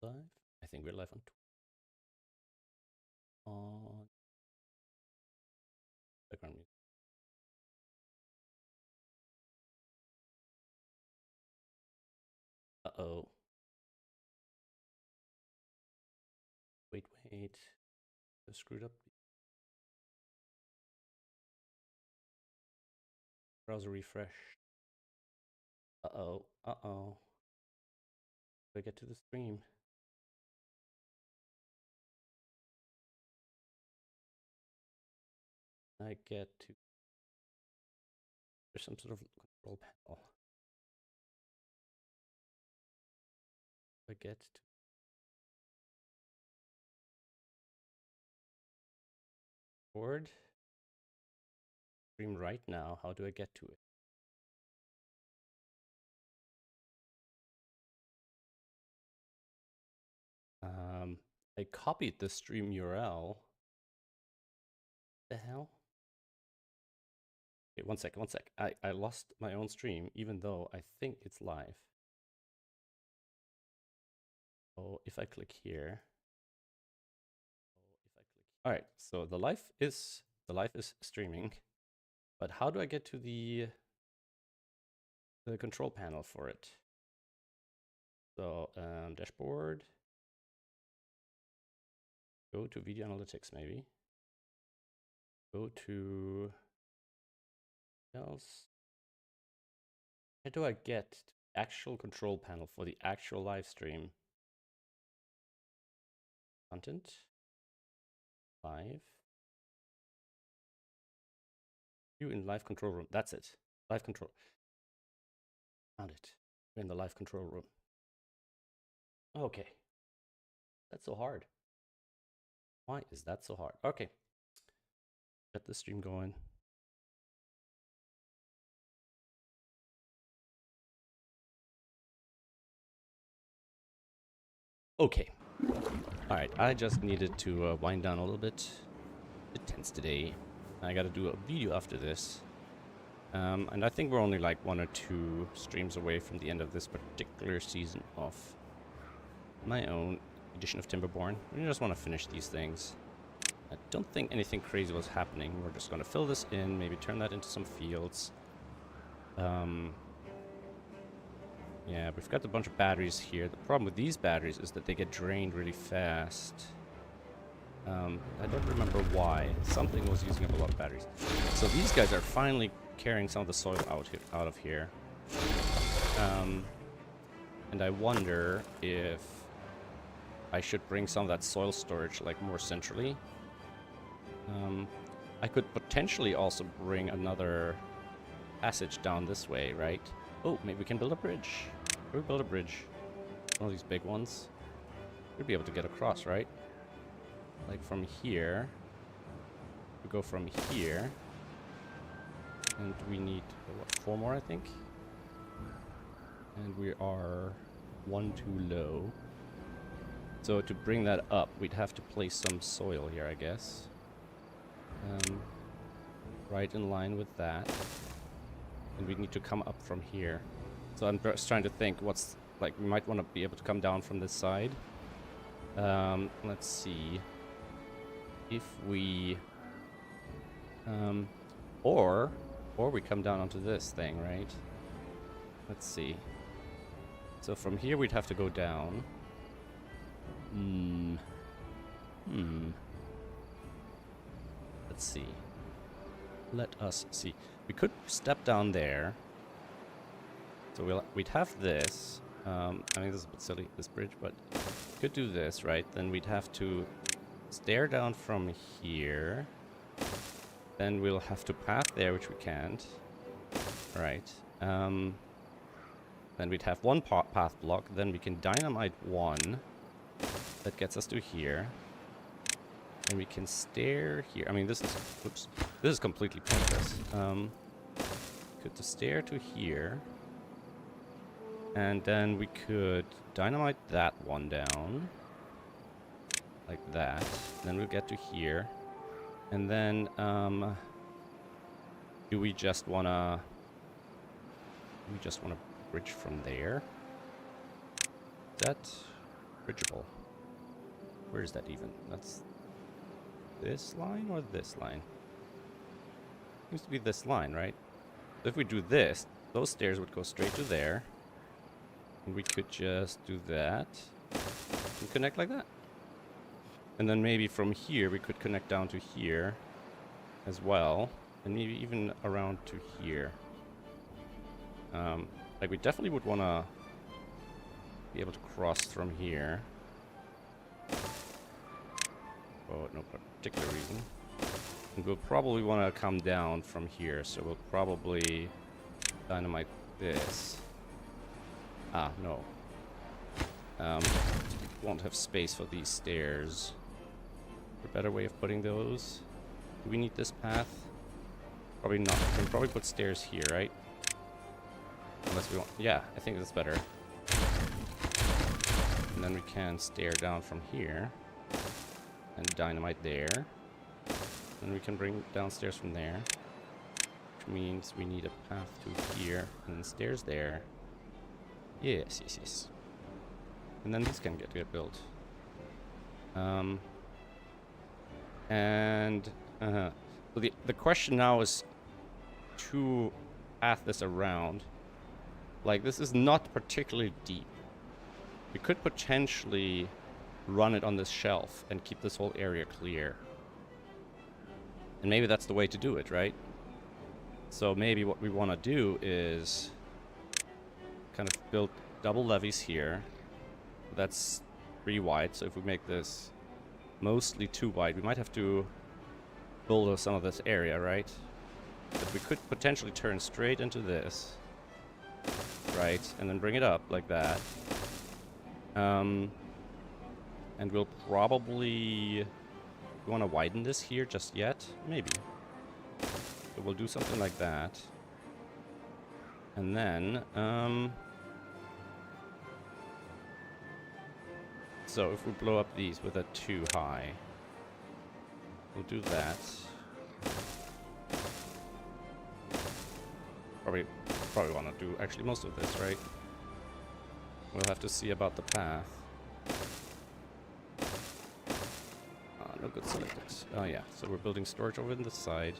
live? I think we're live on background music. Uh-oh. Wait. I screwed up. Browser refresh. Uh-oh. Do I get to the stream? I get to... There's some sort of control panel. I get to... Board. Stream right now. How do I get to it? I copied the stream URL. The hell? Okay, one sec. I lost my own stream, even though I think it's live. Oh, if I click here. All right, so the live is streaming, but how do I get to the control panel for it? So dashboard, go to video analytics maybe, go to else. How do I get to the actual control panel for the actual live stream? Content, live, view in live control room. That's it, live control. Found it. We're in the live control room. Okay, that's so hard. Why is that so hard? Okay, get the stream going. Okay. All right, I just needed to wind down a little bit. A bit tense today. I got to do a video after this. And I think we're only like 1 or 2 streams away from the end of this particular season of my own edition of Timberborn. We just want to finish these things. I don't think anything crazy was happening. We're just going to fill this in, maybe turn that into some fields. Yeah, we've got a bunch of batteries here. The problem with these batteries is that they get drained really fast. I don't remember why. Something was using up a lot of batteries. So these guys are finally carrying some of the soil out of here. And I wonder if I should bring some of that soil storage like more centrally. I could potentially also bring another passage down this way, right? Oh, maybe we can build a bridge. Can we build a bridge? One of these big ones. We'd be able to get across, right? Like from here. We go from here. And we need, what, 4 more, I think? And we are 1 too low. So to bring that up, we'd have to place some soil here, I guess. Right in line with that. And we need to come up from here. So I'm just trying to think what's, like, we might want to be able to come down from this side. Let's see. If we... or we come down onto this thing, right? Let's see. So from here we'd have to go down. Let's see. Let us see. We could step down there. So we'd have this. I think this is a bit silly, this bridge, but we could do this, right? Then we'd have to stair down from here. Then we'll have to path there, which we can't. Right. Then we'd have 1 path block. Then we can dynamite 1. That gets us to here. And we can stair here. I mean, this is... Oops. This is completely pointless. Could the stair to here. And then we could dynamite that one down. Like that. Then we'll get to here. And then, do we just wanna... bridge from there? That... bridgeable. Where is that even? That's this line or this line? Seems to be this line, right? So if we do this, those stairs would go straight to there. And we could just do that. And connect like that. And then maybe from here, we could connect down to here as well. And maybe even around to here. Like, we definitely would want to be able to cross from here. For no particular reason. And we'll probably want to come down from here. So we'll probably dynamite this. Ah, no. We won't have space for these stairs. A better way of putting those? Do we need this path? Probably not. We can probably put stairs here, right? Unless we want... Yeah, I think that's better. And then we can stair down from here. And dynamite there. And we can bring downstairs from there. Which means we need a path to here. And then stairs there. Yes, yes, yes. And then this can get built. So the question now is to path this around. Like, this is not particularly deep. We could potentially run it on this shelf and keep this whole area clear. And maybe that's the way to do it, right? So maybe what we want to do is kind of build double levees here. That's 3 wide, so if we make this mostly 2 wide, we might have to bulldoze some of this area, right? But we could potentially turn straight into this, right? And then bring it up like that. And we'll probably... We want to widen this here just yet? Maybe. So we'll do something like that. And then, so if we blow up these with a 2 high, we'll do that. Probably want to do actually most of this, right? We'll have to see about the path. No good selected. Oh yeah, so we're building storage over on this side.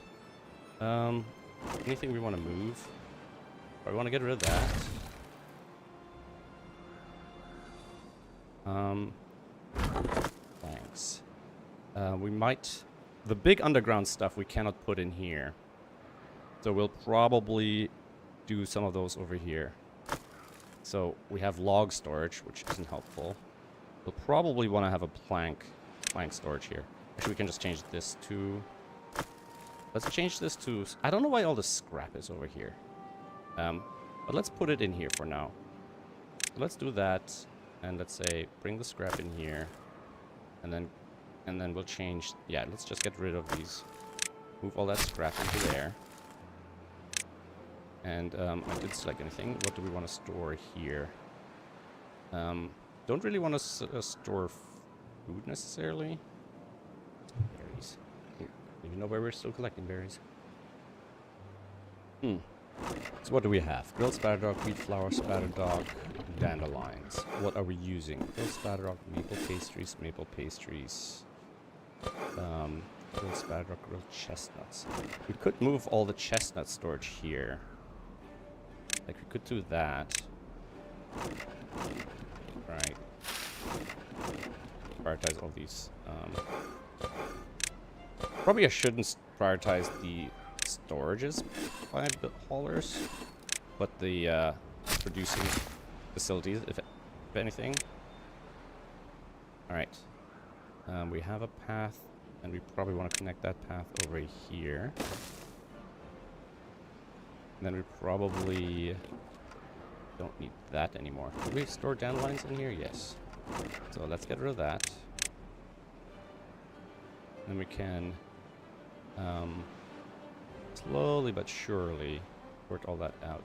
Anything we want to move? I want to get rid of that. Thanks. We might... The big underground stuff we cannot put in here. So we'll probably do some of those over here. So we have log storage, which isn't helpful. We'll probably want to have a plank storage here. Actually, we can just change this to... Let's change this to... I don't know why all the scrap is over here. But let's put it in here for now. Let's do that, and let's say bring the scrap in here, and then we'll change. Yeah, let's just get rid of these. Move all that scrap into there. And I didn't select anything. What do we want to store here? Don't really want to store food necessarily. Berries. You know where we're still collecting berries. So what do we have? Grilled spatterdock, wheat flour, spatterdock, dandelions. What are we using? Grilled spatterdock, maple pastries, grilled spatterdock, grilled chestnuts. We could move all the chestnut storage here. Like, we could do that. Right. Prioritize all these. Probably I shouldn't prioritize the storages by the haulers, but the producing facilities, if anything. Alright. We have a path, and we probably want to connect that path over here. And then we probably don't need that anymore. Do we store dandelions in here? Yes. So let's get rid of that. Then we can slowly but surely sort all that out.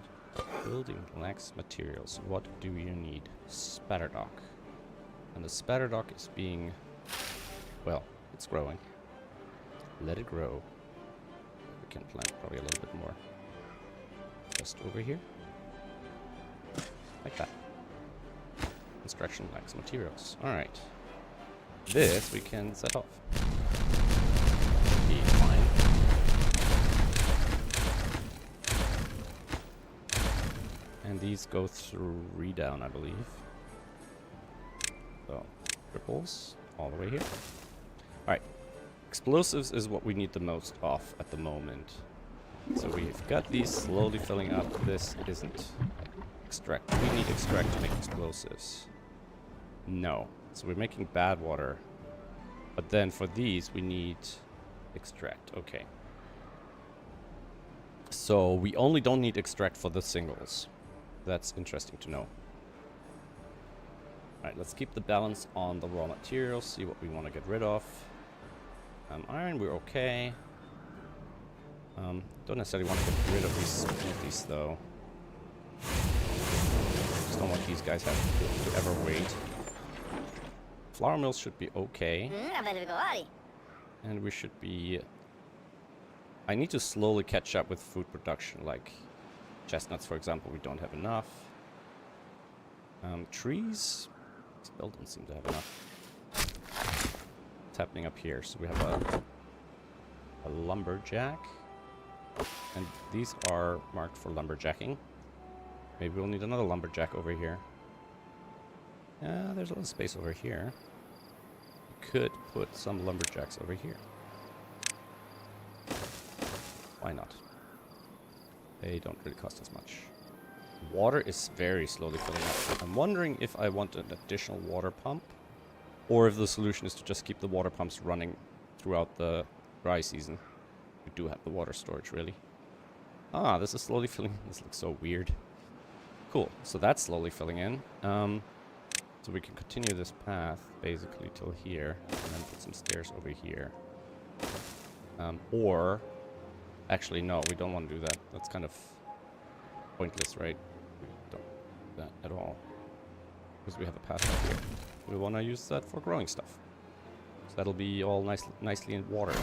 Building lacks materials. What do you need? Spatterdock. And the spatterdock is being... Well, it's growing. Let it grow. We can plant probably a little bit more. Just over here. Like that. construction lacks materials. Alright. This we can set off. Be fine. And these go through down, I believe. So, ripples all the way here. Alright. Explosives is what we need the most of at the moment. So we've got these slowly filling up. This isn't. Extract. We need extract to make explosives. No. So we're making bad water. But then for these we need extract. Okay. So we only don't need extract for the singles. That's interesting to know. Alright, let's keep the balance on the raw materials. See what we want to get rid of. Iron, we're okay. Don't necessarily want to get rid of these smoothies though. Just don't want these guys to ever wait. Flour mills should be okay. And we should be... I need to slowly catch up with food production, like chestnuts, for example, we don't have enough. Trees still don't seem to have enough. What's happening up here? So we have a lumberjack. And these are marked for lumberjacking. Maybe we'll need another lumberjack over here. Yeah, there's a little space over here. We could put some lumberjacks over here. Why not? They don't really cost as much. Water is very slowly filling up. I'm wondering if I want an additional water pump, or if the solution is to just keep the water pumps running throughout the dry season. We do have the water storage, really. Ah, this is slowly filling in. This looks so weird. Cool. So that's slowly filling in. So we can continue this path basically till here, and then put some stairs over here. Or actually, no, we don't want to do that. That's kind of pointless, right? We don't do that at all because we have a path up here. We want to use that for growing stuff. So that'll be all nicely in water.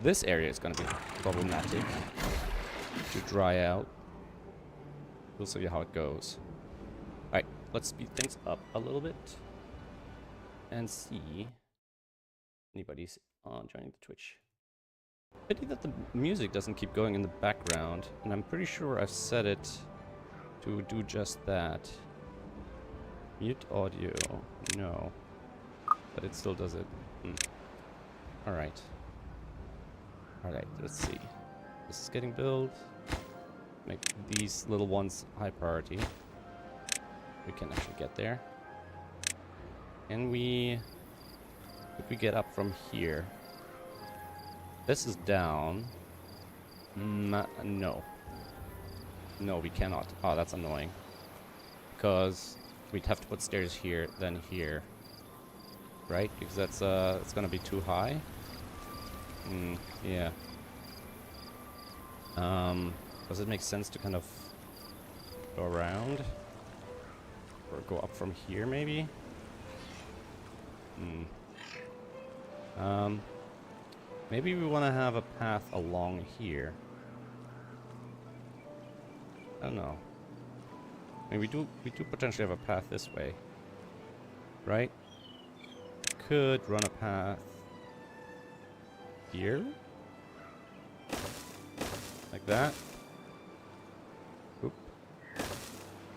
This area is going to be problematic to dry out. We'll see how it goes. Alright, let's speed things up a little bit and see anybody's joining the Twitch. Pity that the music doesn't keep going in the background, and I'm pretty sure I've set it to do just that. Mute audio, no. But it still does it. Alright. Alright, let's see. This is getting built. Make these little ones high priority. We can actually get there. Can we... Could we get up from here? This is down. No. No, we cannot. Oh, that's annoying. Because we'd have to put stairs here, then here. Right? Because that's it's gonna be too high. Yeah. Does it make sense to kind of go around? Or go up from here, maybe? Maybe we want to have a path along here. I don't know. I mean, we do potentially have a path this way, right? Could run a path here, like that. Oop.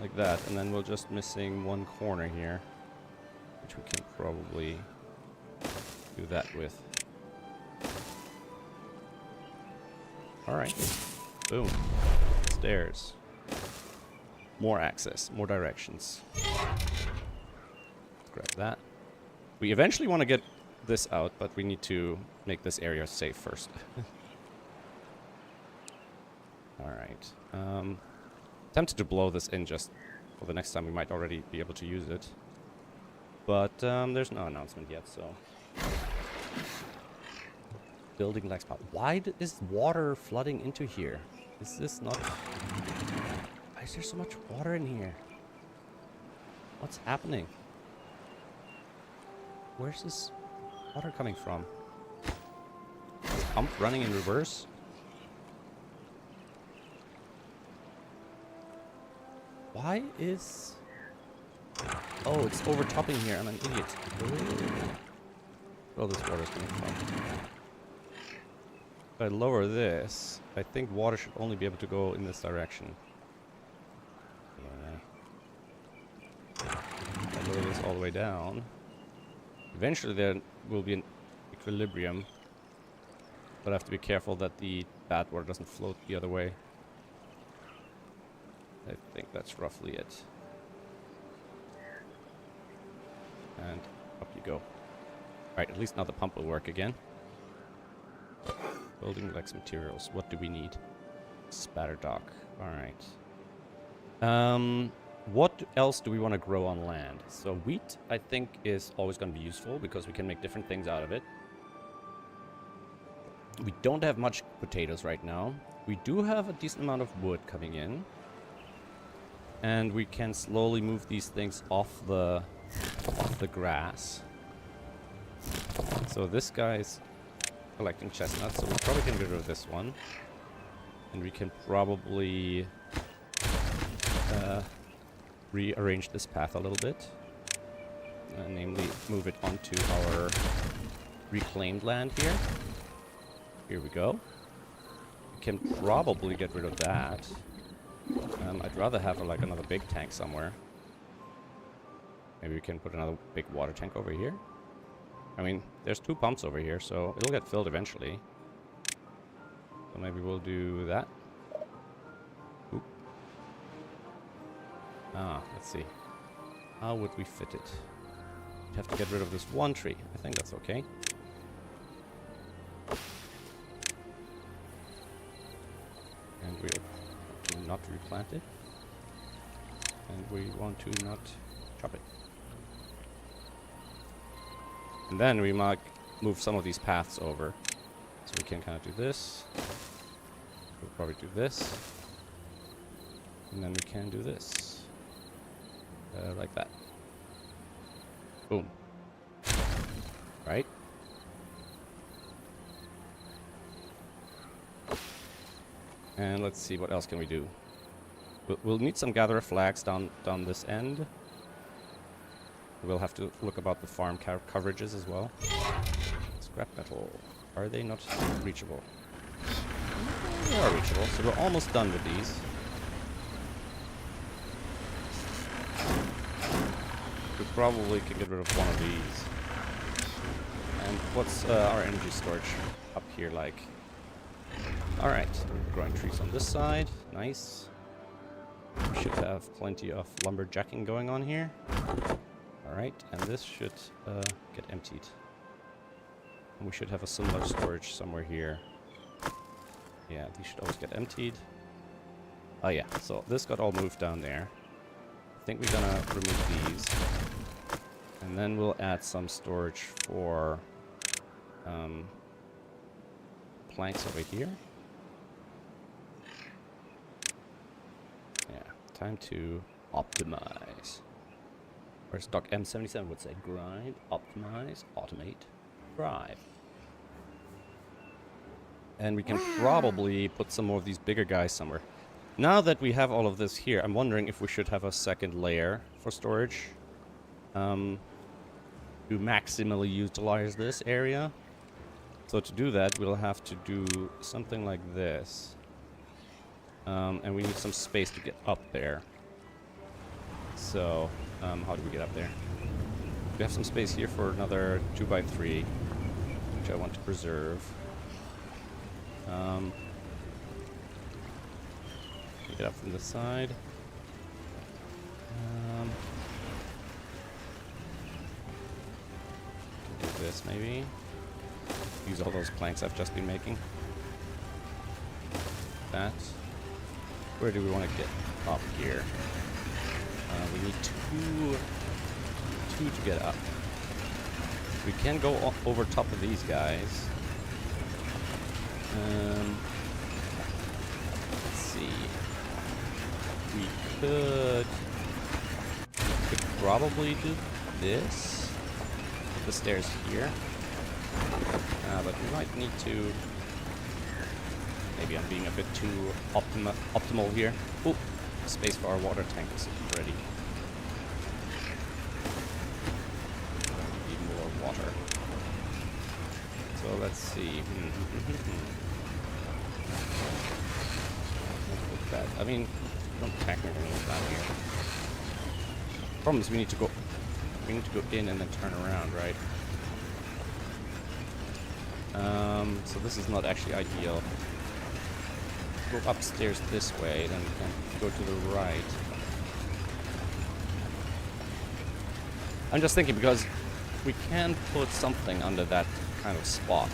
Like that, and then we're just missing one corner here, which we can probably do that with. Alright. Boom. Stairs. More access. More directions. Let's grab that. We eventually want to get this out, but we need to make this area safe first. Alright. Tempted to blow this in just for the next time. We might already be able to use it. But there's no announcement yet, so... Building lacks power. Why is water flooding into here? Is this not... Why is there so much water in here? What's happening? Where's this water coming from? Is this pump running in reverse? Why is Oh, it's overtopping here. I'm an idiot. Oh, this water's coming from. If I lower this, I think water should only be able to go in this direction. Yeah. I lower this all the way down. Eventually there will be an equilibrium. But I have to be careful that the bad water doesn't float the other way. I think that's roughly it. And up you go. Alright, at least now the pump will work again. Building Lex materials. What do we need? Spatter dock. Alright. What else do we want to grow on land? So wheat, I think, is always going to be useful because we can make different things out of it. We don't have much potatoes right now. We do have a decent amount of wood coming in. And we can slowly move these things off the grass. So this guy's collecting chestnuts, so we probably can get rid of this one. And we can probably rearrange this path a little bit. Namely, move it onto our reclaimed land here. Here we go. We can probably get rid of that. I'd rather have like another big tank somewhere. Maybe we can put another big water tank over here. I mean, there's 2 pumps over here, so it'll get filled eventually. So maybe we'll do that. Oop. Let's see. How would we fit it? We'd have to get rid of this one tree. I think that's okay. And we'll not replant it. And we want to not chop it. And then we might move some of these paths over. So we can kind of do this. We'll probably do this. And then we can do this. Like that. Boom. Right? And let's see, what else can we do? We'll need some gatherer flags down this end. We'll have to look about the farm coverages as well. Scrap metal. Are they not reachable? They are reachable, so we're almost done with these. We probably can get rid of one of these. And what's our energy storage up here like? Alright, we're growing trees on this side. Nice. We should have plenty of lumberjacking going on here. Alright, and this should get emptied. And we should have a similar storage somewhere here. Yeah, these should always get emptied. Oh yeah, so this got all moved down there. I think we're gonna remove these. And then we'll add some storage for planks over here. Yeah, time to optimize. Or stock M77 would say grind, optimize, automate, drive. And we can probably put some more of these bigger guys somewhere. Now that we have all of this here, I'm wondering if we should have a second layer for storage. To maximally utilize this area. So to do that, we'll have to do something like this. And we need some space to get up there. So, how do we get up there? We have some space here for another 2x3, which I want to preserve. Get up from this side. Do this maybe. Use all those planks I've just been making. That. Where do we want to get up here? We need two to get up. We can go over top of these guys. Let's see. We could probably do this. Put the stairs here. But we might need to. Maybe I'm being a bit too optimal here. Oh, space for our water tank is ready. water. So let's see. That. I mean, don't technically need that here. Problem is we need to go in and then turn around, right? So this is not actually ideal. Go upstairs this way, then we can go to the right. I'm just thinking because we can put something under that kind of spot.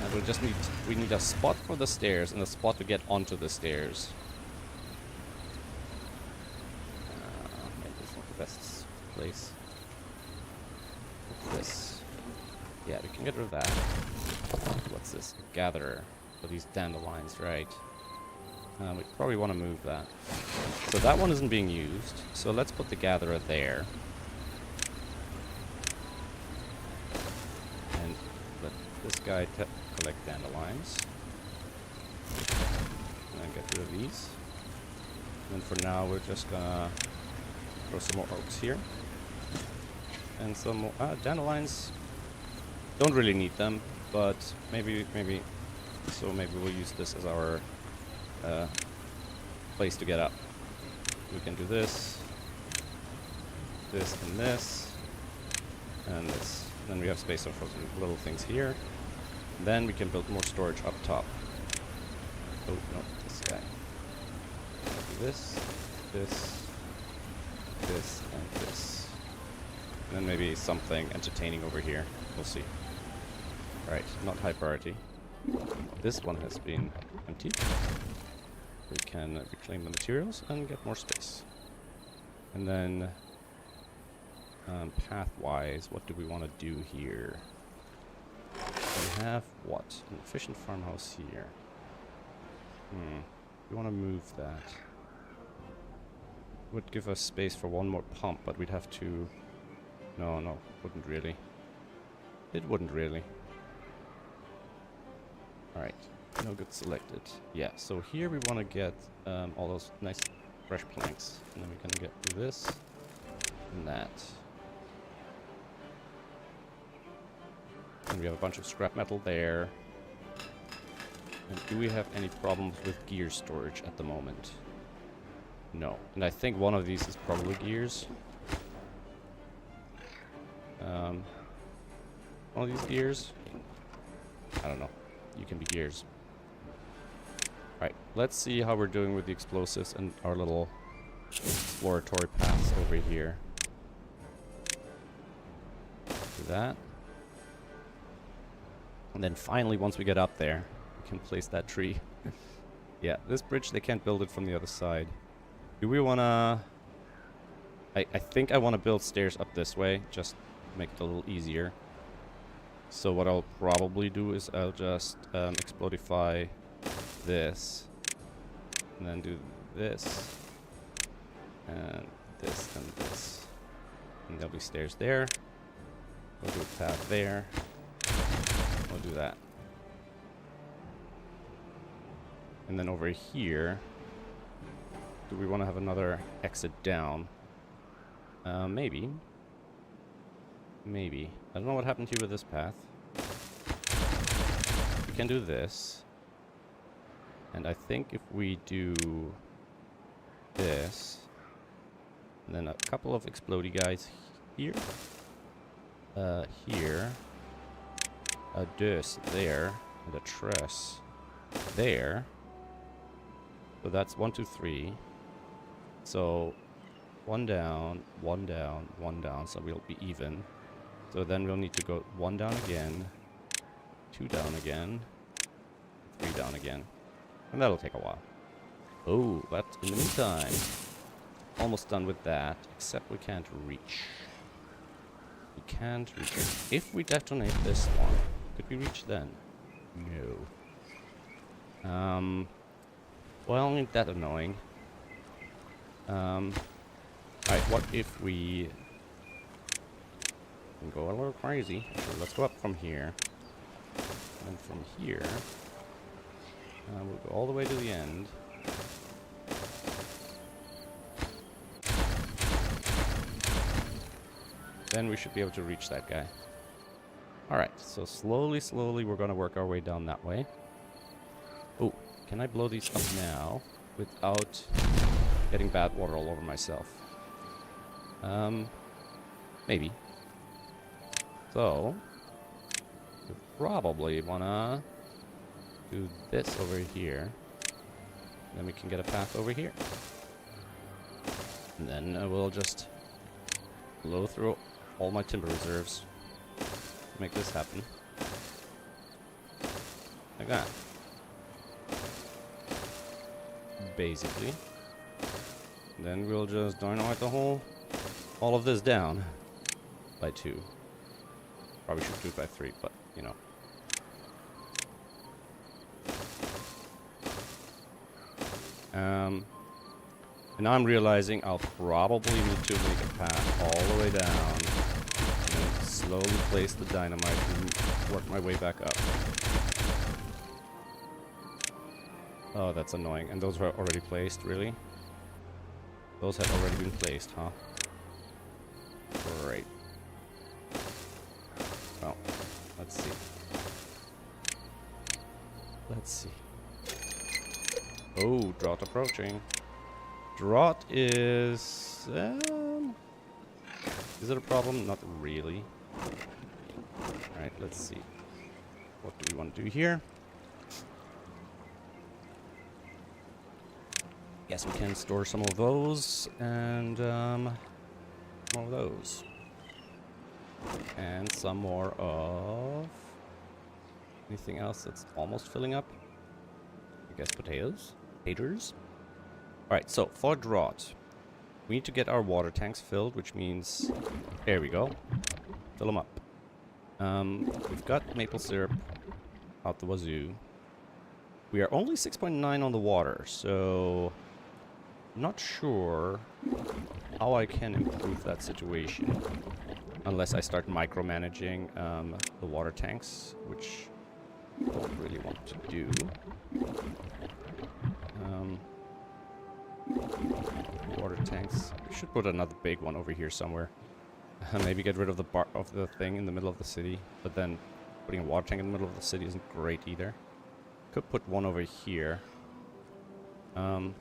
And we need a spot for the stairs and a spot to get onto the stairs. Maybe it's not the best place. What's this? Yeah, we can get rid of that. What's this? A gatherer for these dandelions, right? We probably want to move that. So that one isn't being used. So let's put the gatherer there. And let this guy collect dandelions. And get rid of these. And for now, we're just gonna throw some more oaks here. And some more dandelions. Don't really need them, but maybe we'll use this as our place to get up. We can do this, and this, and this. Then we have space for some little things here. Then we can build more storage up top. Oh no, this guy. Do this, and this. And then maybe something entertaining over here. We'll see. Right, not high priority. This one has been emptied. We can reclaim the materials and get more space. And then, path-wise, what do we want to do here? We have what? An efficient farmhouse here. We want to move that. Would give us space for one more pump, but we'd have to... No, wouldn't really. It wouldn't really. Alright, no good selected. Yeah, so here we want to get all those nice fresh planks. And then we can get this and that. And we have a bunch of scrap metal there. And do we have any problems with gear storage at the moment? No. And I think one of these is probably gears. One of these gears? I don't know. You can be gears. Right, let's see how we're doing with the explosives and our little exploratory paths over here. Do that. And then finally, once we get up there, we can place that tree. Yeah, this bridge, they can't build it from the other side. Do we want to... I think I want to build stairs up this way, just to make it a little easier. So what I'll probably do is I'll just explodify this, and then do this, and this, and this. And there'll be stairs there. We'll do a path there. We'll do that. And then over here, do we want to have another exit down? Maybe. Maybe. I don't know what happened here with this path. We can do this. And I think if we do this, and then a couple of explodey guys here, here, a this there, and a truss there. So that's 1, 2, 3. So 1 down, 1 down, 1 down, so we'll be even. So then we'll need to go 1 down again, 2 down again, 3 down again. And that'll take a while. Oh, but in the meantime, almost done with that, except we can't reach. We can't reach it. If we detonate this one, could we reach then? No. Well, ain't that annoying. Alright, what if we can go a little crazy? So let's go up from here. And from here, we'll go all the way to the end. Then we should be able to reach that guy. Alright, so slowly, slowly we're gonna work our way down that way. Oh, can I blow these up now without getting bad water all over myself? Maybe. So, we probably wanna do this over here. Then we can get a path over here. And then we'll just blow through all my timber reserves to make this happen. Like that. Basically. And then we'll just dynamite all of this down by 2. Probably should do it by 3, but you know. And I'm realizing I'll probably need to make a path all the way down and slowly place the dynamite and work my way back up. Oh, that's annoying. And those were already placed, really? Those had already been placed, huh? Great. Well, let's see. Let's see. Oh, drought approaching. Drought is it a problem? Not really. Alright, let's see. What do we want to do here? Guess we can store some of those and more of those. And some more of anything else that's almost filling up. I guess potatoes. Taters. Alright, so for drought, we need to get our water tanks filled, which means there we go. Fill them up. We've got maple syrup out the wazoo. We are only 6.9 on the water, so I'm not sure how I can improve that situation unless I start micromanaging the water tanks, which I don't really want to do. Water tanks. We should put another big one over here somewhere. Maybe get rid of the thing in the middle of the city, but then putting a water tank in the middle of the city isn't great either. Could put one over here. One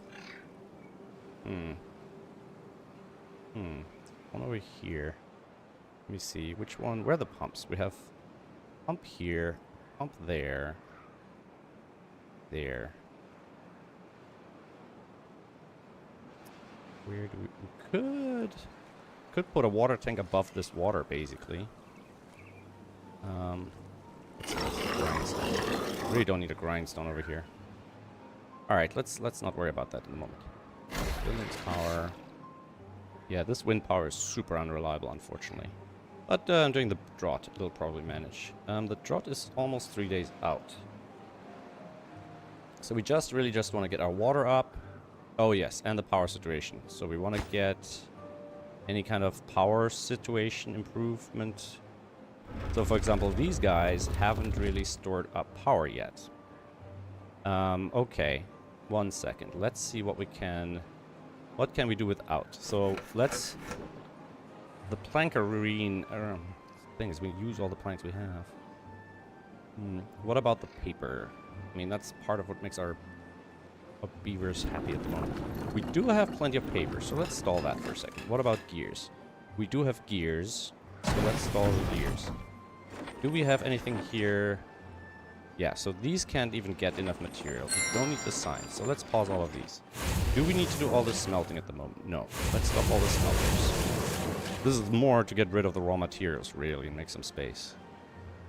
over here. Let me see which one. Where are the pumps? We have pump here, pump there, there. Where do we could put a water tank above this water, basically. Grindstone. Really don't need a grindstone over here. All right, let's not worry about that in a moment. Building power. Yeah, this wind power is super unreliable, unfortunately. But during the drought, it'll probably manage. The drought is almost 3 days out. So we really just want to get our water up. Oh yes, and the power situation. So we want to get any kind of power situation improvement. So for example, these guys haven't really stored up power yet. Okay, 1 second. Let's see what can we do without. So let's, the plankarine thing is we use all the planks we have. What about the paper? I mean, that's part of what makes our beavers happy at the moment. We do have plenty of paper, so let's stall that for a second. What about gears? We do have gears, so let's stall the gears. Do we have anything here? Yeah, so these can't even get enough material. We don't need the signs, so let's pause all of these. Do we need to do all this smelting at the moment? No. Let's stop all the smelters. This is more to get rid of the raw materials, really, and make some space.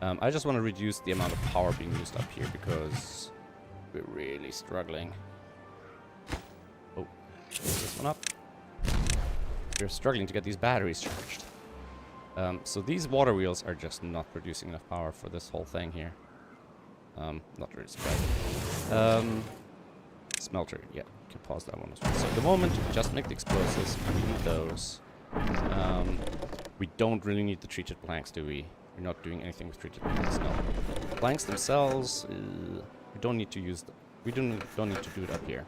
I just want to reduce the amount of power being used up here, because we're really struggling. Oh, this one up. We're struggling to get these batteries charged. So these water wheels are just not producing enough power for this whole thing here. Not really surprising. Smelter, yeah, can pause that one as well. So at the moment, just make the explosives. We need those. We don't really need the treated planks, do we? We're not doing anything with treated planks, no. Planks themselves, we don't need to use them. We don't need to do it up here.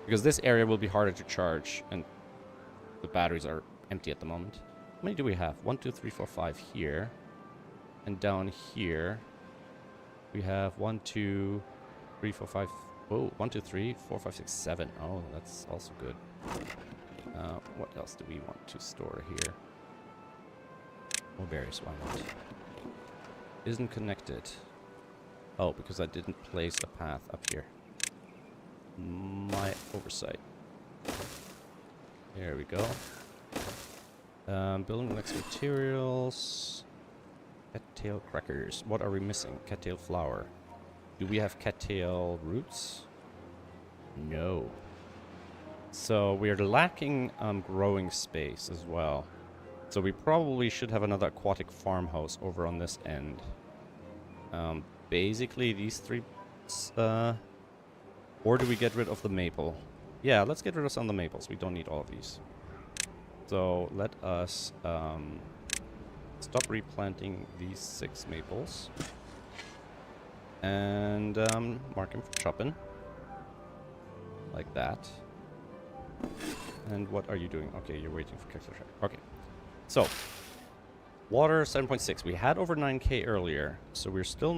Because this area will be harder to charge, and the batteries are empty at the moment. How many do we have? 1, 2, 3, 4, 5 here. And down here, we have 1, 2, 3, 4, 5. Oh, 1, 2, 3, 4, 5, 6, 7. Oh, that's also good. What else do we want to store here? More berries, why not? Isn't connected. Oh, because I didn't place a path up here. My oversight. There we go. Building next materials. Cattail crackers. What are we missing? Cattail flour. Do we have cattail roots? No. So we're lacking growing space as well. So we probably should have another aquatic farmhouse over on this end. Basically these three... or do we get rid of the maple? Yeah, let's get rid of some of the maples. We don't need all of these. So let us stop replanting these 6 maples. And mark them for chopping. Like that. And what are you doing? Okay, you're waiting for Kexler. Okay. So, water 7.6. We had over 9k earlier, so we're still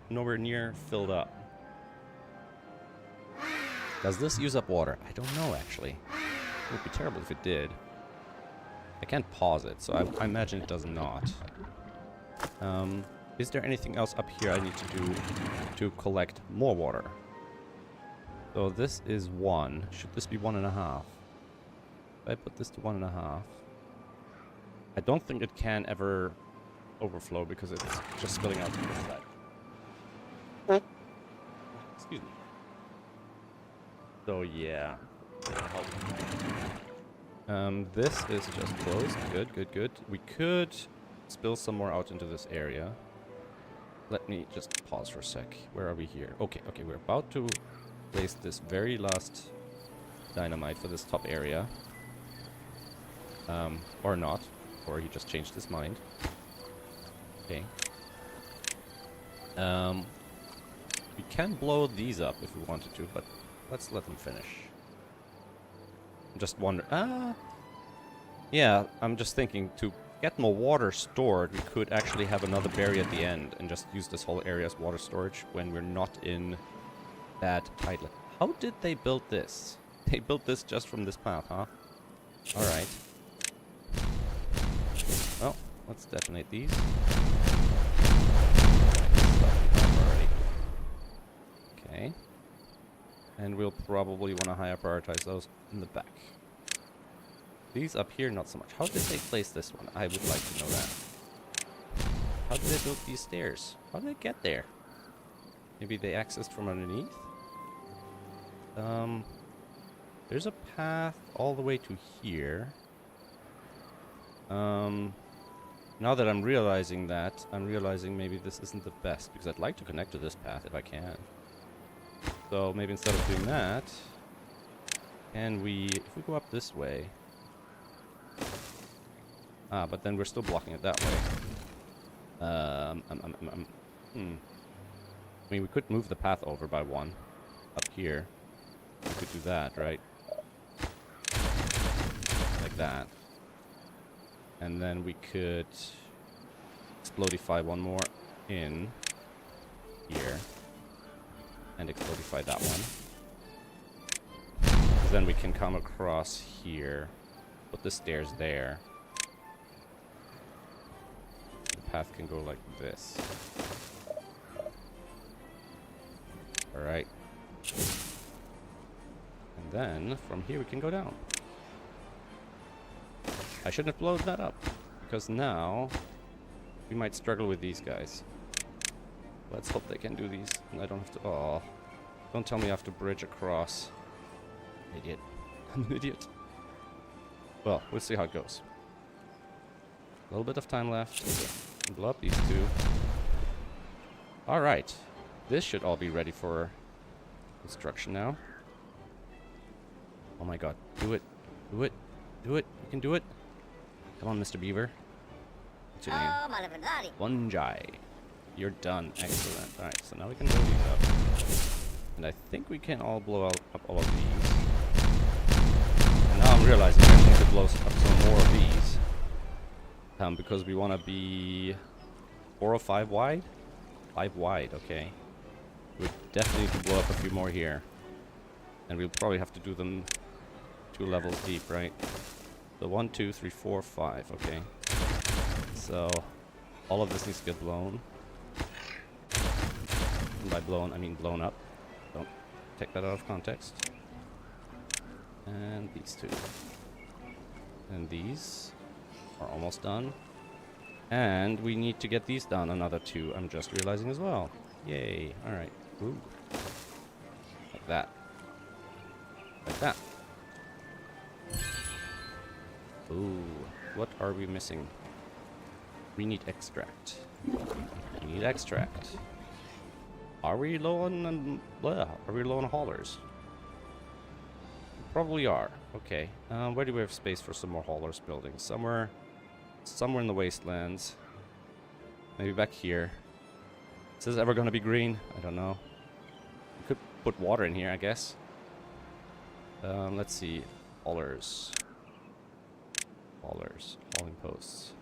nowhere near filled up. Does this use up water? I don't know, actually. It would be terrible if it did. I can't pause it, so I imagine it does not. Is there anything else up here I need to do to collect more water? So this is 1. Should this be 1.5? If I put this to 1.5. I don't think it can ever overflow because it's just spilling out from this side. Excuse me. So yeah. This is just closed. Good, good, good. We could spill some more out into this area. Let me just pause for a sec. Where are we here? Okay, okay, we're about to place this very last dynamite for this top area. Or not. Or he just changed his mind. Okay. We can blow these up if we wanted to, but let's let them finish. I'm just wondering... yeah, I'm just thinking to get more water stored, we could actually have another berry at the end and just use this whole area as water storage when we're not in that tide. How did they build this? They built this just from this path, huh? Alright. Well, let's detonate these. Okay. And we'll probably want to higher prioritize those in the back. These up here, not so much. How did they place this one? I would like to know that. How did they build these stairs? How did they get there? Maybe they accessed from underneath? There's a path all the way to here. Now that I'm realizing that, I'm realizing maybe this isn't the best, because I'd like to connect to this path if I can. So maybe instead of doing that, if we go up this way... but then we're still blocking it that way. I mean, we could move the path over by 1 up here. We could do that, right? Like that. And then we could explodify 1 more in here. And explodify that one. Then we can come across here. Put the stairs there. The path can go like this. Alright. And then, from here we can go down. I shouldn't have blown that up. Because now, we might struggle with these guys. Let's hope they can do these. And I don't have to... Oh. Don't tell me I have to bridge across. Idiot. I'm an idiot. Well, we'll see how it goes. A little bit of time left. Blow up these 2. Alright. This should all be ready for construction now. Oh my god. Do it. Do it. Do it. You can do it. Come on, Mr. Beaver. What's your name? Fungi. You're done. Excellent. Alright, so now we can blow these up. And I think we can all blow up all of these. And now I'm realizing we actually need to blow up some more of these. Because we want to be 4 or 5 wide? 5 wide, okay. We definitely need to blow up a few more here. And we'll probably have to do them 2 levels deep, right? So 1, 2, 3, 4, 5, okay. So all of this needs to get blown. And by blown, I mean blown up. Don't take that out of context. And these 2. And these are almost done. And we need to get these done, another 2, I'm just realizing as well. Yay, alright. Ooh. Like that. Like that. Ooh, what are we missing? We need extract. We need extract. Are we low on are we low on haulers? Probably are. Okay. Where do we have space for some more haulers building? Somewhere in the wastelands. Maybe back here. Is this ever gonna be green? I don't know. We could put water in here, I guess. Let's see. Haulers. Haulers. Hauling posts.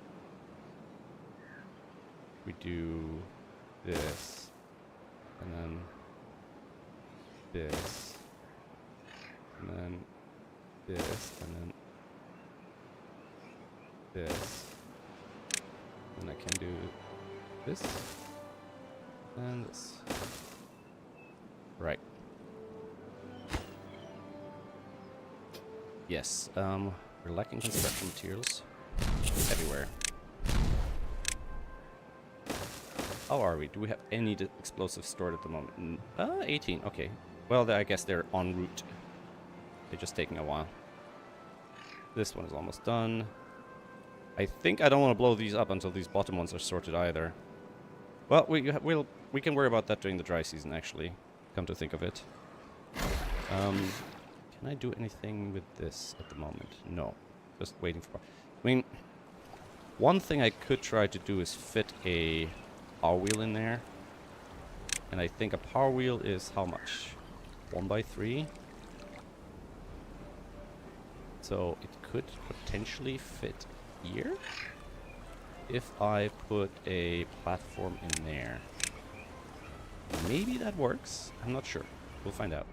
We do this. And then this. And then this. And then this. And I can do this. And this. Right. Yes, we're lacking construction materials everywhere. How are we? Do we have any explosives stored at the moment? 18, okay. Well, I guess they're en route. They're just taking a while. This one is almost done. I think I don't want to blow these up until these bottom ones are sorted either. Well, we can worry about that during the dry season, actually. Come to think of it. Can I do anything with this at the moment? No. Just waiting for... I mean, one thing I could try to do is fit a power wheel in there. And I think a power wheel is how much? 1x3? So it could potentially fit here if I put a platform in there. Maybe that works. I'm not sure. We'll find out.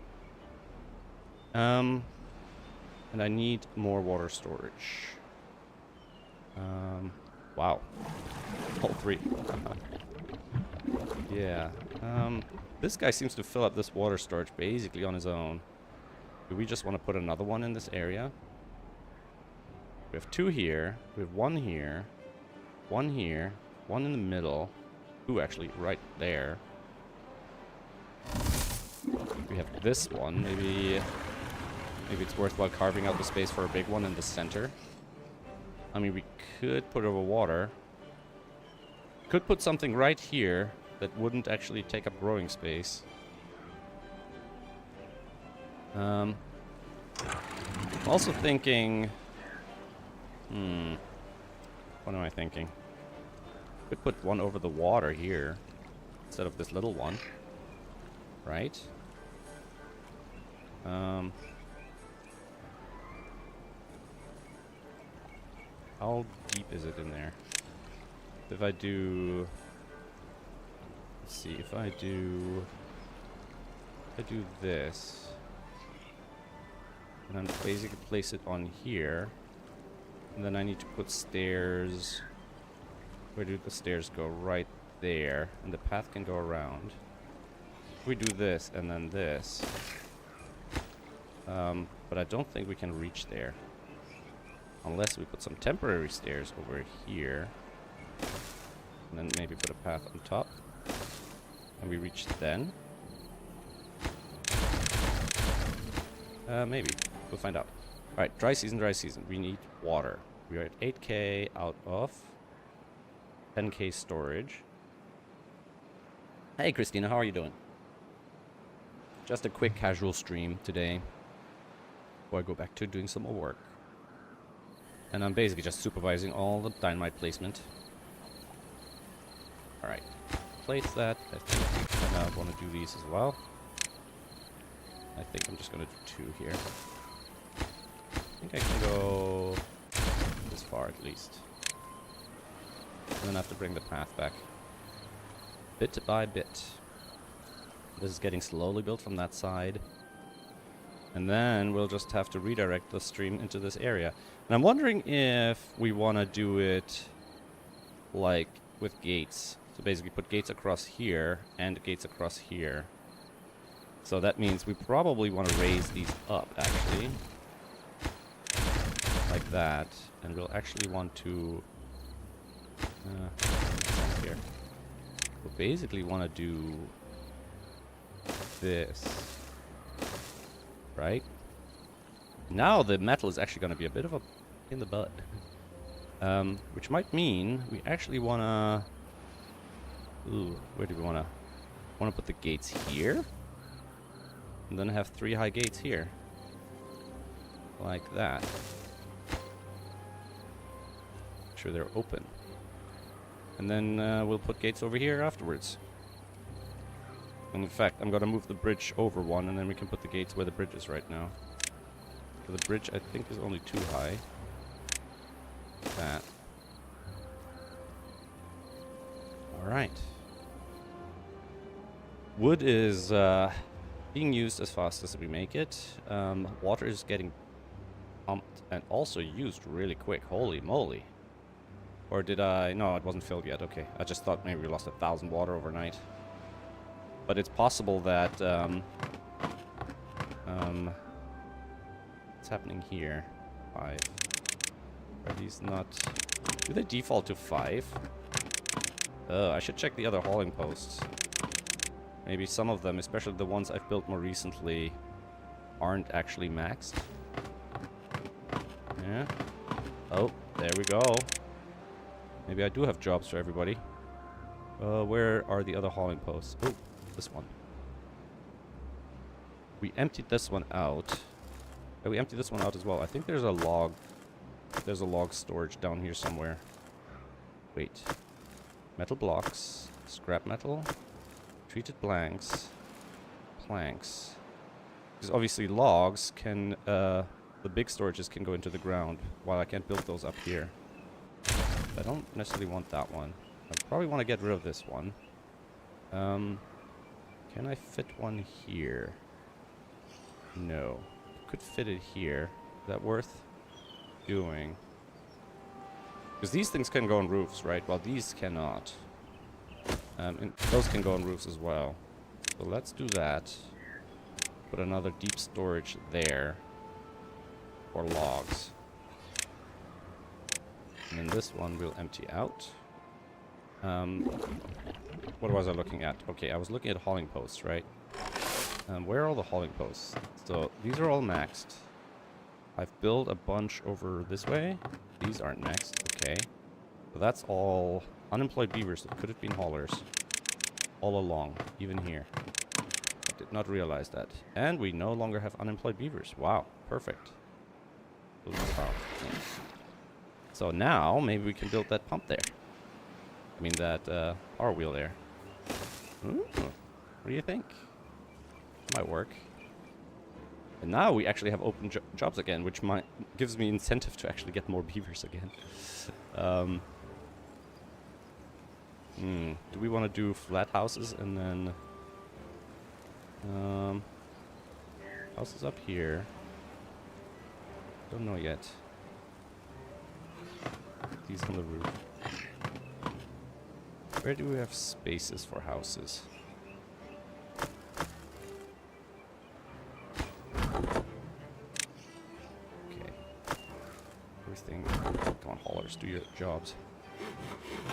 And I need more water storage. Wow. All 3. Yeah. This guy seems to fill up this water storage basically on his own. Do we just want to put another one in this area? We have 2 here. We have 1 here. 1 here. 1 in the middle. 2 actually right there. We have this one. Maybe it's worthwhile carving out the space for a big one in the center. I mean, we could put over water. Could put something right here that wouldn't actually take up growing space. I'm also thinking... What am I thinking? Could put one over the water here instead of this little one. Right? How deep is it in there? If I do... Let's see, if I do this, and then basically place it on here, and then I need to put stairs. Where do the stairs go? Right there, and the path can go around. If we do this and then this, but I don't think we can reach there unless we put some temporary stairs over here, and then maybe put a path on top. Can we reach then? Maybe. We'll find out. Alright, dry season, dry season. We need water. We are at 8k out of 10k storage. Hey Christina, how are you doing? Just a quick casual stream today before I go back to doing some more work. And I'm basically just supervising all the dynamite placement. Alright. Place that. I think I want to do these as well. I think I'm just going to do 2 here. I think I can go this far at least. And then I have to bring the path back. Bit by bit. This is getting slowly built from that side. And then we'll just have to redirect the stream into this area. And I'm wondering if we want to do it like with gates. So basically put gates across here and gates across here. So that means we probably want to raise these up, actually. Like that. And we'll actually want to... here. We'll basically want to do this. Right? Now the metal is actually going to be a bit of a in the butt. Which might mean we actually want to... Ooh, where do we want to... Want to put the gates here? And then have 3 high gates here. Like that. Make sure they're open. And then we'll put gates over here afterwards. And in fact, I'm going to move the bridge over one, and then we can put the gates where the bridge is right now. So the bridge, I think, is only too high. That. Alright. Wood is being used as fast as we make it. Water is getting pumped and also used really quick. Holy moly. Or did I... No, it wasn't filled yet. Okay. I just thought maybe we lost 1,000 water overnight. But it's possible that... what's happening here? 5. Are these not... Do they default to 5? I should check the other hauling posts. Maybe some of them, especially the ones I've built more recently, aren't actually maxed. Yeah. Oh, there we go. Maybe I do have jobs for everybody. Where are the other hauling posts? Oh, this one. We emptied this one out. Yeah, we emptied this one out as well. I think there's a log. There's a log storage down here somewhere. Wait. Metal blocks. Scrap metal. Treated blanks. Planks. Because obviously logs can... the big storages can go into the ground, while I can't build those up here. I don't necessarily want that one. I probably want to get rid of this one. Can I fit one here? No. Could fit it here. Is that worth doing? Because these things can go on roofs, right? While these cannot. And those can go on roofs as well. So let's do that. Put another deep storage there. For logs. And then this one we'll empty out. What was I looking at? Okay, I was looking at hauling posts, right? Where are all the hauling posts? So these are all maxed. I've built a bunch over this way. These aren't maxed. Okay. So that's all unemployed beavers that could have been haulers. All along. Even here. I did not realize that. And we no longer have unemployed beavers. Wow. Perfect. Wow. So now, maybe we can build that pump there. I mean, that power wheel there. Ooh, what do you think? Might work. And now we actually have open jobs again, which gives me incentive to actually get more beavers again. Do we want to do flat houses and then... houses up here. Don't know yet. These on the roof. Where do we have spaces for houses? Okay. Everything. Come on, haulers, do your jobs.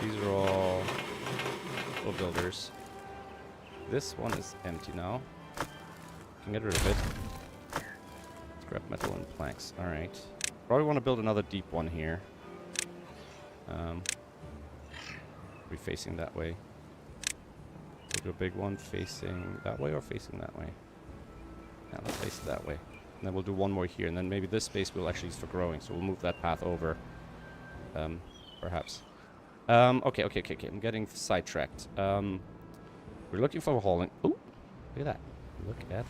These are all builders. This one is empty now. Can get rid of it. Scrap metal and planks. Alright. Probably want to build another deep one here. Be facing that way. We'll do a big one facing that way or facing that way. Yeah, let's face it that way. And then we'll do one more here, and then maybe this space we'll actually use for growing, so we'll move that path over. Perhaps. Okay. I'm getting sidetracked. We're looking for hauling. Ooh, look at that. Look at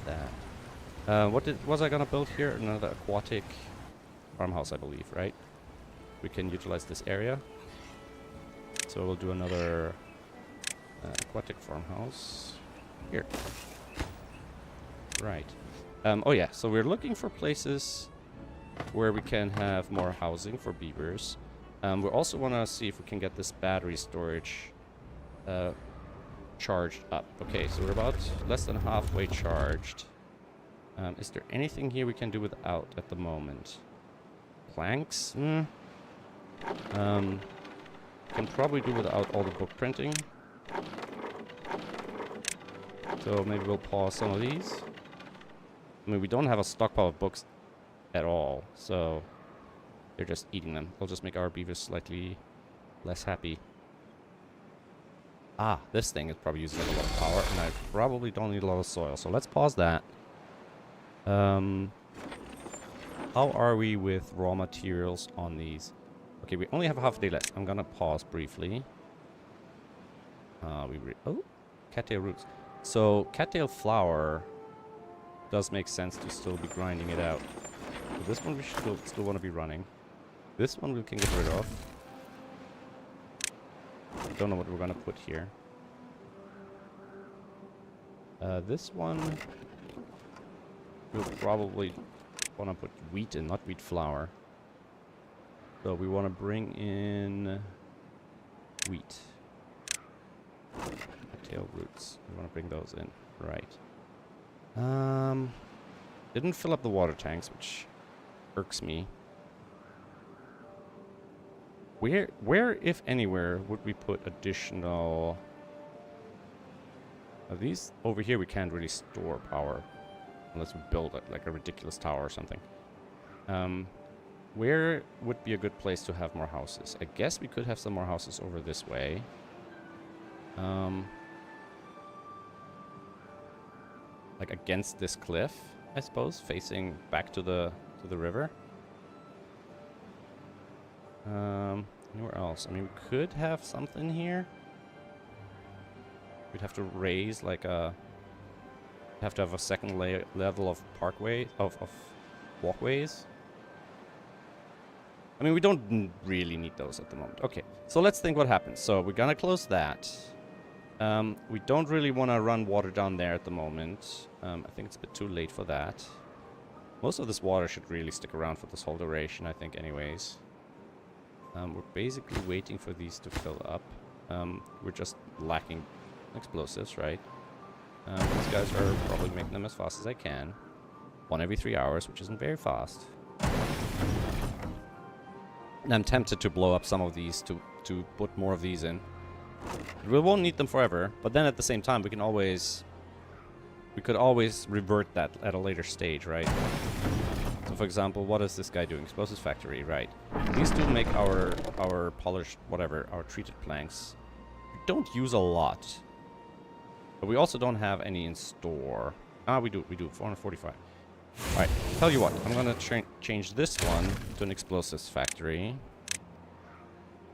that. What was I gonna build here? Another aquatic farmhouse, I believe, right? We can utilize this area. So we'll do another aquatic farmhouse here. Right. Oh yeah, so we're looking for places where we can have more housing for beavers. We also want to see if we can get this battery storage charged up. Okay, so we're about less than halfway charged. Is there anything here we can do without at the moment? Planks? Can probably do without all the book printing. So maybe we'll pause some of these. I mean, we don't have a stockpile of books at all, so they're just eating them. We'll just make our beavers slightly less happy. Ah, this thing is probably using a lot of power, and I probably don't need a lot of soil, so let's pause that. How are we with raw materials on these? Okay, we only have half a day left. I'm gonna pause briefly. Oh, cattail roots. So cattail flour does make sense to still be grinding it out. So this one we should still want to be running. This one we can get rid of. Don't know what we're gonna put here. This one we'll probably want to put wheat in, not wheat flour. So we want to bring in wheat. Tail roots. We want to bring those in. Right. Didn't fill up the water tanks, which irks me. Where, if anywhere, would we put additional... these over here we can't really store power. Unless we build like a ridiculous tower or something. Where would be a good place to have more houses? I guess we could have some more houses over this way. Like against this cliff, I suppose, facing back to the river. Anywhere else? I mean, we could have something here. We'd have to raise like a... have to have a second level of parkway, of walkways. I mean, we don't really need those at the moment. Okay, so let's think what happens. So we're gonna close that. We don't really want to run water down there at the moment. I think it's a bit too late for that. Most of this water should really stick around for this whole duration, I think, anyways. We're basically waiting for these to fill up. We're just lacking explosives, right? These guys are probably making them as fast as I can. 1 every 3 hours, which isn't very fast. And I'm tempted to blow up some of these to put more of these in. We won't need them forever, but then at the same time we could always revert that at a later stage, right? So for example, what is this guy doing? Explosives factory, right? These two make our polished whatever, our treated planks. We don't use a lot. But we also don't have any in store. Ah, we do 445. Alright, tell you what, I'm gonna change this one to an explosives factory.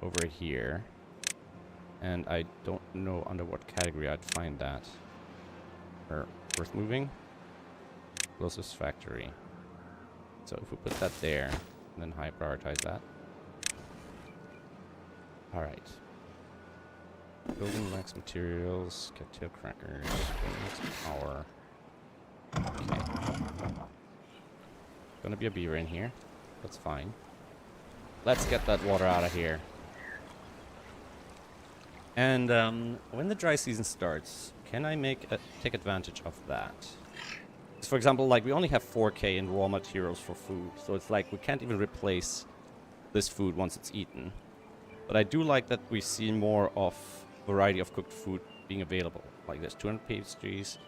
Over here. And I don't know under what category I'd find that. Or worth moving. Explosives factory. So if we put that there, and then high prioritize that. Alright. Building max materials, cattail crackers, max power. Okay. Gonna be a beaver in here. That's fine. Let's get that water out of here. And when the dry season starts, can I take advantage of that? So for example, like we only have 4K in raw materials for food, so it's like we can't even replace this food once it's eaten. But I do like that we see more of variety of cooked food being available. Like there's 200 pastries,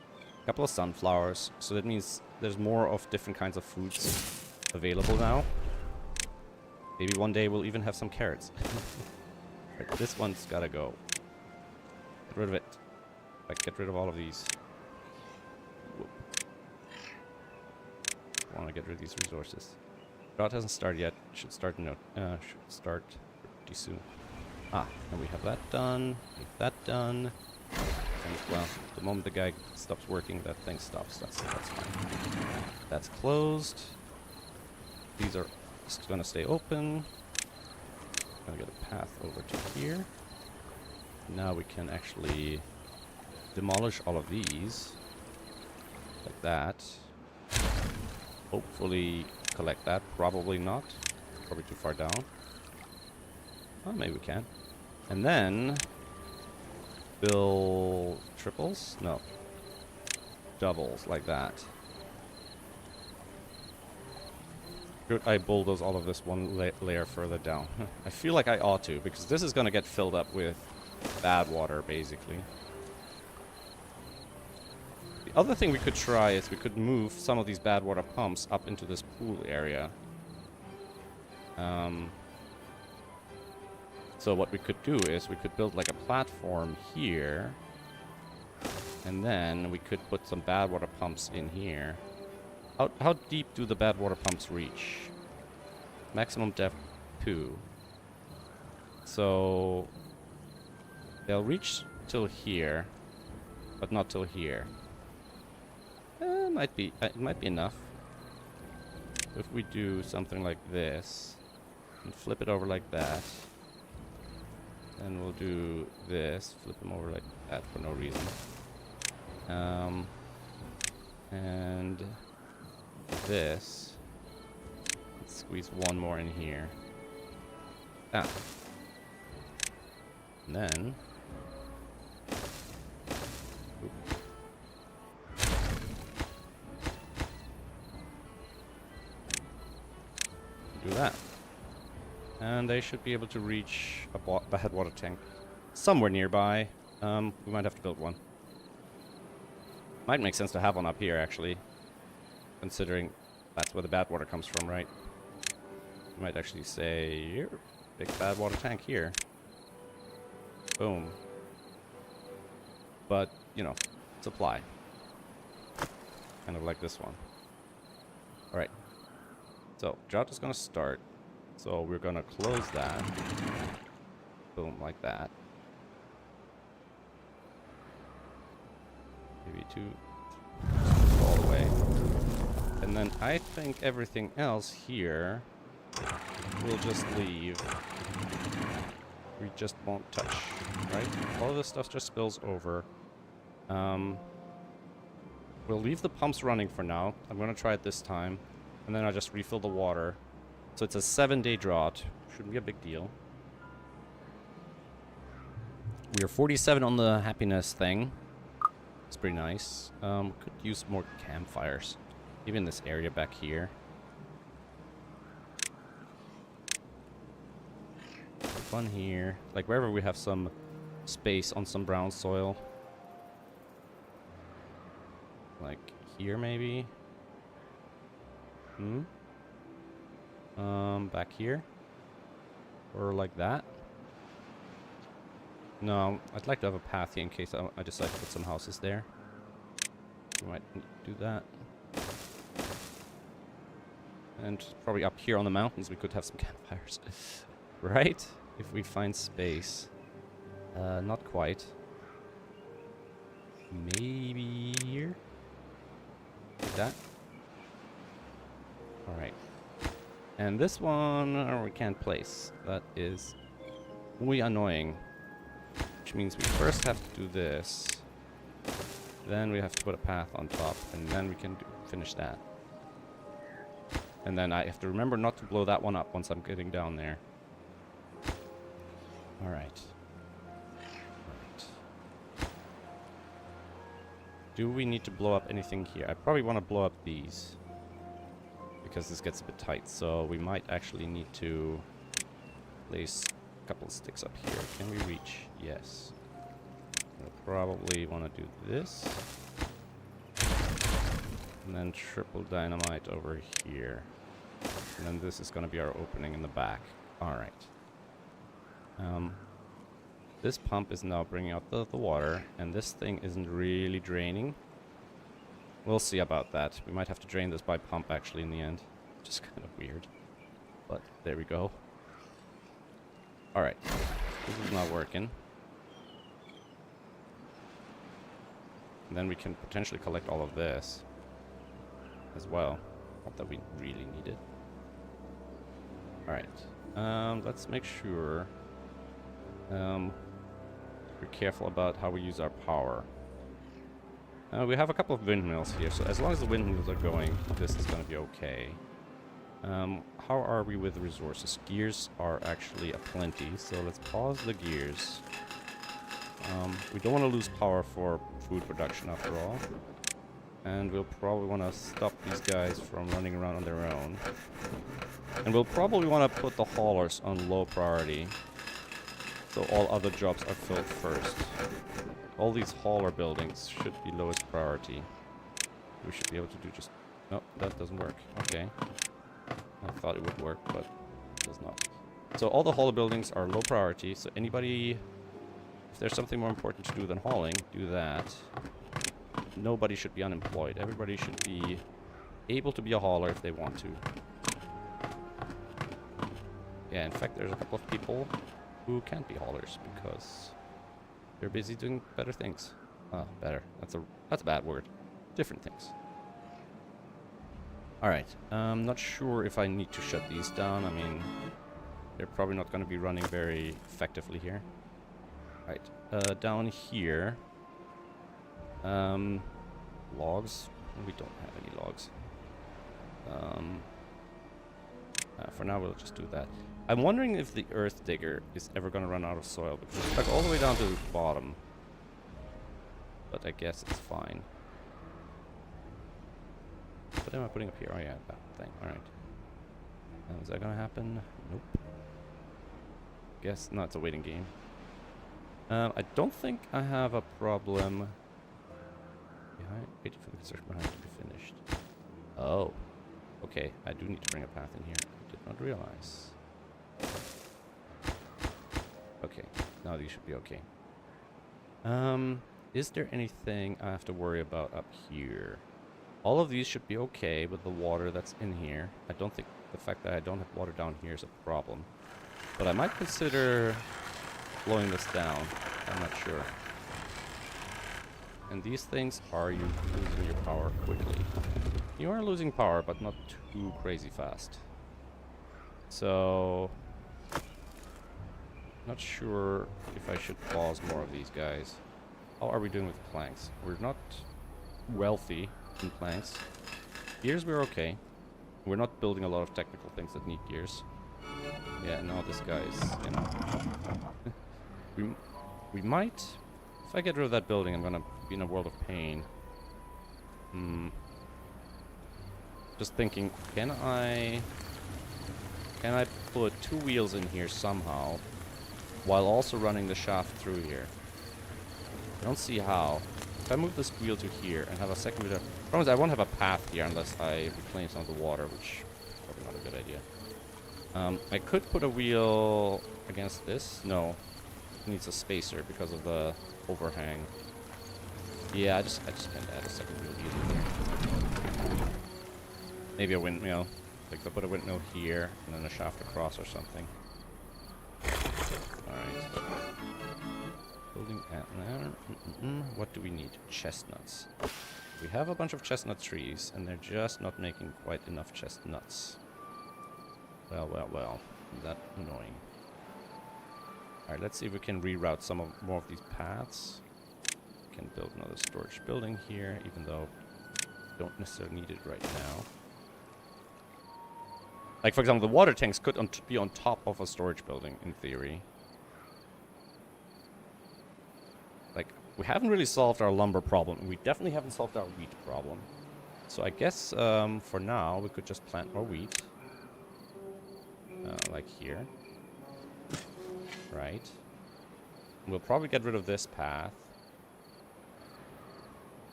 a couple of sunflowers, so that means there's more of different kinds of foods available now. Maybe one day we'll even have some carrots. Right, this one's gotta go. Get rid of it. Like, get rid of all of these. I want to get rid of these resources. Drought hasn't started yet. Should start pretty soon. Ah, and we have that done. We have that done. And well, the moment the guy stops working, that thing stops. That's fine. That's closed. These are just gonna stay open. Gonna get a path over to here. Now we can actually demolish all of these. Like that. Hopefully collect that. Probably not. Probably too far down. Oh, maybe we can. And then build triples? No. Doubles, like that. Should I bulldoze all of this one layer further down? I feel like I ought to, because this is going to get filled up with bad water, basically. The other thing we could try is we could move some of these bad water pumps up into this pool area. So what we could do is we could build like a platform here. And then we could put some bad water pumps in here. How deep do the bad water pumps reach? Maximum depth 2. So they'll reach till here, but not till here. It might be enough. If we do something like this and flip it over like that, then we'll do this, flip them over like that for no reason. And this. Let's squeeze one more in here. Ah. And then. Oop. Do that. And they should be able to reach a bad water tank somewhere nearby. We might have to build one. Might make sense to have one up here, actually. Considering that's where the bad water comes from, right? You might actually say, here, big bad water tank here. Boom. But, you know, supply. Kind of like this one. Alright. So, drought is going to start. So, we're going to close that. Boom, like that. Maybe 2. All the way. And then I think everything else here we'll just leave. We just won't touch, right? All of this stuff just spills over. We'll leave the pumps running for now. I'm going to try it this time. And then I'll just refill the water. So it's a 7-day drought. Shouldn't be a big deal. We are 47 on the happiness thing. It's pretty nice. Could use more campfires. Maybe in this area back here. One here. Like wherever we have some space on some brown soil. Like here maybe. Back here. Or like that. No, I'd like to have a path here in case I decide to put some houses there. We might do that. And probably up here on the mountains we could have some campfires. Right? If we find space. Not quite. Maybe here? Like that? Alright. And this one we can't place. That is really annoying. Which means we first have to do this. Then we have to put a path on top. And then we can finish that. And then I have to remember not to blow that one up once I'm getting down there. Alright. Do we need to blow up anything here? I probably want to blow up these. Because this gets a bit tight. So we might actually need to place a couple of sticks up here. Can we reach? Yes. We'll probably want to do this. And then triple dynamite over here. And then this is going to be our opening in the back. Alright. This pump is now bringing out the water. And this thing isn't really draining. We'll see about that. We might have to drain this by pump actually in the end. Which is kind of weird. But there we go. Alright. This is not working. And then we can potentially collect all of this as well. Not that we really need it. Alright. Let's make sure. Be careful about how we use our power. We have a couple of windmills here, so as long as the windmills are going, this is going to be okay. How are we with resources? Gears are actually aplenty, so let's pause the gears. We don't want to lose power for food production after all. And we'll probably want to stop these guys from running around on their own. And we'll probably want to put the haulers on low priority, so all other jobs are filled first. All these hauler buildings should be lowest priority. We should be able to do just... No, that doesn't work. Okay. I thought it would work, but it does not. So all the hauler buildings are low priority, so anybody... If there's something more important to do than hauling, do that. Nobody should be unemployed. Everybody should be able to be a hauler if they want to. Yeah, in fact, there's a couple of people who can't be haulers because they're busy doing better things. Oh, better. That's a bad word. Different things. Alright. Not sure if I need to shut these down. I mean, they're probably not going to be running very effectively here. Alright. Down here. Logs. We don't have any logs. For now, we'll just do that. I'm wondering if the earth digger is ever going to run out of soil, because it's stuck all the way down to the bottom. But I guess it's fine. What am I putting up here? Oh yeah, that thing. Alright. Is that going to happen? Nope. Guess no, it's a waiting game. I don't think I have a problem... Waiting for the construction behind to be finished. Oh. Okay, I do need to bring a path in here. I did not realize. Okay, now these should be okay. Is there anything I have to worry about up here? All of these should be okay with the water that's in here. I don't think the fact that I don't have water down here is a problem. But I might consider slowing this down. I'm not sure. And these things, are you losing your power quickly? You are losing power, but not too crazy fast. So... not sure if I should pause more of these guys. How are we doing with planks? We're not wealthy in planks. Gears, we're okay. We're not building a lot of technical things that need gears. Yeah, no, this guy is, you know... we might... If I get rid of that building, I'm gonna be in a world of pain. Just thinking, can I put 2 wheels in here somehow, while also running the shaft through here? I don't see how. If I move this wheel to here and have a second wheel... Problem is, I won't have a path here unless I reclaim some of the water, which is probably not a good idea. I could put a wheel against this. No. It needs a spacer because of the overhang. Yeah, I just can't add a second wheel either. Maybe a windmill. Like, I'll put a windmill here and then a shaft across or something. Alright. Building at... What do we need? Chestnuts. We have a bunch of chestnut trees, and they're just not making quite enough chestnuts. Well, well, well. That's annoying. Alright, let's see if we can reroute some more of these paths. We can build another storage building here, even though we don't necessarily need it right now. Like, for example, the water tanks could be on top of a storage building, in theory. Like, we haven't really solved our lumber problem, and we definitely haven't solved our wheat problem. So I guess, for now, we could just plant more wheat. Like here. Right. We'll probably get rid of this path.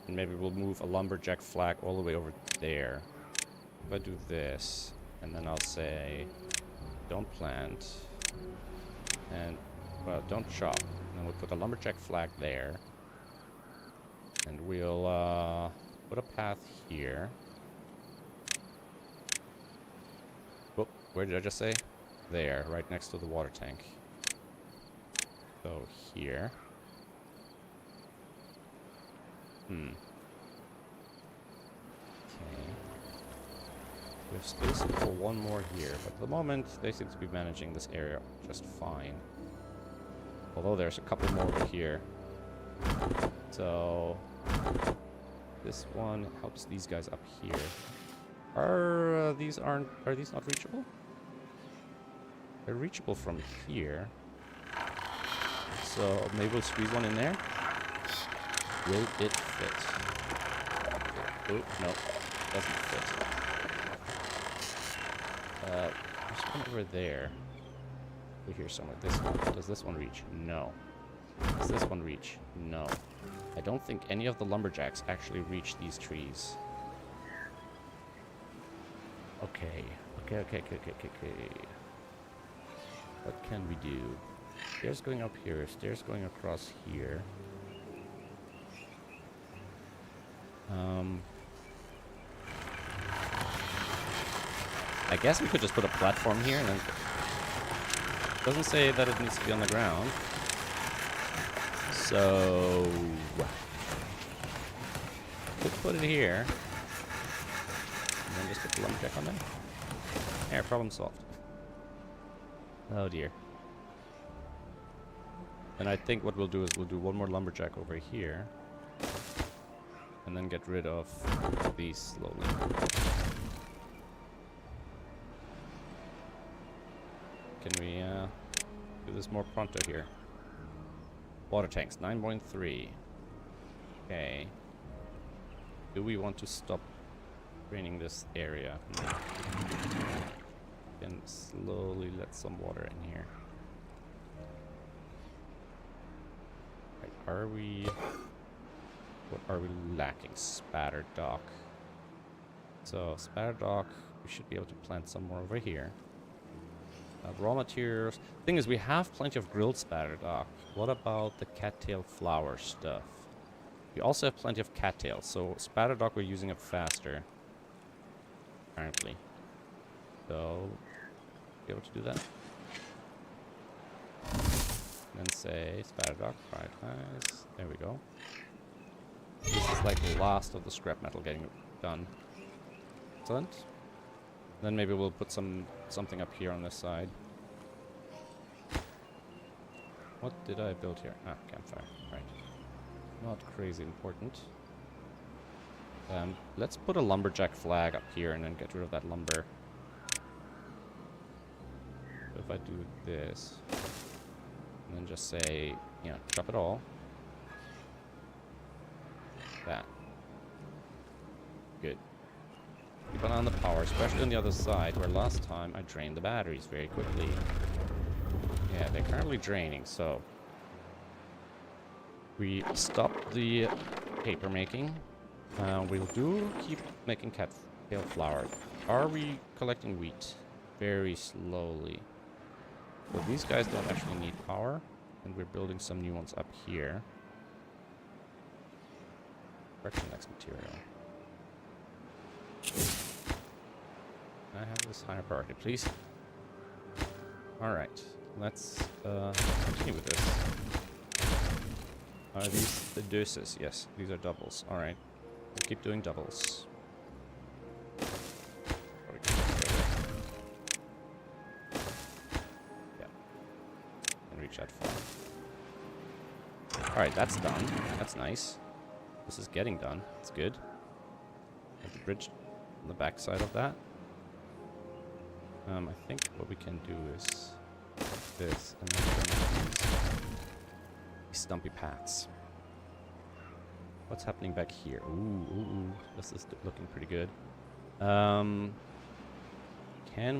And maybe we'll move a lumberjack flag all the way over there. If I do this, and then I'll say, don't plant. And, well, don't chop. And then we'll put a lumberjack flag there. And we'll, put a path here. Whoop, where did I just say? There, right next to the water tank. So here. Okay. We have space for one more here, but at the moment they seem to be managing this area just fine. Although there's a couple more over here. So this one helps these guys up here. Are these not reachable? They're reachable from here. So maybe we'll squeeze one in there. Will it fit? Oh, no. Doesn't fit. There's one over there. Over here somewhere. This one. Does this one reach? No. Does this one reach? No. I don't think any of the lumberjacks actually reach these trees. Okay. Okay. What can we do? Stairs going up here. Stairs going across here. I guess we could just put a platform here and then... It doesn't say that it needs to be on the ground. So... Could put it here. And then just put the lumberjack on there. There, problem solved. Oh dear. And I think what we'll do is we'll do one more lumberjack over here. And then get rid of these slowly. Can we do this more pronto here? Water tanks, 9.3. Okay. Do we want to stop draining this area? Can slowly let some water in here. Right, are we... What are we lacking? Spatter dock. So, spatter dock, we should be able to plant some more over here. Raw materials. Thing is, we have plenty of grilled spatter dock. What about the cattail flower stuff? We also have plenty of cattails, so spatter dock we're using it faster. Apparently. So, be able to do that. And then say spatter dock, prioritize. There we go. This is like the last of the scrap metal getting done. Excellent. Then maybe we'll put something up here on this side. What did I build here? Ah, campfire. Right. Not crazy important. Let's put a lumberjack flag up here and then get rid of that lumber. So if I do this, and then just say, you know, drop it all. That. Good. Keep an eye on the power, especially on the other side, where last time I drained the batteries very quickly. Yeah, they're currently draining, so... We stopped the paper making. We'll keep making cattail flour. Are we collecting wheat? Very slowly. So these guys don't actually need power, and we're building some new ones up here. Correction next material. I have this higher priority, please. Alright, let's continue with this. Are these the deuces? Yes, these are doubles. Alright, we'll keep doing doubles. Yeah, can reach that far. Alright, that's done. That's nice. This is getting done. It's good. Have the bridge on the back side of that. I think what we can do is this, and then these stumpy paths. What's happening back here? Ooh, this is looking pretty good. Can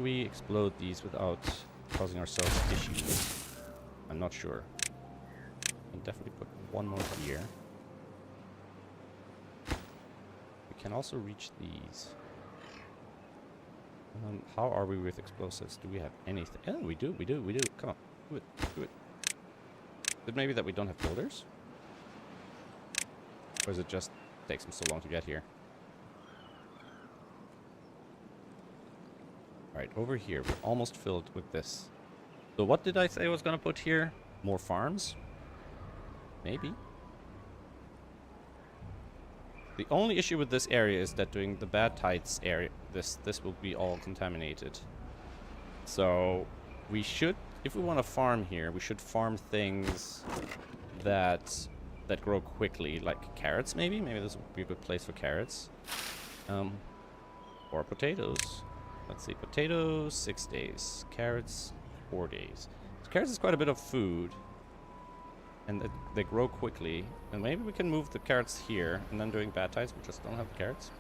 we explode these without causing ourselves issues? I'm not sure. We can definitely put one more here. We can also reach these. How are we with explosives? Do we have anything? Oh, we do. Come on, do it. Is it maybe that we don't have builders? Or is it just takes them so long to get here? Alright, over here, we're almost filled with this. So what did I say I was going to put here? More farms? Maybe. The only issue with this area is that during the bad tides area, this will be all contaminated. So we should, if we want to farm here, we should farm things that grow quickly, like carrots maybe. Maybe this would be a good place for carrots. Or potatoes. Let's see, potatoes 6 days, carrots 4 days. So carrots is quite a bit of food, and they grow quickly. And maybe we can move the carrots here, and then during bad times we just don't have the carrots.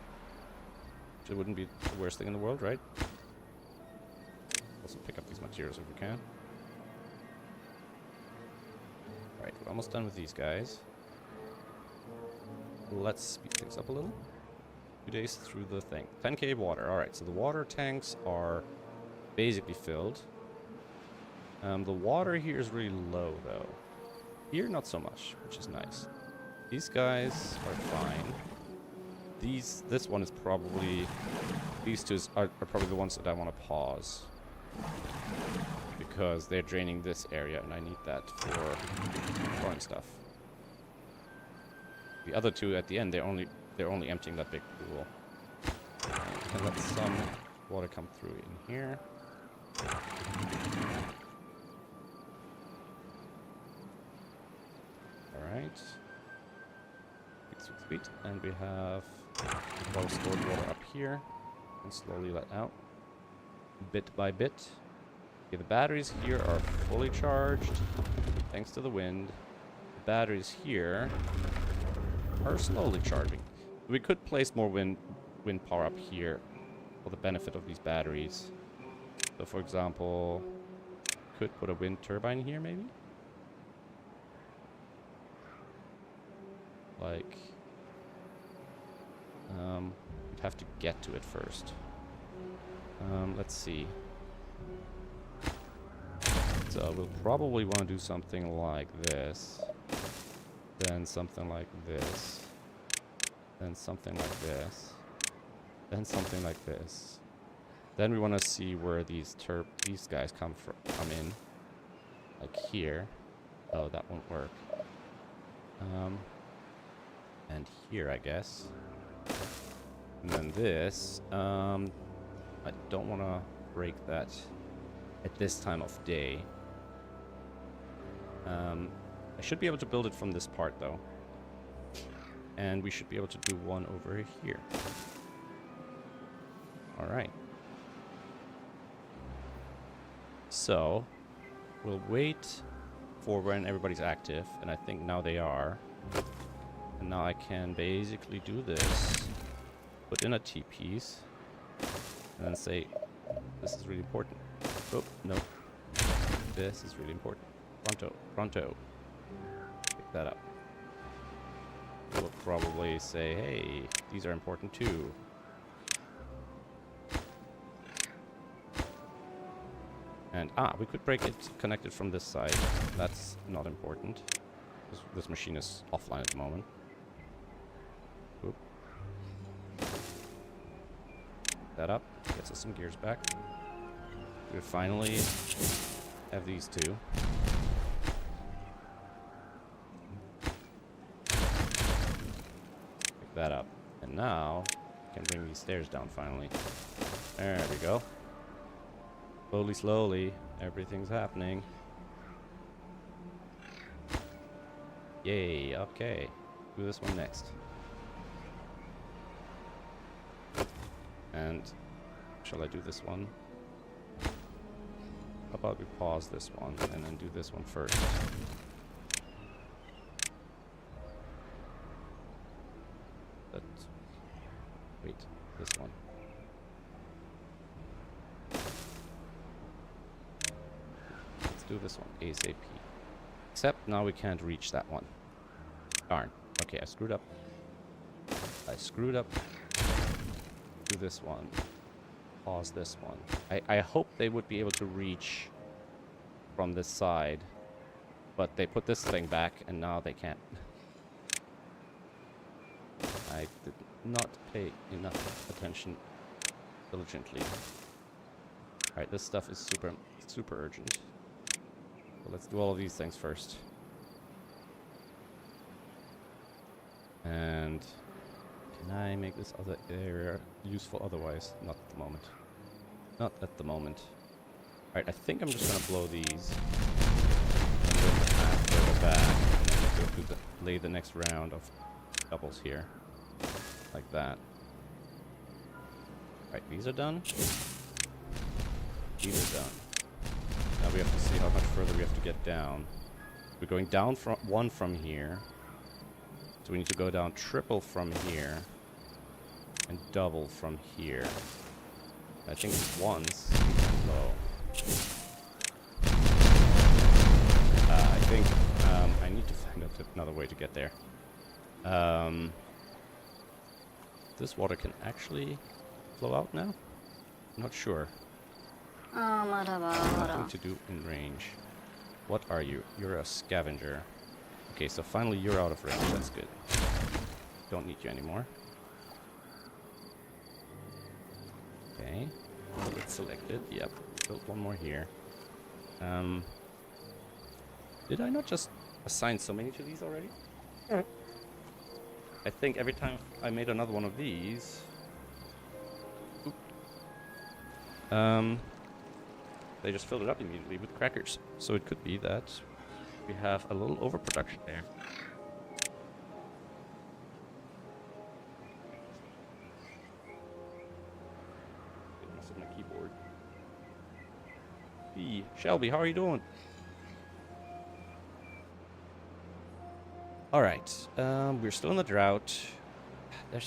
Which wouldn't be the worst thing in the world, right? Also pick up these materials if we can. Right, we're almost done with these guys. Let's speed things up a little. 2 days through the thing. 10k water. Alright, so the water tanks are basically filled. The water here is really low, though. Here, not so much, which is nice. These guys are fine. This one is probably... These two are probably the ones that I want to pause. Because they're draining this area, and I need that for growing stuff. The other two at the end, they're only emptying that big pool. And let some water come through in here. Alright. Sweet. And we have a lot of stored water up here. And slowly let out. Bit by bit. Okay, the batteries here are fully charged. Thanks to the wind. The batteries here are slowly charging. We could place more wind power up here for the benefit of these batteries. So for example, could put a wind turbine here maybe? Like, we'd have to get to it first. Let's see. So we'll probably want to do something like this. Then something like this. Then something like this. Then something like this. Then we want to see where these guys come in. Like here. Oh, that won't work. And here, I guess. And then this. I don't want to break that at this time of day. I should be able to build it from this part, though. And we should be able to do one over here. Alright. So, we'll wait for when everybody's active, and I think now they are. And now I can basically do this. Put in a T-piece. And then say, this is really important. Oh, no. This is really important. Pronto, pronto. Pick that up. We'll probably say, hey, these are important too. And, we could break it connected from this side. That's not important. This machine is offline at the moment. Oop. Pick that up. Gets us some gears back. We finally have these two. Pick that up. And now, we can bring these stairs down finally. There we go. Slowly, slowly, everything's happening. Yay, okay. Do this one next. And shall I do this one? How about we pause this one and then do this one first? But wait, this one. Let's do this one ASAP. Except now we can't reach that one. Darn. Okay, I screwed up. I screwed up. Do this one. Pause this one. I hope they would be able to reach from this side. But they put this thing back and now they can't. I did not pay enough attention diligently. Alright, this stuff is super urgent. So let's do all of these things first. And can I make this other area useful otherwise? Not at the moment. Not at the moment. Alright, I think I'm just gonna blow these. And then the path further back. And then go to lay the next round of doubles here. Like that. Right, these are done. These are done. Now we have to see how much further we have to get down. We're going down from one from here. So we need to go down triple from here. And double from here. I think once low. I think I need to find out another way to get there. This water can actually flow out now? I'm not sure. Nothing to do in range. What are you? You're a scavenger. Okay, so finally you're out of range. That's good. Don't need you anymore. Okay. It's selected. Yep. Built one more here. Did I not just assign so many to these already? I think every time I made another one of these... they just filled it up immediately with crackers. So it could be that we have a little overproduction there. Get most of my keyboard. Hey, Shelby, how are you doing? Alright, we're still in the drought. I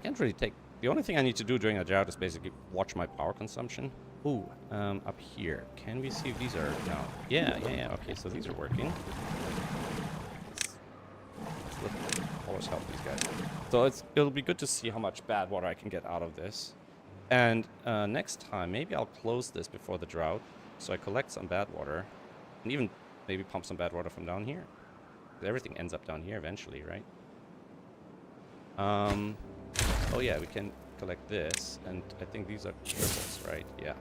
can't really take... The only thing I need to do during a drought is basically watch my power consumption. Ooh, up here. Can we see if these are... No. Yeah. Okay, so these are working. Let's always help these guys. So it'll be good to see how much bad water I can get out of this. And next time, maybe I'll close this before the drought. So I collect some bad water. And even maybe pump some bad water from down here. Everything ends up down here eventually, right? Oh yeah, we can collect this, and I think these are triples, right? Yeah.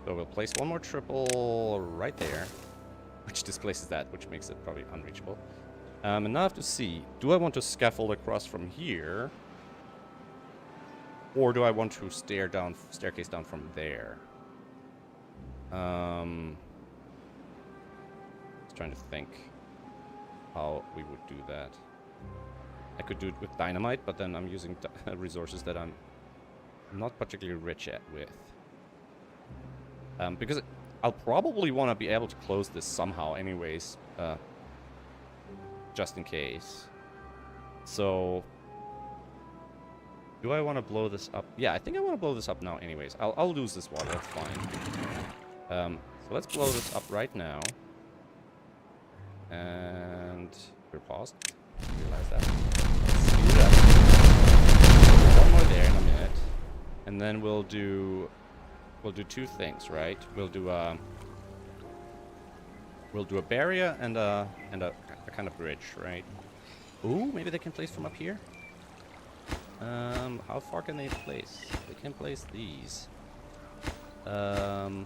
So we'll place one more triple right there, which displaces that, which makes it probably unreachable. And now I have to see, do I want to scaffold across from here? Or do I want to staircase down from there? Just trying to think how we would do that. I could do it with dynamite, but then I'm using resources that I'm not particularly rich with. Because I'll probably want to be able to close this somehow anyways, just in case. So, do I want to blow this up? Yeah, I think I want to blow this up now anyways. I'll lose this water, that's fine. So let's blow this up right now. And we're paused. Realize that. Speed it up. One more there in a minute, and then we'll do two things, right? We'll do a barrier and a kind of bridge, right? Ooh, maybe they can place from up here. How far can they place? They can place these. All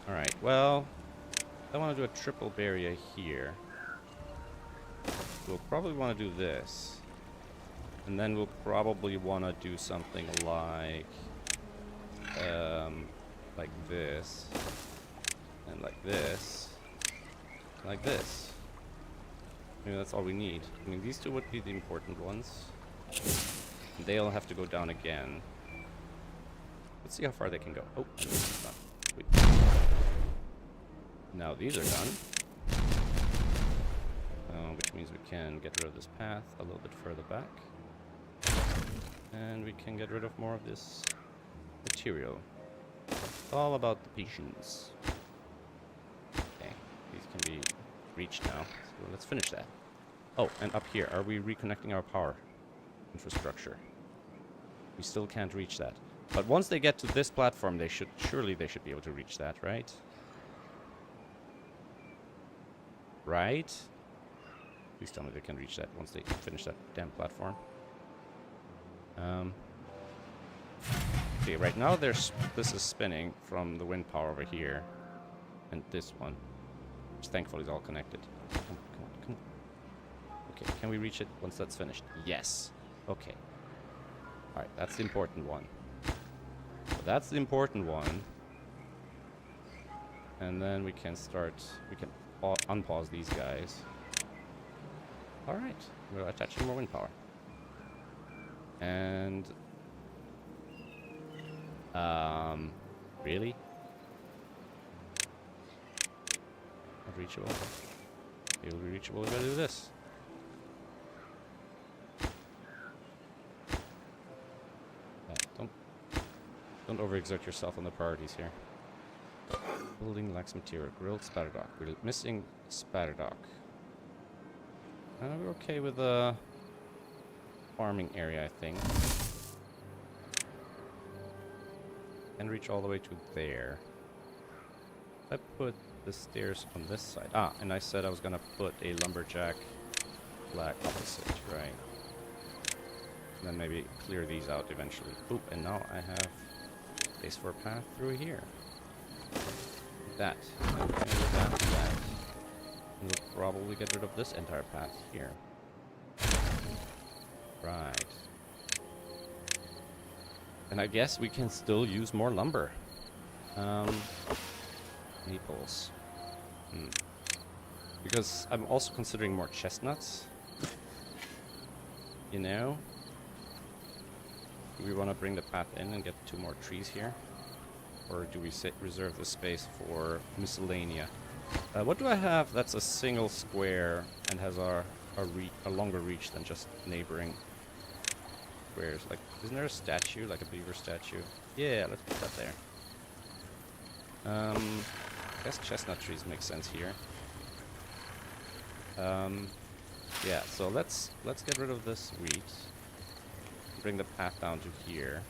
right. Well. I want to do a triple barrier here. We'll probably want to do this. And then we'll probably want to do something like this. And like this. Like this. Maybe that's all we need. I mean, these two would be the important ones. They'll have to go down again. Let's see how far they can go. Oh, wait. Now these are done, which means we can get rid of this path a little bit further back, and we can get rid of more of this material. It's all about the patience. Okay, these can be reached now, so let's finish that. Oh, and up here, are we reconnecting our power infrastructure? We still can't reach that. But once they get to this platform, surely they should be able to reach that, right? Right? Please tell me they can reach that once they finish that damn platform. Okay, right now this is spinning from the wind power over here. And this one, which thankfully is all connected. Come on. Okay, can we reach it once that's finished? Yes. Okay. Alright, that's the important one. that's the important one. And then we can start, we can unpause these guys. Alright, we're attaching more wind power. And... really? Not reachable? It will be reachable if I do this. Don't overexert yourself on the priorities here. Building lacks material. Grilled spatterdock. We're missing spatterdock. We're okay with the farming area, I think. And reach all the way to there. I put the stairs on this side. Ah, and I said I was gonna put a lumberjack flag opposite, right? And then maybe clear these out eventually. Oop, and now I have space for a path through here. That. And that, and that. And we'll probably get rid of this entire path here. Right. And I guess we can still use more lumber. Maples. Because I'm also considering more chestnuts. You know? Do we want to bring the path in and get 2 more trees here? Or do we reserve the space for miscellanea? What do I have that's a single square and has a longer reach than just neighboring squares? Like, isn't there a statue, like a beaver statue? Yeah, let's put that there. I guess chestnut trees make sense here. Yeah, so let's get rid of this wheat. Bring the path down to here.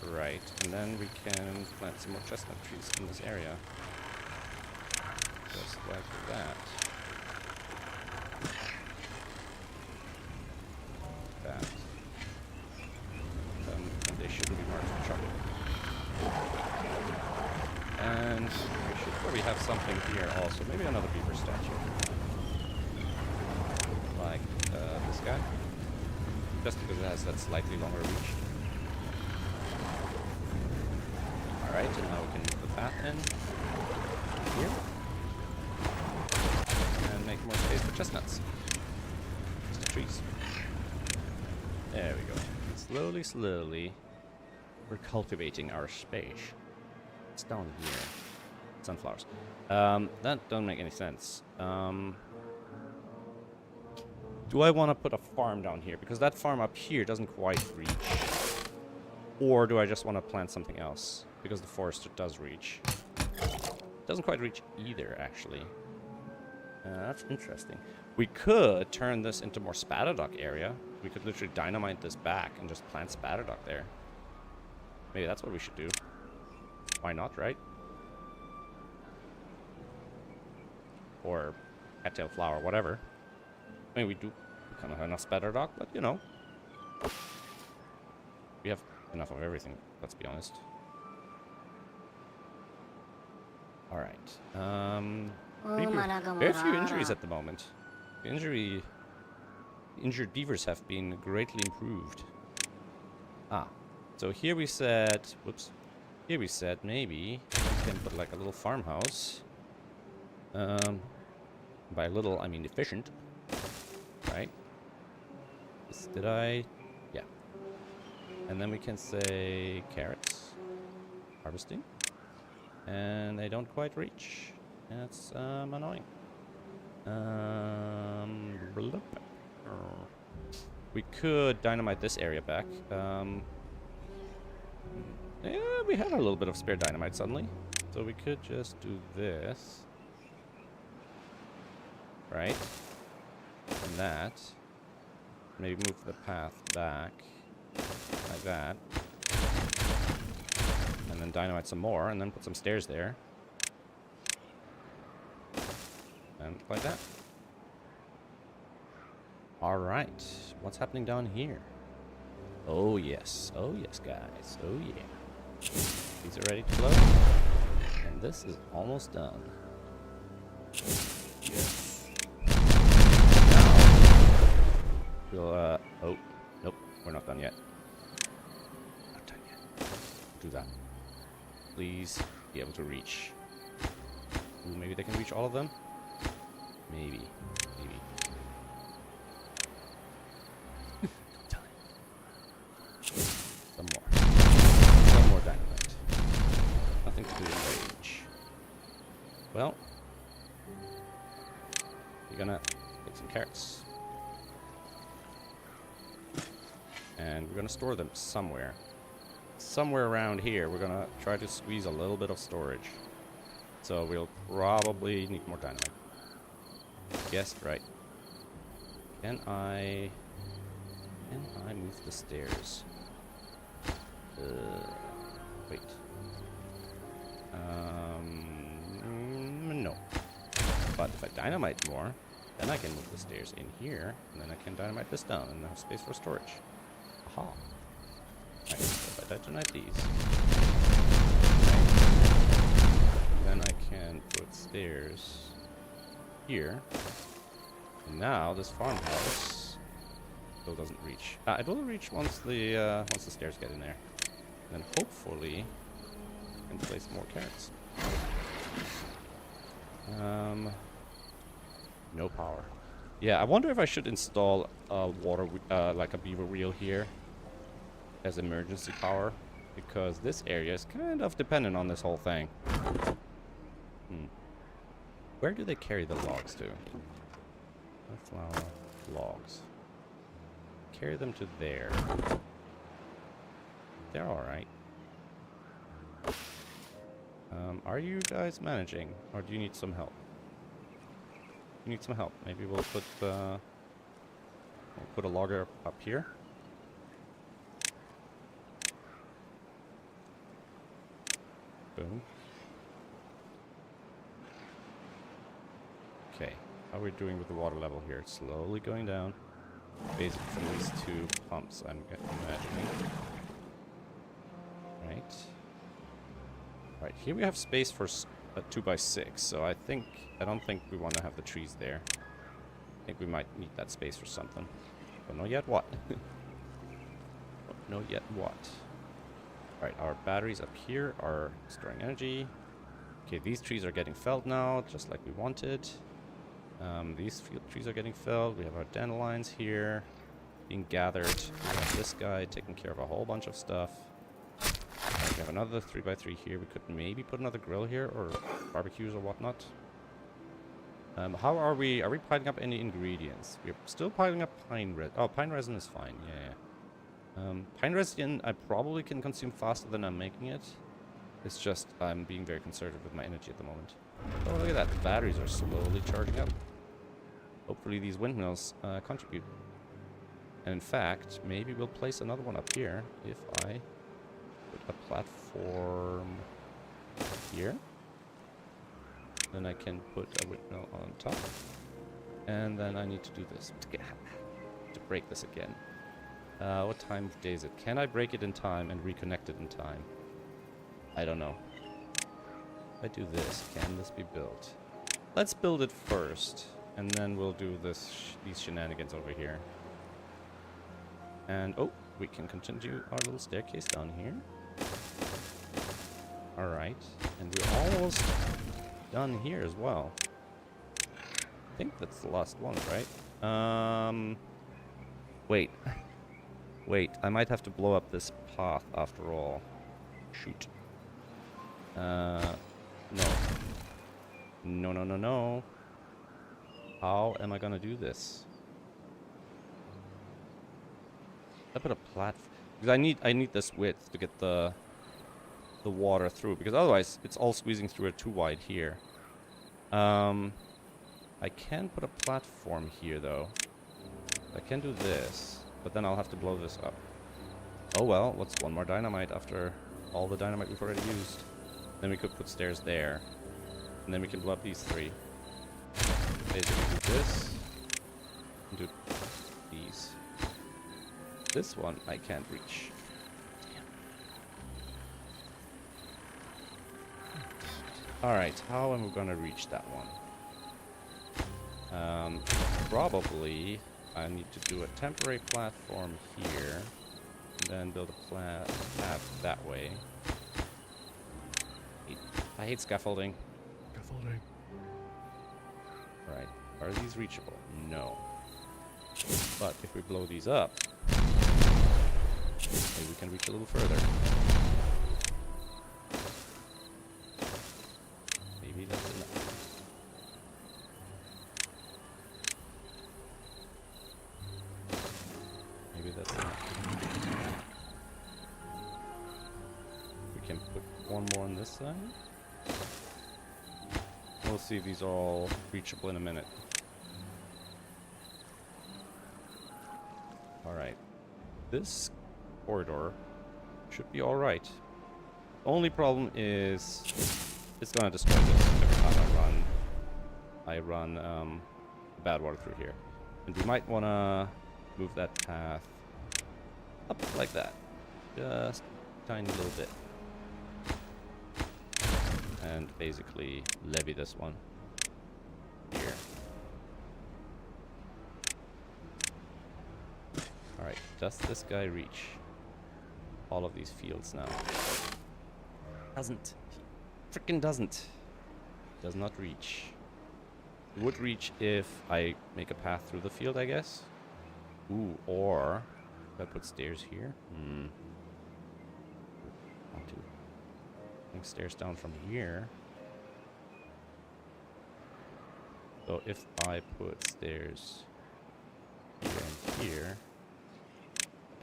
Right, and then we can plant some more chestnut trees in this area. Just like that. That. And they shouldn't be marked for chocolate. And we should probably have something here also. Maybe another beaver statue. Like this guy. Just because it has that slightly longer reach. Alright, and now we can move the path in here. And make more space for chestnuts. Just the trees. There we go. Slowly, slowly, we're cultivating our space. It's down here. Sunflowers. That don't make any sense. Do I want to put a farm down here? Because that farm up here doesn't quite reach. Or do I just want to plant something else? Because the forester does reach. Doesn't quite reach either, actually. That's interesting. We could turn this into more spatterdock area. We could literally dynamite this back and just plant spatterdock there. Maybe that's what we should do. Why not, right? Or cattail flower, whatever. I mean, we kind of have enough spatterdock, but you know. We have enough of everything, let's be honest. Alright. Very few injuries at the moment. Injured beavers have been greatly improved. Ah. So here we said, whoops. Here we said maybe we can put like a little farmhouse. By little, I mean efficient. Right? Did I? Yeah. And then we can say carrots. Harvesting. And they don't quite reach. That's annoying. We could dynamite this area back. Yeah, we have a little bit of spare dynamite suddenly. So we could just do this. Right? And that. Maybe move the path back. Like that. And then dynamite some more, and then put some stairs there. And like that. Alright. What's happening down here? Oh yes. Oh yes, guys. Oh yeah. These are ready to load. And this is almost done. Yes. Now, we'll, oh, nope. We're not done yet. do that. Please be able to reach. Ooh, maybe they can reach all of them? Maybe. Maybe. Some more. Some more dynamite. Nothing to do in range. Well, we're gonna take some carrots. And we're gonna store them somewhere. Somewhere around here, we're gonna try to squeeze a little bit of storage. So we'll probably need more dynamite. Guessed right. Can I move the stairs? Wait. No. But if I dynamite more, then I can move the stairs in here, and then I can dynamite this down and have space for storage. Aha. Right, so if I detonate these, then I can put stairs here. And now this farmhouse still doesn't reach. It will reach once the stairs get in there. And then hopefully I can place more carrots. No power. Yeah, I wonder if I should install a water, like a beaver wheel here as emergency power, because this area is kind of dependent on this whole thing. Where do they carry the logs to? Flower logs. Carry them to there. They're alright. Are you guys managing, or do you need some help? You need some help. Maybe we'll put a logger up here. Boom. Okay, how are we doing with the water level here? It's slowly going down. Basically from these two pumps, I'm imagining. Right. Right, here we have space for a 2x6, so I don't think we want to have the trees there. I think we might need that space for something. Don't know yet what. Don't know yet what. Alright, our batteries up here are storing energy. Okay, these trees are getting felled now, just like we wanted. These trees are getting felled. We have our dandelions here being gathered. We have this guy taking care of a whole bunch of stuff. We have another 3x3 here. We could maybe put another grill here, or barbecues or whatnot. How are we? Are we piling up any ingredients? We're still piling up pine resin. Oh, pine resin is fine. Yeah. Pine resin I probably can consume faster than I'm making it. It's just I'm being very conservative with my energy at the moment. Oh, look at that. The batteries are slowly charging up. Hopefully these windmills contribute. And in fact, maybe we'll place another one up here if I put a platform here. Then I can put a windmill on top. And then I need to do this to break this again. What time of day is it? Can I break it in time and reconnect it in time? I don't know. If I do this, can this be built? Let's build it first, and then we'll do these shenanigans over here. And oh, we can continue our little staircase down here. Alright, and we're almost done here as well. I think that's the last one, right? Wait. Wait, I might have to blow up this path after all. Shoot. No. No, no, no, no. How am I gonna do this? I put a platform because I need this width to get the water through, because otherwise it's all squeezing through it too wide here. I can put a platform here though. I can do this, but then I'll have to blow this up. Oh well, what's one more dynamite after all the dynamite we've already used? Then we could put stairs there, and then we can blow up these three. Basically do this, and do these. This one I can't reach. Alright, how am I gonna reach that one? Probably I need to do a temporary platform here, and then build a path that way. I hate scaffolding. Scaffolding. Right. Are these reachable? No. But if we blow these up, maybe we can reach a little further. Maybe that's enough. Maybe that's enough. We can put one more on this side. We'll see if these are all reachable in a minute. Alright. This corridor should be alright. Only problem is it's gonna destroy this every time I run bad water through here. And we might wanna move that path up like that. Just a tiny little bit. And basically levy this one here. Alright, does this guy reach all of these fields now? Doesn't. He frickin' doesn't. Does not reach. It would reach if I make a path through the field, I guess. Ooh, or if I put stairs here. Want to. I think stairs down from here. So if I put stairs here and here,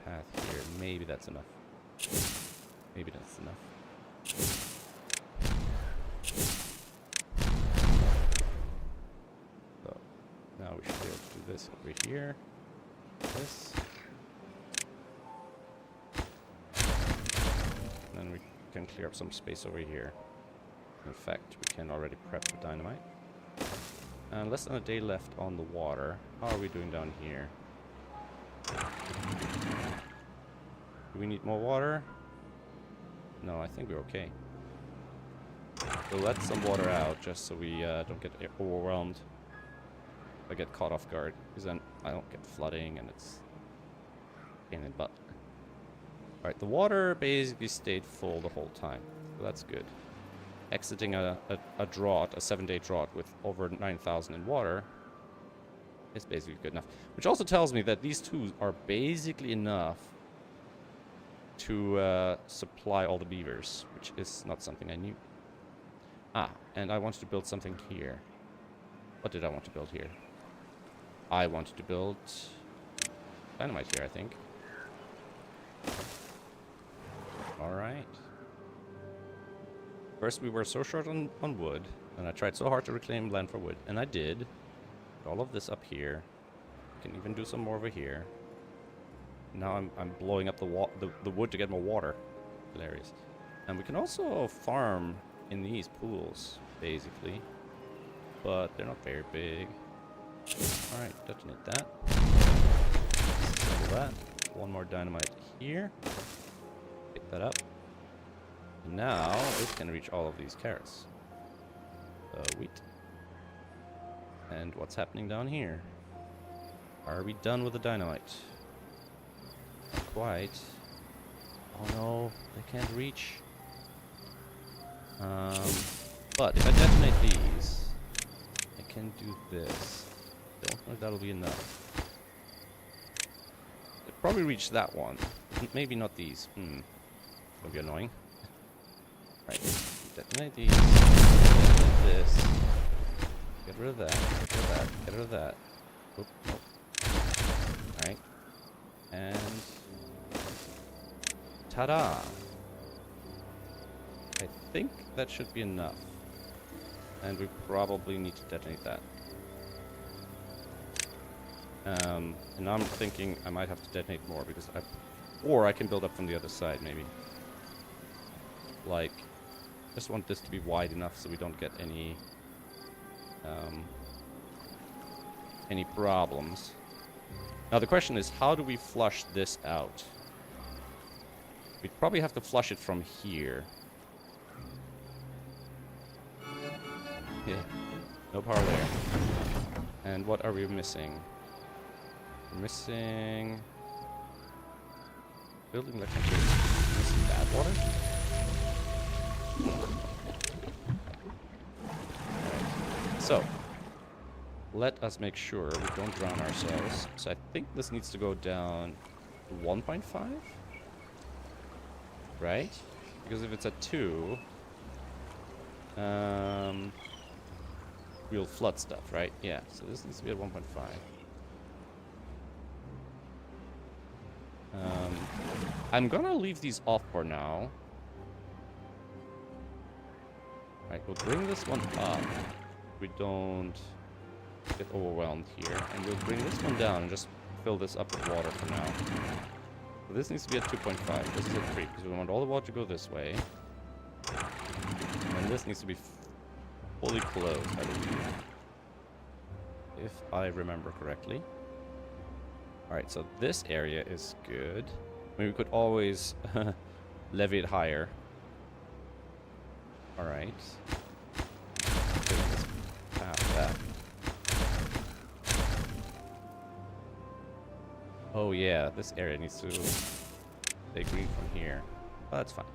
path here, maybe that's enough. Maybe that's enough. So now we should be able to do this over here. This. And then we can clear up some space over here. In fact, we can already prep the dynamite. And less than a day left on the water. How are we doing down here? Do we need more water? No, I think we're okay. We'll let some water out just so we don't get overwhelmed. If I get caught off guard, because then I don't get flooding and it's a pain in the butt. Alright, the water basically stayed full the whole time, so that's good. Exiting a drought, a 7-day drought with over 9,000 in water is basically good enough. Which also tells me that these two are basically enough to supply all the beavers, which is not something I knew. Ah, and I wanted to build something here. What did I want to build here? I wanted to build dynamite here, I think. Alright. First we were so short on wood, and I tried so hard to reclaim land for wood, and I did. All of this up here. Can even do some more over here. Now I'm blowing up the wood to get more water. Hilarious. And we can also farm in these pools, basically. But they're not very big. Alright, detonate that. Assemble that. One more dynamite here. Pick that up. And now this can reach all of these carrots. Wheat. And what's happening down here? Are we done with the dynamite? Not quite. Oh no, they can't reach. But if I detonate these, I can do this. Don't know if that'll be enough. It'll probably reach that one. Maybe not these. That'll be annoying. Right. Detonate these. Detonate this. Get rid of that. Get rid of that. Get rid of that. Oop, nope. Alright. And ta-da! I think that should be enough. And we probably need to detonate that. And I'm thinking I might have to detonate more because or I can build up from the other side maybe. Like, just want this to be wide enough so we don't get any problems. Now the question is, how do we flush this out? We'd probably have to flush it from here. Yeah, no power there. And what are we missing? We're missing building electricity. Missing bad water? so let us make sure we don't drown ourselves. So I think this needs to go down to 1.5, right? Because if it's at 2, we'll flood stuff, right? Yeah, so this needs to be at 1.5. I'm gonna leave these off for now. Alright, we'll bring this one up. We don't get overwhelmed here. And we'll bring this one down and just fill this up with water for now. So this needs to be at 2.5. This is at 3 because we want all the water to go this way. And this needs to be fully closed, I believe. If I remember correctly. Alright, so this area is good. I mean, we could always levy it higher. Alright. That. Oh yeah, this area needs to stay green from here. Oh, that's fine.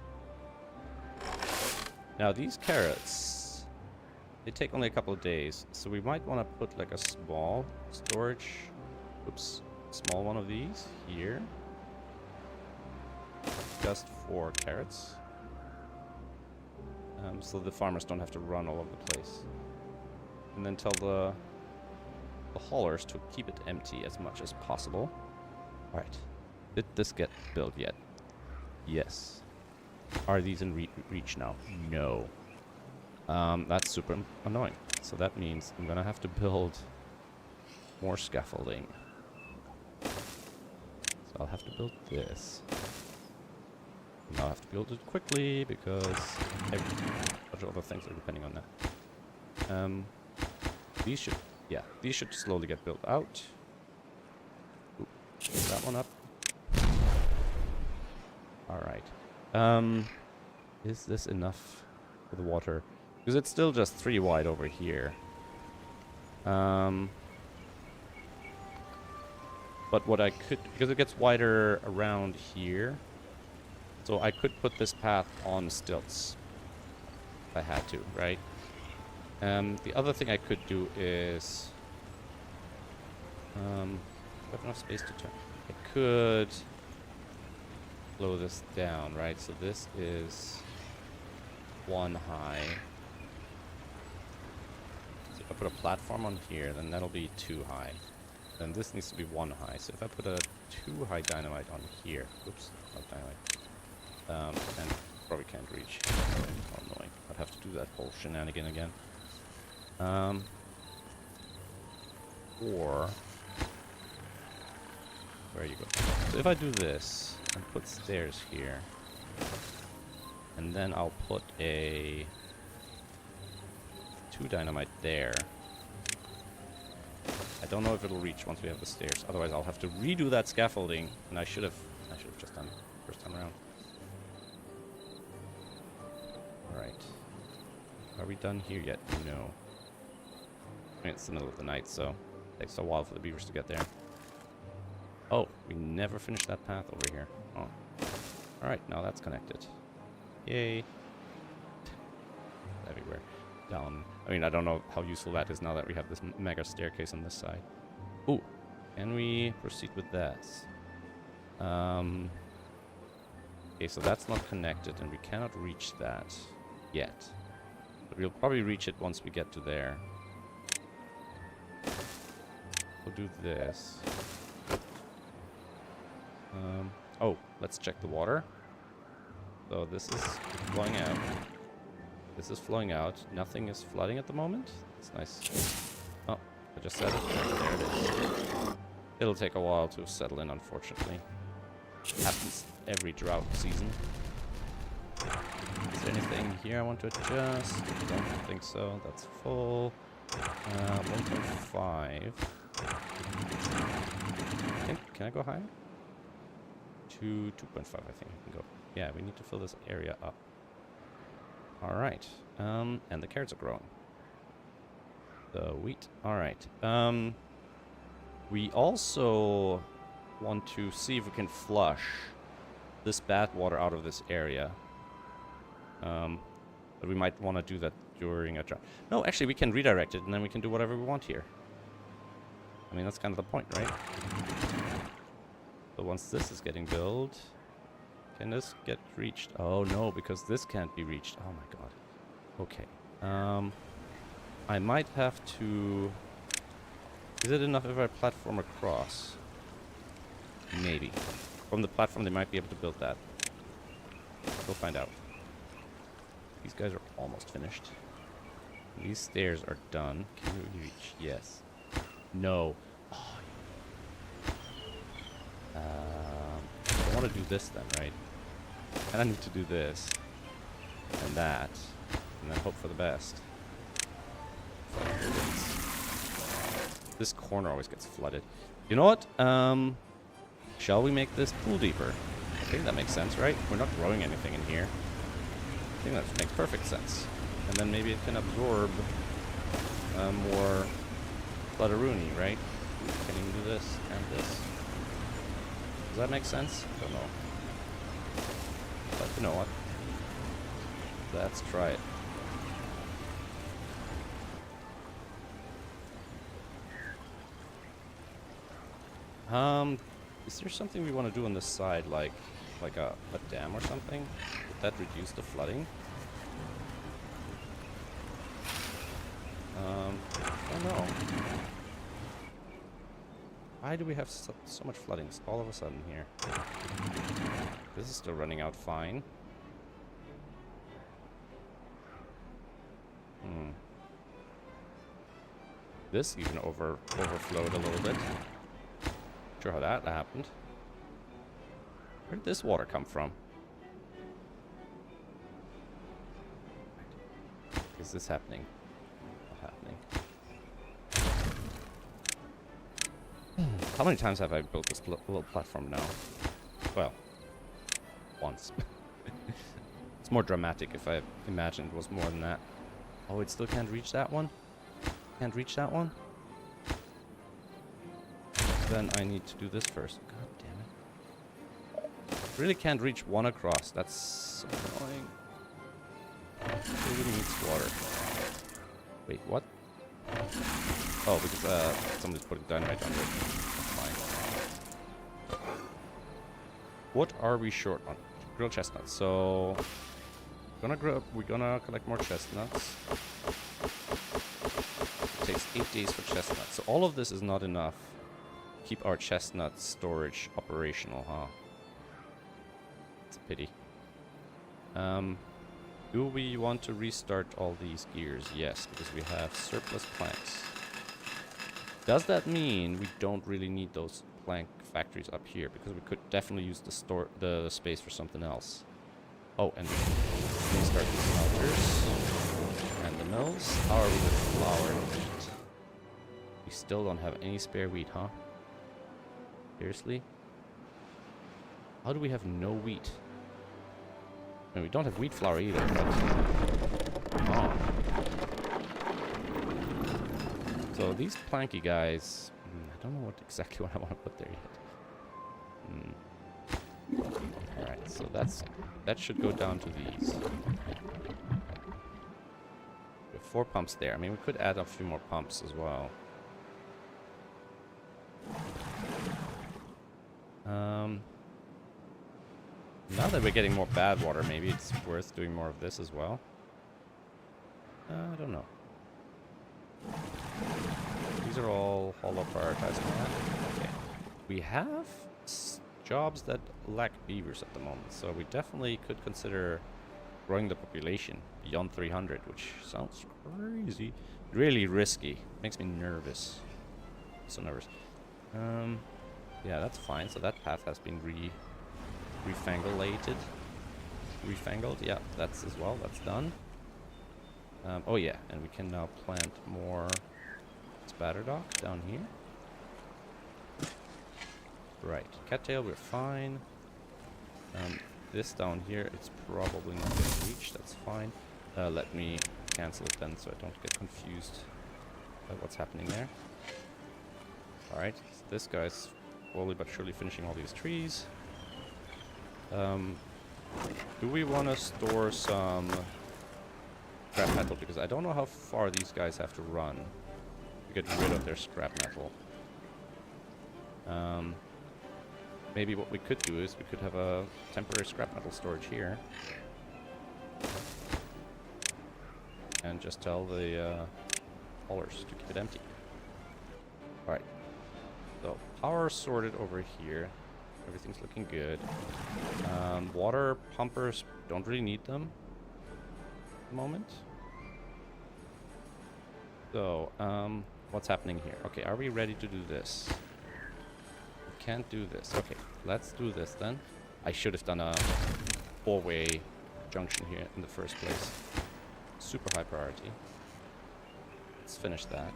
Now these carrots, they take only a couple of days, so we might want to put like a small storage, small one of these here, just for carrots, so the farmers don't have to run all over the place. And then tell the haulers to keep it empty as much as possible. Alright. Did this get built yet? Yes. Are these in reach now? No. That's super annoying. So that means I'm gonna have to build more scaffolding. So I'll have to build this. And I'll have to build it quickly because a bunch of other things are depending on that. These should slowly get built out. Ooh, that one up. Alright. Is this enough for the water? Because it's still just 3 wide over here. But what I could, because it gets wider around here, so I could put this path on stilts if I had to, right? The other thing I could do is, I have enough space to turn. I could slow this down, right? So this is 1 high. So if I put a platform on here, then that'll be 2 high. Then this needs to be 1 high. So if I put a 2 high dynamite on here, oops, not dynamite, and probably can't reach. How annoying. I'd have to do that whole shenanigan again. Or where you go? So if I do this and put stairs here, and then I'll put a 2 dynamite there. I don't know if it'll reach once we have the stairs. Otherwise, I'll have to redo that scaffolding, and I should have just done it first time around. All right. Are we done here yet? No. I mean, it's the middle of the night, so it takes a while for the beavers to get there. Oh, we never finished that path over here. Oh. Alright, now that's connected. Yay. Everywhere. Down. I mean, I don't know how useful that is now that we have this mega staircase on this side. Ooh. Can we proceed with this? Okay, so that's not connected, and we cannot reach that yet. But we'll probably reach it once we get to there. We'll do this. Oh, let's check the water. So this is flowing out. This is flowing out. Nothing is flooding at the moment. That's nice. Oh, I just said it. There it is. It'll take a while to settle in, unfortunately. Happens every drought season. Is there anything here I want to adjust? Don't think so. That's full. 1.5. Can I go higher? To 2.5, I think I can go. Yeah, we need to fill this area up. Alright. And the carrots are growing. The wheat. Alright. We also want to see if we can flush this bad water out of this area. But we might want to do that during a drought. No, actually, we can redirect it, and then we can do whatever we want here. I mean, that's kind of the point, right? So once this is getting built, can this get reached? Oh, no, because this can't be reached. Oh, my God. Okay. I might have to... Is it enough if I platform across? Maybe. From the platform, they might be able to build that. We'll find out. These guys are almost finished. These stairs are done. Can we reach? Yes. No. Oh. I want to do this then, right? And I need to do this. And that. And then hope for the best. This corner always gets flooded. You know what? Shall we make this pool deeper? I think that makes sense, right? We're not growing anything in here. I think that makes perfect sense. And then maybe it can absorb more Flutteroony, right? Can even do this and this. Does that make sense? I don't know. But you know what? Let's try it. Is there something we want to do on this side, like a dam or something? Would that reduce the flooding? I don't know. Why do we have so much flooding all of a sudden here? This is still running out fine. This even overflowed a little bit. Not sure how that happened. Where did this water come from? Is this happening? Not happening. How many times have I built this little platform now? Well, once. It's more dramatic if I imagined it was more than that. Oh, it still can't reach that one? Can't reach that one? Then I need to do this first. God damn it. Really can't reach one across. That's so annoying. It really needs water. Wait, what? Oh, because somebody's putting dynamite under it. That's fine. What are we short on? Grilled chestnuts. So we're gonna collect more chestnuts. It takes 8 days for chestnuts. So all of this is not enough. Keep our chestnut storage operational, huh? It's a pity. Do we want to restart all these gears? Yes, because we have surplus planks. Does that mean we don't really need those plank factories up here? Because we could definitely use the space for something else. Oh, and restart the smelters and the mills. How are we with flour and wheat? We still don't have any spare wheat, huh? Seriously? How do we have no wheat? I mean, we don't have wheat flour either, but... Oh. So these planky guys... I don't know exactly what I want to put there yet. Alright, so that should go down to these. We have 4 pumps there. I mean, we could add a few more pumps as well. Now that we're getting more bad water, maybe it's worth doing more of this as well. I don't know. These are all hollow prioritized on that. Okay. We have jobs that lack beavers at the moment, so we definitely could consider growing the population beyond 300, which sounds crazy. Really risky. Makes me nervous. So nervous. Yeah, that's fine. So that path has been refangled. Yeah, that's as well. That's done. Oh yeah, and we can now plant more spatterdock down here. Right, cattail, we're fine. This down here, it's probably not going to reach. That's fine. Let me cancel it then, so I don't get confused by what's happening there. All right, so this guy's slowly but surely finishing all these trees. Do we want to store some scrap metal because I don't know how far these guys have to run to get rid of their scrap metal. Maybe what we could do is we could have a temporary scrap metal storage here. And just tell the haulers to keep it empty. Alright. So, power sorted over here. Everything's looking good. Water pumpers, don't really need them at the moment. So, what's happening here? Okay, are we ready to do this? We can't do this. Okay, let's do this then. I should have done a 4-way junction here in the first place. Super high priority. Let's finish that.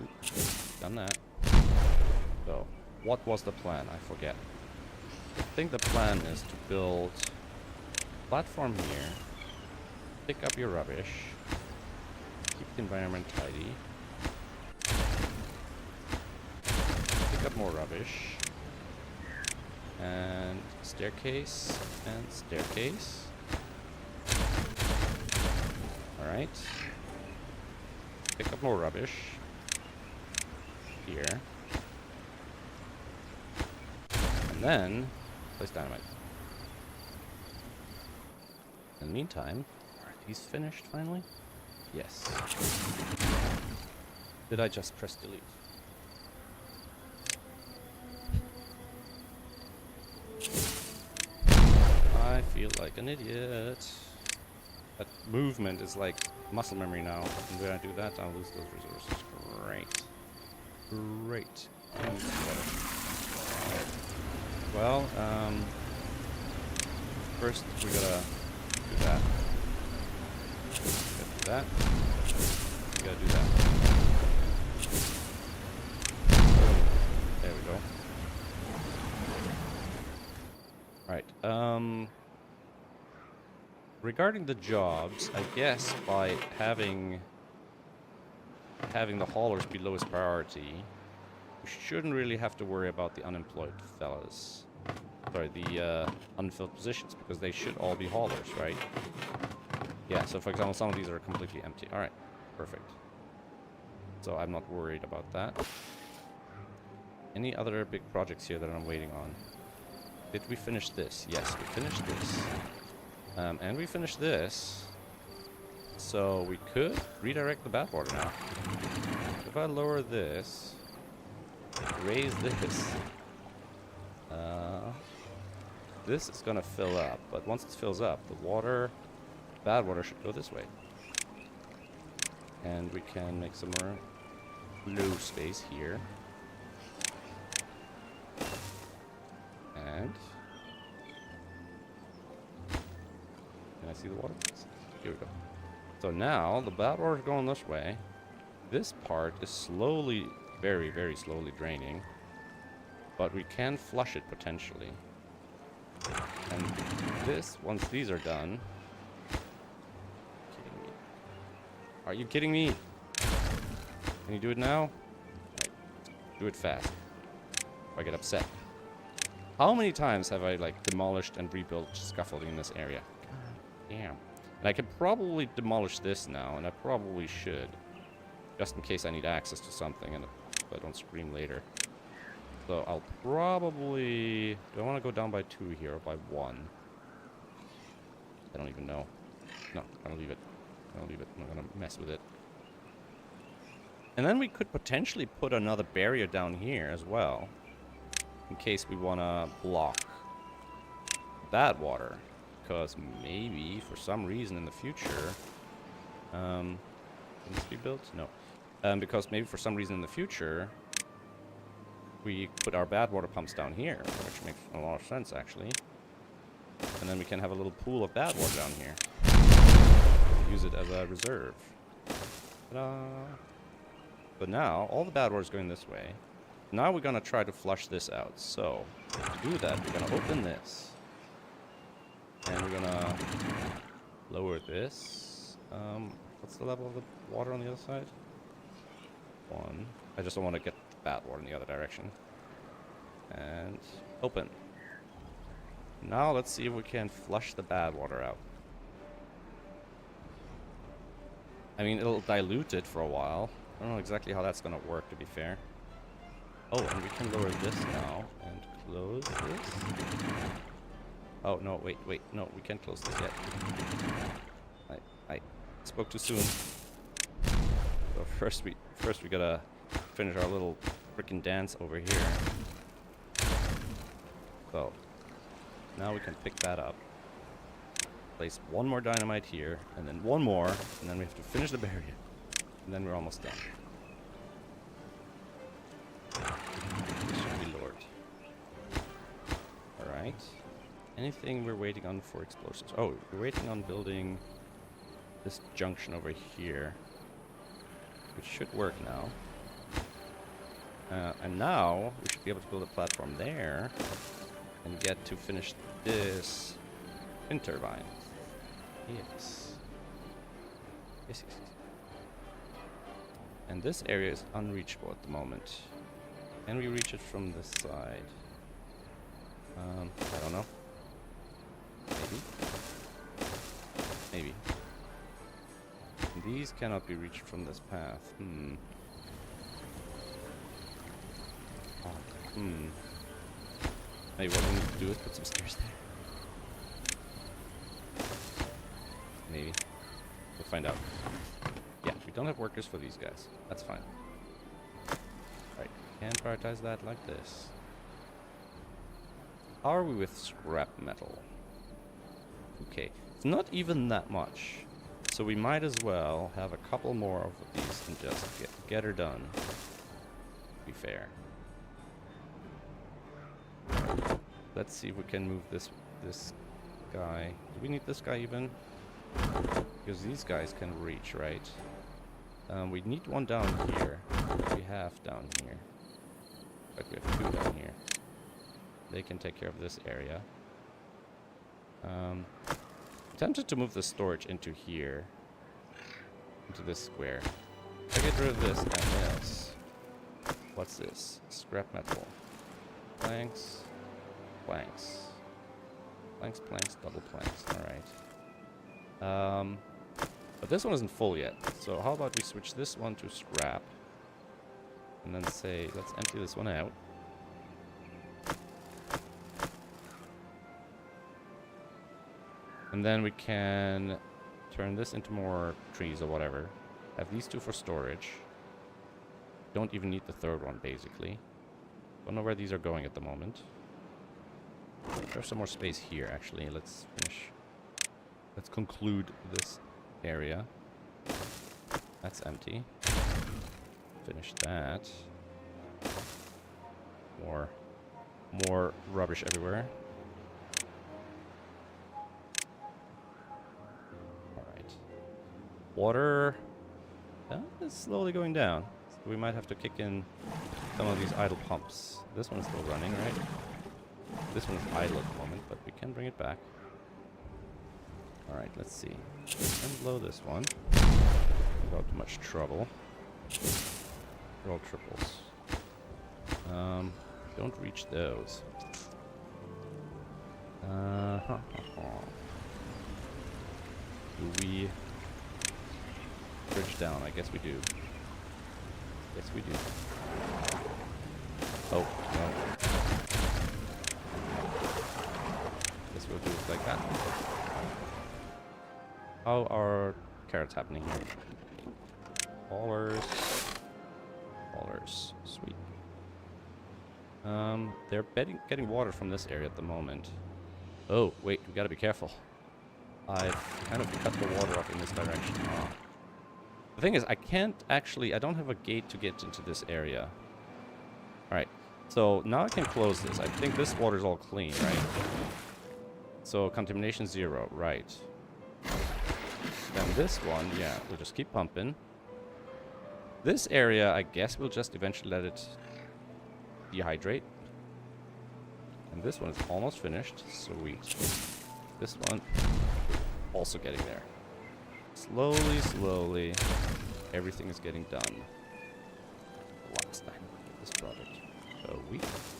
Oops, done that. So, what was the plan? I forget. I think the plan is to build a platform here, pick up your rubbish, keep the environment tidy, pick up more rubbish, and staircase, and staircase. Alright. Pick up more rubbish. Here. And then place dynamite. In the meantime, are these finished finally? Yes. Did I just press delete? I feel like an idiot. That movement is like muscle memory now. And when I do that, I'll lose those resources. Great. Great. Well, first we gotta do that. Gotta do that. We gotta do that. There we go. Alright, regarding the jobs, I guess by having the haulers be lowest priority, we shouldn't really have to worry about the unemployed fellas. Sorry, the unfilled positions, because they should all be haulers, right? Yeah, so for example, some of these are completely empty. Alright, perfect. So I'm not worried about that. Any other big projects here that I'm waiting on? Did we finish this? Yes, we finished this. And we finished this. So we could redirect the bathwater now. If I lower this, raise this, this is gonna fill up. But once it fills up, the water, bad water should go this way. And we can make some more blue space here. And can I see the water? Here we go. So now the bad water is going this way. This part is slowly, very, very slowly draining, but we can flush it potentially. And this, once these are done, kidding me? Are you kidding me? Can you do it now? Right. Do it fast. Or I get upset. How many times have I like demolished and rebuilt scaffolding in this area? God damn. And I could probably demolish this now, and I probably should. Just in case I need access to something and I don't scream later. So I'll probably... Do I want to go down by 2 here or by 1? I don't even know. No, I'll leave it. I'll leave it. I'm not going to mess with it. And then we could potentially put another barrier down here as well. In case we want to block bad water. Because maybe, for some reason in the future... can this be built? No. Because maybe for some reason in the future... we put our bad water pumps down here. Which makes a lot of sense, actually. And then we can have a little pool of bad water down here. Use it as a reserve. Ta-da! But now, all the bad water is going this way. Now we're going to try to flush this out. So, to do that, we're going to open this. And we're going to lower this. What's the level of the water on the other side? 1. I just don't want to get bad water in the other direction. And open. Now let's see if we can flush the bad water out. I mean, it'll dilute it for a while. I don't know exactly how that's gonna work, to be fair. Oh, and we can lower this now and close this. Oh, no, wait, no, we can't close this yet. I spoke too soon. So first we gotta finish our little frickin' dance over here. So, now we can pick that up. Place one more dynamite here, and then one more, and then we have to finish the barrier. And then we're almost done. This should be lowered. Alright. Anything we're waiting on for explosives? Oh, we're waiting on building this junction over here, which should work now. And now we should be able to build a platform there and get to finish this wind turbine. Yes. Yes. And this area is unreachable at the moment. Can we reach it from this side? I don't know. Maybe. These cannot be reached from this path. Maybe what we need to do is put some stairs there. Maybe. We'll find out. Yeah, we don't have workers for these guys. That's fine. Alright, can prioritize that like this. How are we with scrap metal? Okay, it's not even that much. So we might as well have a couple more of these and just get her done. To be fair. Let's see if we can move this guy. Do we need this guy even? Because these guys can reach, right? We need one down here. We have down here. In fact, we have two down here. They can take care of this area. Tempted to move the storage into here. Into this square. If I get rid of this and this. What's this? Scrap metal. Planks. Planks. Planks, planks, double planks. Alright. But this one isn't full yet. So how about we switch this one to scrap. And then say, let's empty this one out. And then we can turn this into more trees or whatever. Have these two for storage. Don't even need the third one, basically. Don't know where these are going at the moment. There's some more space here, actually. Let's finish. Let's conclude this area. That's empty. Finish that. More rubbish everywhere. Alright. Water is slowly going down. So we might have to kick in some of these idle pumps. This one's still running, right? This one's idle at the moment, but we can bring it back. Alright, let's see. And blow this one. Without too much trouble. Roll triples. Don't reach those. Do we bridge down? I guess we do. Yes, we do. Oh, no. Guess we'll do it like that. How are carrots happening here? Ballers. Ballers. Sweet. They're getting water from this area at the moment. Oh, wait, we gotta be careful. I've kind of cut the water off in this direction. Oh. The thing is, I don't have a gate to get into this area. Alright, so now I can close this. I think this water's all clean, right? So, contamination 0, right. Then this one, yeah, we'll just keep pumping. This area, I guess we'll just eventually let it dehydrate. And this one is almost finished. Sweet. This one, also getting there. Slowly, slowly, everything is getting done. Last time this project. So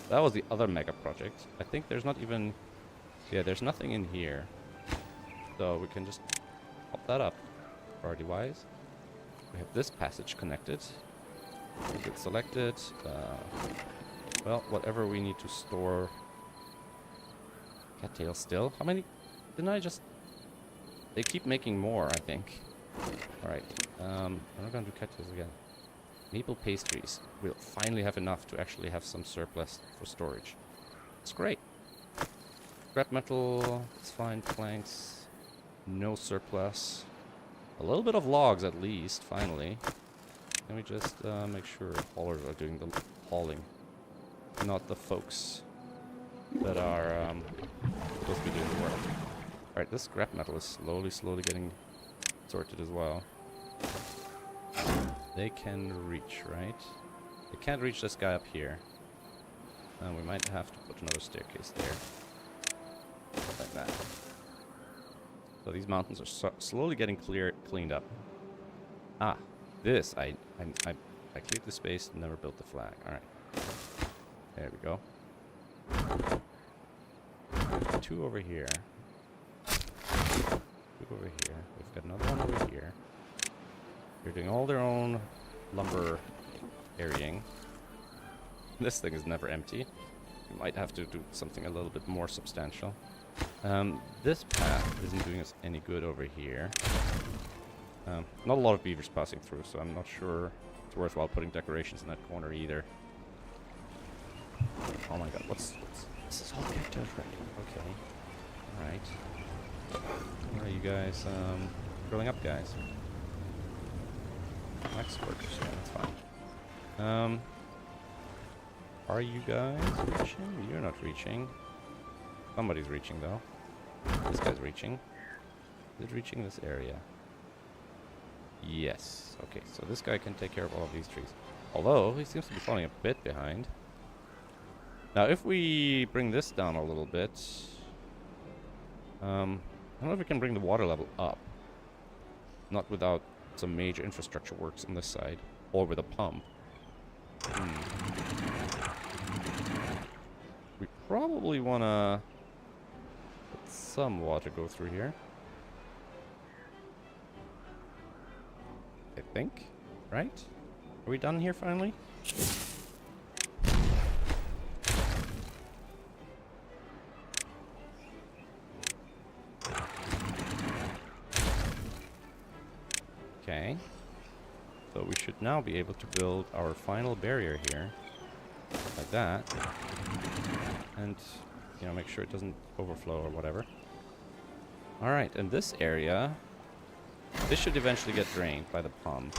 that was the other mega project. I think there's not even, yeah, there's nothing in here. So we can just pop that up, priority-wise. We have this passage connected. Keep it selected. Well, whatever we need to store. Cattail still. How many? Didn't I just... They keep making more, I think. Alright. I'm not gonna do cattails again. Maple pastries. We'll finally have enough to actually have some surplus for storage. It's great. Scrap metal. It's fine. Planks. No surplus. A little bit of logs at least, finally. Can we just make sure haulers are doing the hauling? Not the folks that are supposed to be doing the work. Alright, this scrap metal is slowly getting sorted as well. They can reach, right? They can't reach this guy up here. We might have to put another staircase there. Like that. So these mountains are slowly getting cleaned up. Ah, this. I cleared the space and never built the flag. Alright. There we go. 2 over here. 2 over here. We've got another one over here. They're doing all their own lumber carrying. This thing is never empty. We might have to do something a little bit more substantial. This path isn't doing us any good over here. Not a lot of beavers passing through, so I'm not sure it's worthwhile putting decorations in that corner either. Oh my god, what's this is all cactus ready. Okay. Alright. Where are you guys grilling up, guys? Wax workers, yeah, that's fine. Are you guys reaching? You're not reaching. Somebody's reaching though. This guy's reaching. Is it reaching this area? Yes. Okay, so this guy can take care of all of these trees. Although, he seems to be falling a bit behind. Now, if we bring this down a little bit... I don't know if we can bring the water level up. Not without some major infrastructure works on this side. Or with a pump. We probably want to... let some water go through here. I think. Right? Are we done here finally? Okay. So we should now be able to build our final barrier here. Like that. And, you know, make sure it doesn't overflow or whatever. Alright, and this area... this should eventually get drained by the pump.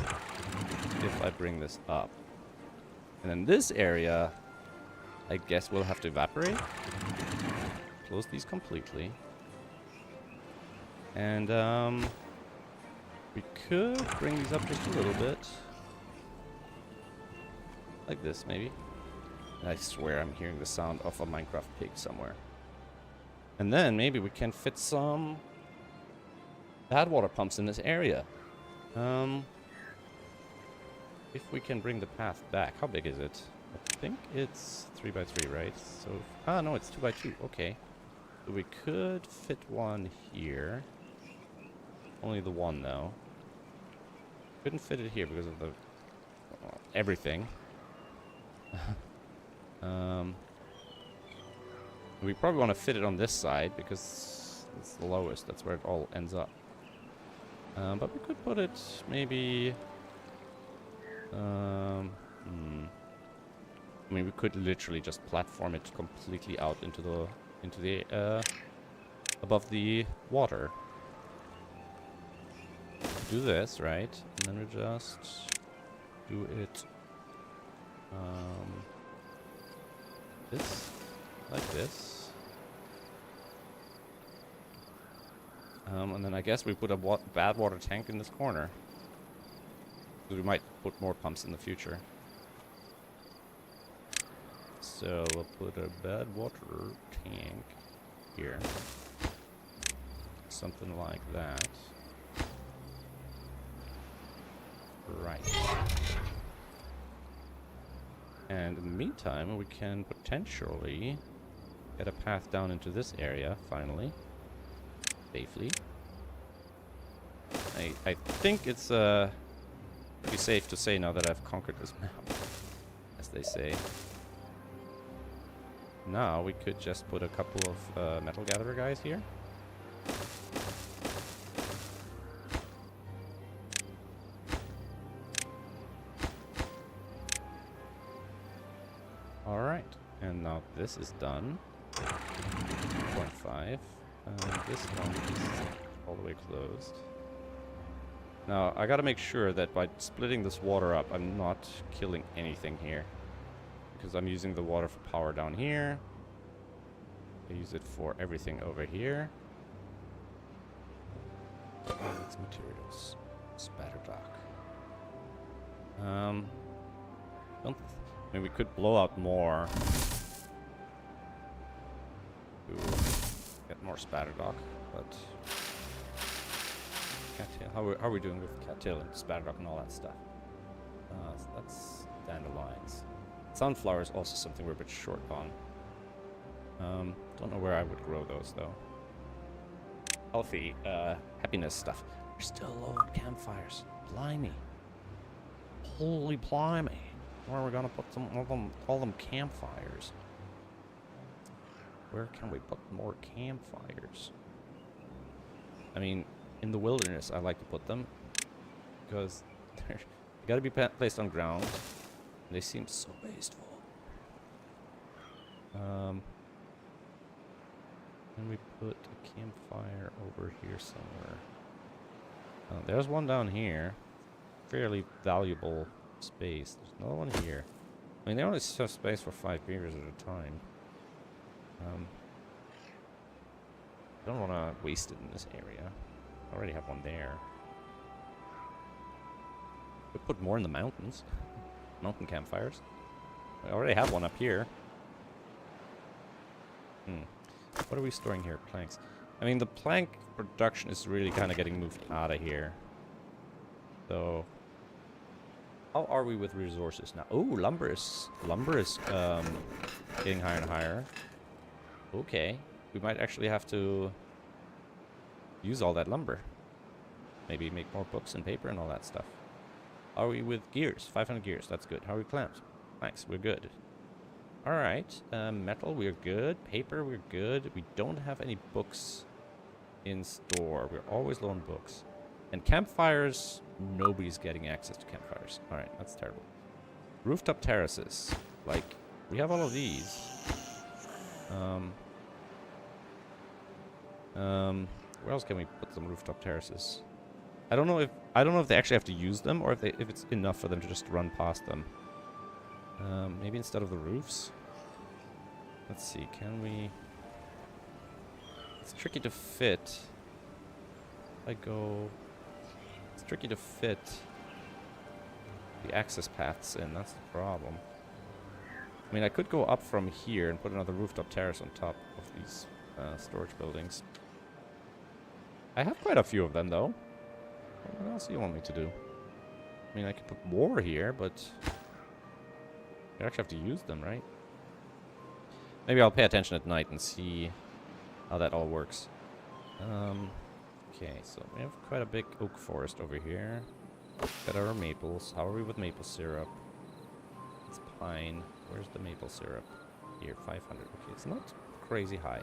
If I bring this up. And then this area... I guess we'll have to evaporate. Close these completely. And, we could bring these up just a little bit. Like this, maybe. And I swear I'm hearing the sound of a Minecraft pig somewhere. And then maybe we can fit some bad water pumps in this area. If we can bring the path back. How big is it? I think it's 3x3, right? So, ah, no, it's 2x2. Okay. So we could fit one here. Only the one, though. Couldn't fit it here because of the... well, everything. We probably want to fit it on this side because it's the lowest. That's where it all ends up. But we could put it maybe... I mean, we could literally just platform it completely out into the above the water. Do this, right? And then we just do it this, like this. And then I guess we put a bad water tank in this corner. We might put more pumps in the future. So we'll put a bad water tank here. Something like that. Right. And in the meantime, we can potentially get a path down into this area, finally. Safely. I think it's Be safe to say now that I've conquered this map, as they say. Now we could just put a couple of metal gatherer guys here. Alright, and now this is done. 2.5. This one is all the way closed. Now, I gotta make sure that by splitting this water up, I'm not killing anything here. Because I'm using the water for power down here. I use it for everything over here. It's materials. Spatter dock. I mean, we could blow out more to get more spatter dock, but cattail. How are we doing with cattail and spatter dock and all that stuff? So that's dandelions. Sunflower is also something we're a bit short on. Don't know where I would grow those though. Healthy, happiness stuff. We're still low on campfires. Blimey. Holy blimey. Where are we gonna put some all them campfires? Where can we put more campfires? I mean, in the wilderness I like to put them because they gotta be placed on ground. They seem so wasteful. And we put a campfire over here somewhere. There's one down here. Fairly valuable space. There's another one here. I mean, they only have space for 5 beavers at a time. I don't want to waste it in this area. I already have one there. We put more in the mountains. Mountain campfires. I already have one up here. What are we storing here? Planks. I mean, the plank production is really kind of getting moved out of here. So, how are we with resources now? Oh, lumber is getting higher and higher. Okay, we might actually have to use all that lumber. Maybe make more books and paper and all that stuff. How are we with gears? 500 gears. That's good. How are we clamped? Thanks. We're good. All right. Metal. We're good. Paper. We're good. We don't have any books in store. We're always low on books. And campfires. Nobody's getting access to campfires. All right. That's terrible. Rooftop terraces. Like, we have all of these. Where else can we put some rooftop terraces? I don't know if they actually have to use them or if it's enough for them to just run past them. Maybe instead of the roofs. Let's see. Can we? It's tricky to fit. It's tricky to fit the access paths in. That's the problem. I mean, I could go up from here and put another rooftop terrace on top of these storage buildings. I have quite a few of them, though. What else do you want me to do? I mean, I could put more here, but you actually have to use them, right? Maybe I'll pay attention at night and see how that all works. Okay, so we have quite a big oak forest over here. Got our maples. How are we with maple syrup? It's pine. Where's the maple syrup? Here, 500. Okay, it's not crazy high.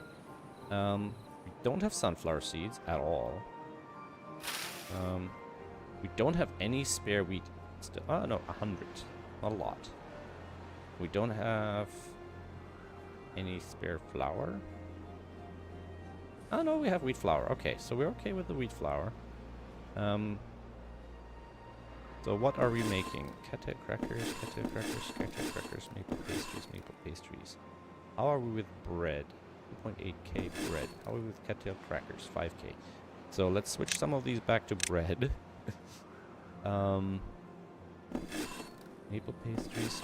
We don't have sunflower seeds at all. We don't have any spare wheat. Still, no, 100. Not a lot. We don't have any spare flour. Oh no, we have wheat flour. Okay, so we're okay with the wheat flour. So what are we making? Cattail crackers, maple pastries. How are we with bread? 2.8k bread. How are we with cattail crackers? 5k. So let's switch some of these back to bread. Maple pastries.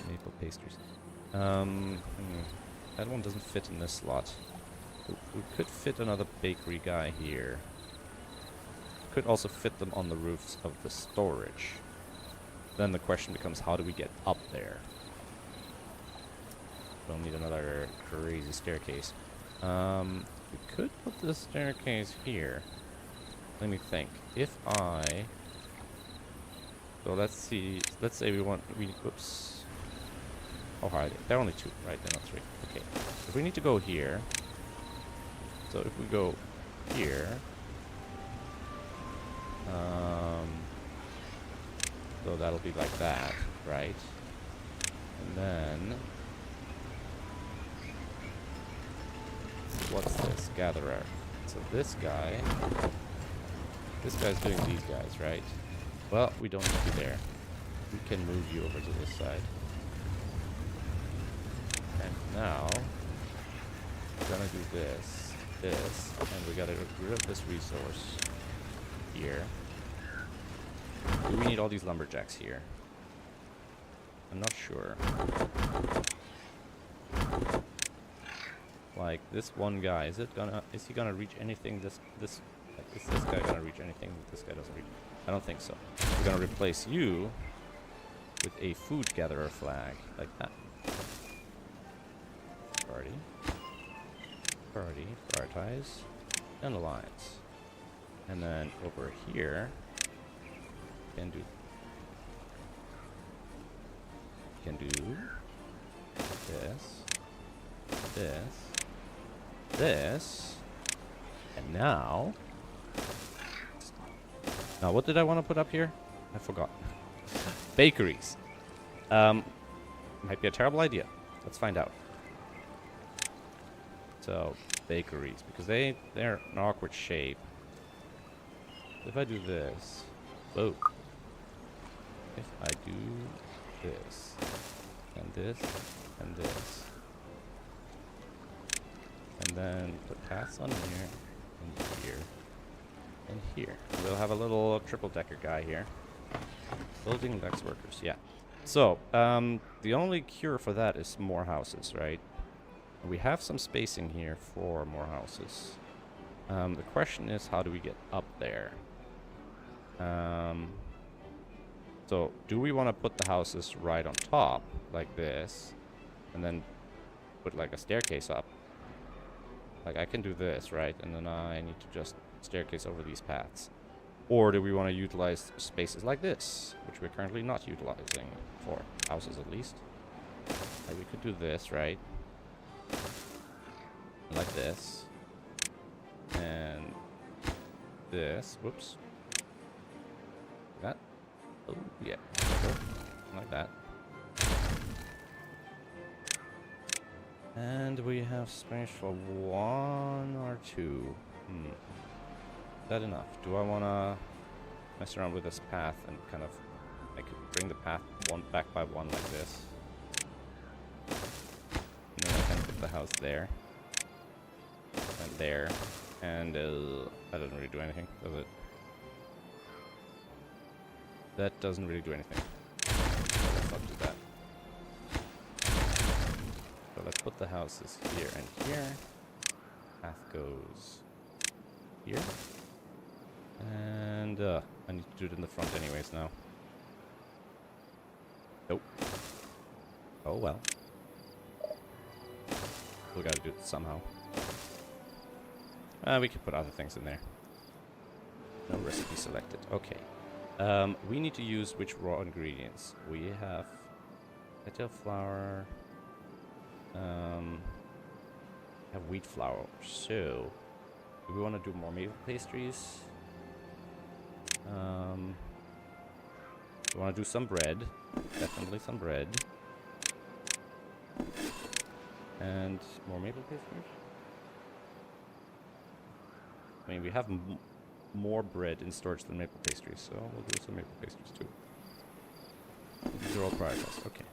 That one doesn't fit in this slot. We could fit another bakery guy here. Could also fit them on the roofs of the storage. Then the question becomes, how do we get up there? We'll need another crazy staircase. We could put the staircase here. Let me think. If I So let's see. Let's say we whoops. How hard are they? They're only 2, right? They're not 3. Okay. If we need to go here. So if we go here. So that'll be like that, right? And then what's this? Gatherer. So this guy's doing these guys, right? Well, we don't need you there. We can move you over to this side. And now we're gonna do this, and we gotta get rid of this resource here. Do we need all these lumberjacks here? I'm not sure. Like this one guy, is he gonna reach anything is this guy gonna reach anything that this guy doesn't reach? I don't think so. We're gonna replace you with a food gatherer flag, like that. Prioritize, and alliance. And then over here, can do this, and now what did I want to put up here? I forgot. Bakeries. Might be a terrible idea. Let's find out. So bakeries, because they're an awkward shape. If I do this, whoa. If I do this, and this, and this, and then put paths on here, and here, and here. We'll have a little triple-decker guy here. Building Lex workers, yeah. So, the only cure for that is more houses, right? We have some spacing here for more houses. The question is, how do we get up there? So, do we want to put the houses right on top, like this, and then put like a staircase up? Like, I can do this, right? And then I need to just staircase over these paths. Or do we want to utilize spaces like this, which we're currently not utilizing for houses at least? Like, we could do this, right? Like this. And this. Whoops. Like that. Oh, yeah. Like that. And we have space for 1 or 2. Is that enough? Do I want to mess around with this path and kind of I could bring the path back by 1 like this? And then I can put the house there. And there. And that doesn't really do anything, does it? That doesn't really do anything. Let's not do that. So let's put the houses here and here. Path goes here. And I need to do it in the front anyways now. Nope. Oh well. We gotta do it somehow. We could put other things in there. No recipe selected. Okay. We need to use which raw ingredients? We have potato flour. Have wheat flour. So, do we want to do more maple pastries? We want to do some bread. Definitely some bread. And more maple pastries? I mean, we have more bread in storage than maple pastries, so we'll do some maple pastries too. These are all prioritized. Okay.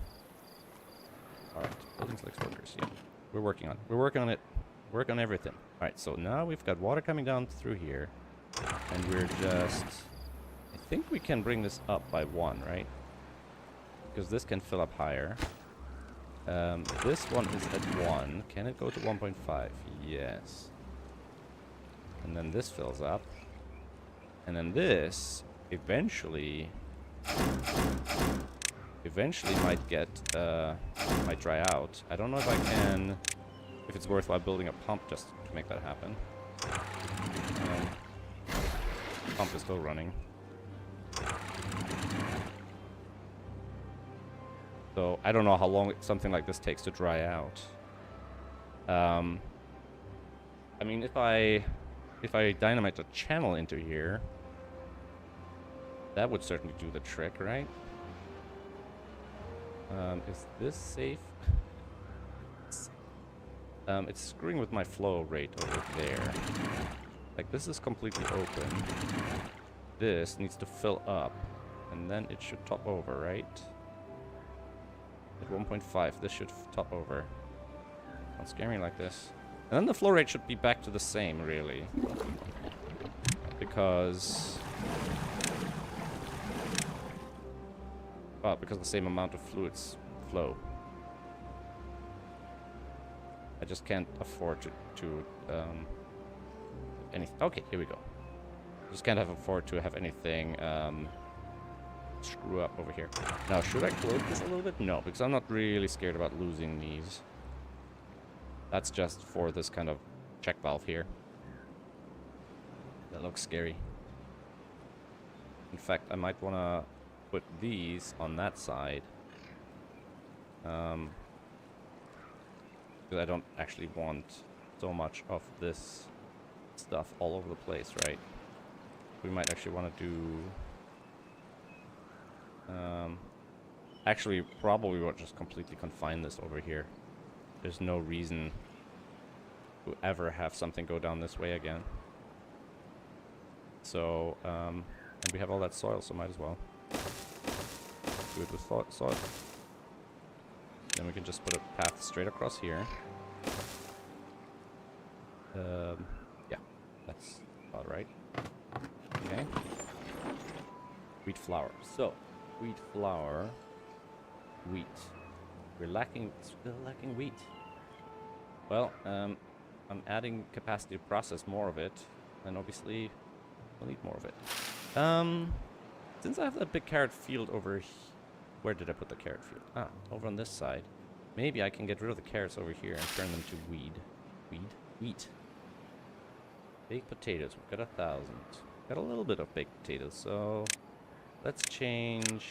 Alright. Building Lex workers. Yeah. We're working on it. We're working on it. Work on everything. Alright, so now we've got water coming down through here. And we're just... I think we can bring this up by 1, right? Because this can fill up higher. This one is at 1. Can it go to 1.5? Yes. And then this fills up. And then this eventually might get might dry out. I don't know if I can, if it's worthwhile building a pump just to make that happen. Pump is still running. So I don't know how long something like this takes to dry out. I mean, if I dynamite a channel into here, that would certainly do the trick, right? Is this safe? It's screwing with my flow rate over there. Like, this is completely open. This needs to fill up, and then it should top over, right? At 1.5, this should top over. Don't scare me like this. And then the flow rate should be back to the same, really. Because... well, because the same amount of fluids flow. I just can't afford to okay, here we go. Just can't afford to have anything screw up over here. Now, should I close this a little bit? No, because I'm not really scared about losing these. That's just for this kind of check valve here. That looks scary. In fact, I might want to put these on that side. Because I don't actually want so much of this stuff all over the place, right? We might actually want to do... actually, probably we'll just completely confine this over here. There's no reason to ever have something go down this way again. So, and we have all that soil, so might as well do it with soil. Then we can just put a path straight across here. Yeah, that's about right. Okay. Wheat flour. So, wheat flour. Wheat. We're still lacking wheat. Well, I'm adding capacity to process more of it, and obviously we'll need more of it. Since I have that big carrot field over here, where did I put the carrot field? Ah, over on this side. Maybe I can get rid of the carrots over here and turn them to wheat. Baked potatoes, we've got 1,000. Got a little bit of baked potatoes, so let's change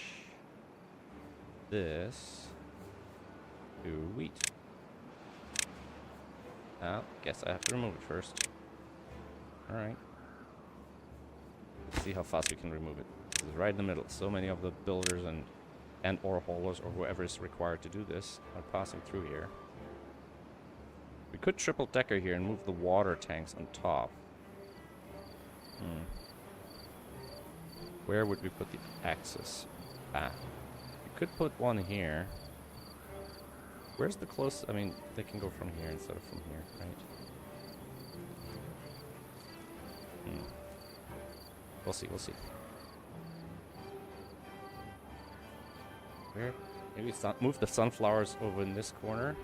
this to wheat. Guess I have to remove it first. Alright. Let's see how fast we can remove it. This is right in the middle. So many of the builders and ore haulers or whoever is required to do this are passing through here. We could triple decker here and move the water tanks on top. Where would we put the axis? We could put one here. Where's the close? I mean, they can go from here instead of from here, right? We'll see, we'll see. Where? Maybe move the sunflowers over in this corner.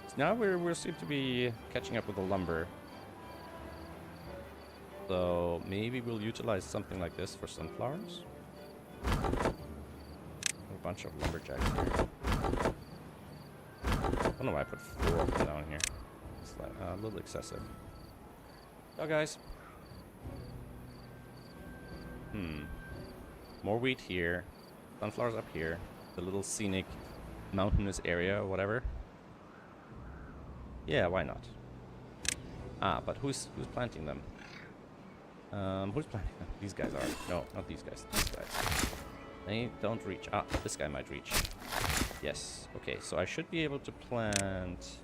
So now we seem to be catching up with the lumber. So maybe we'll utilize something like this for sunflowers. A bunch of lumberjacks here. I don't know why I put 4 of them down here. It's like, a little excessive. Oh, guys. More wheat here. Sunflowers up here. The little scenic mountainous area or whatever. Yeah, why not? But who's planting them? Who's planting them? These guys are. No, not these guys. These guys. They don't reach. This guy might reach. Yes. Okay, so I should be able to plant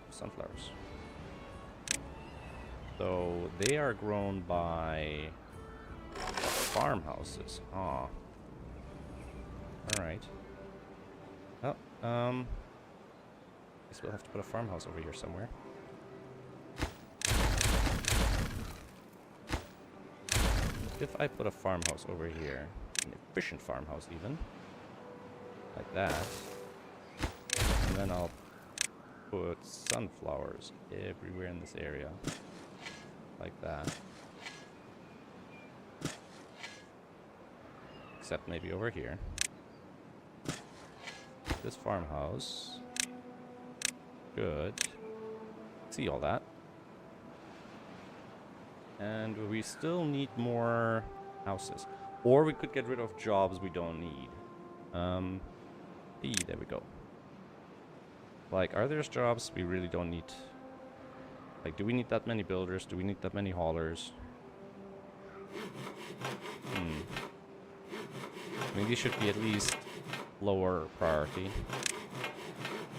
sunflowers. So they are grown by farmhouses. All right. Oh, guess we'll have to put a farmhouse over here somewhere. If I put a farmhouse over here, an efficient farmhouse even, like that, and then I'll put sunflowers everywhere in this area, like that, except maybe over here. This farmhouse, good, see all that. And we still need more houses. Or we could get rid of jobs we don't need. There we go. Like, are there jobs we really don't need? Like, do we need that many builders? Do we need that many haulers? I mean, these should be at least lower priority.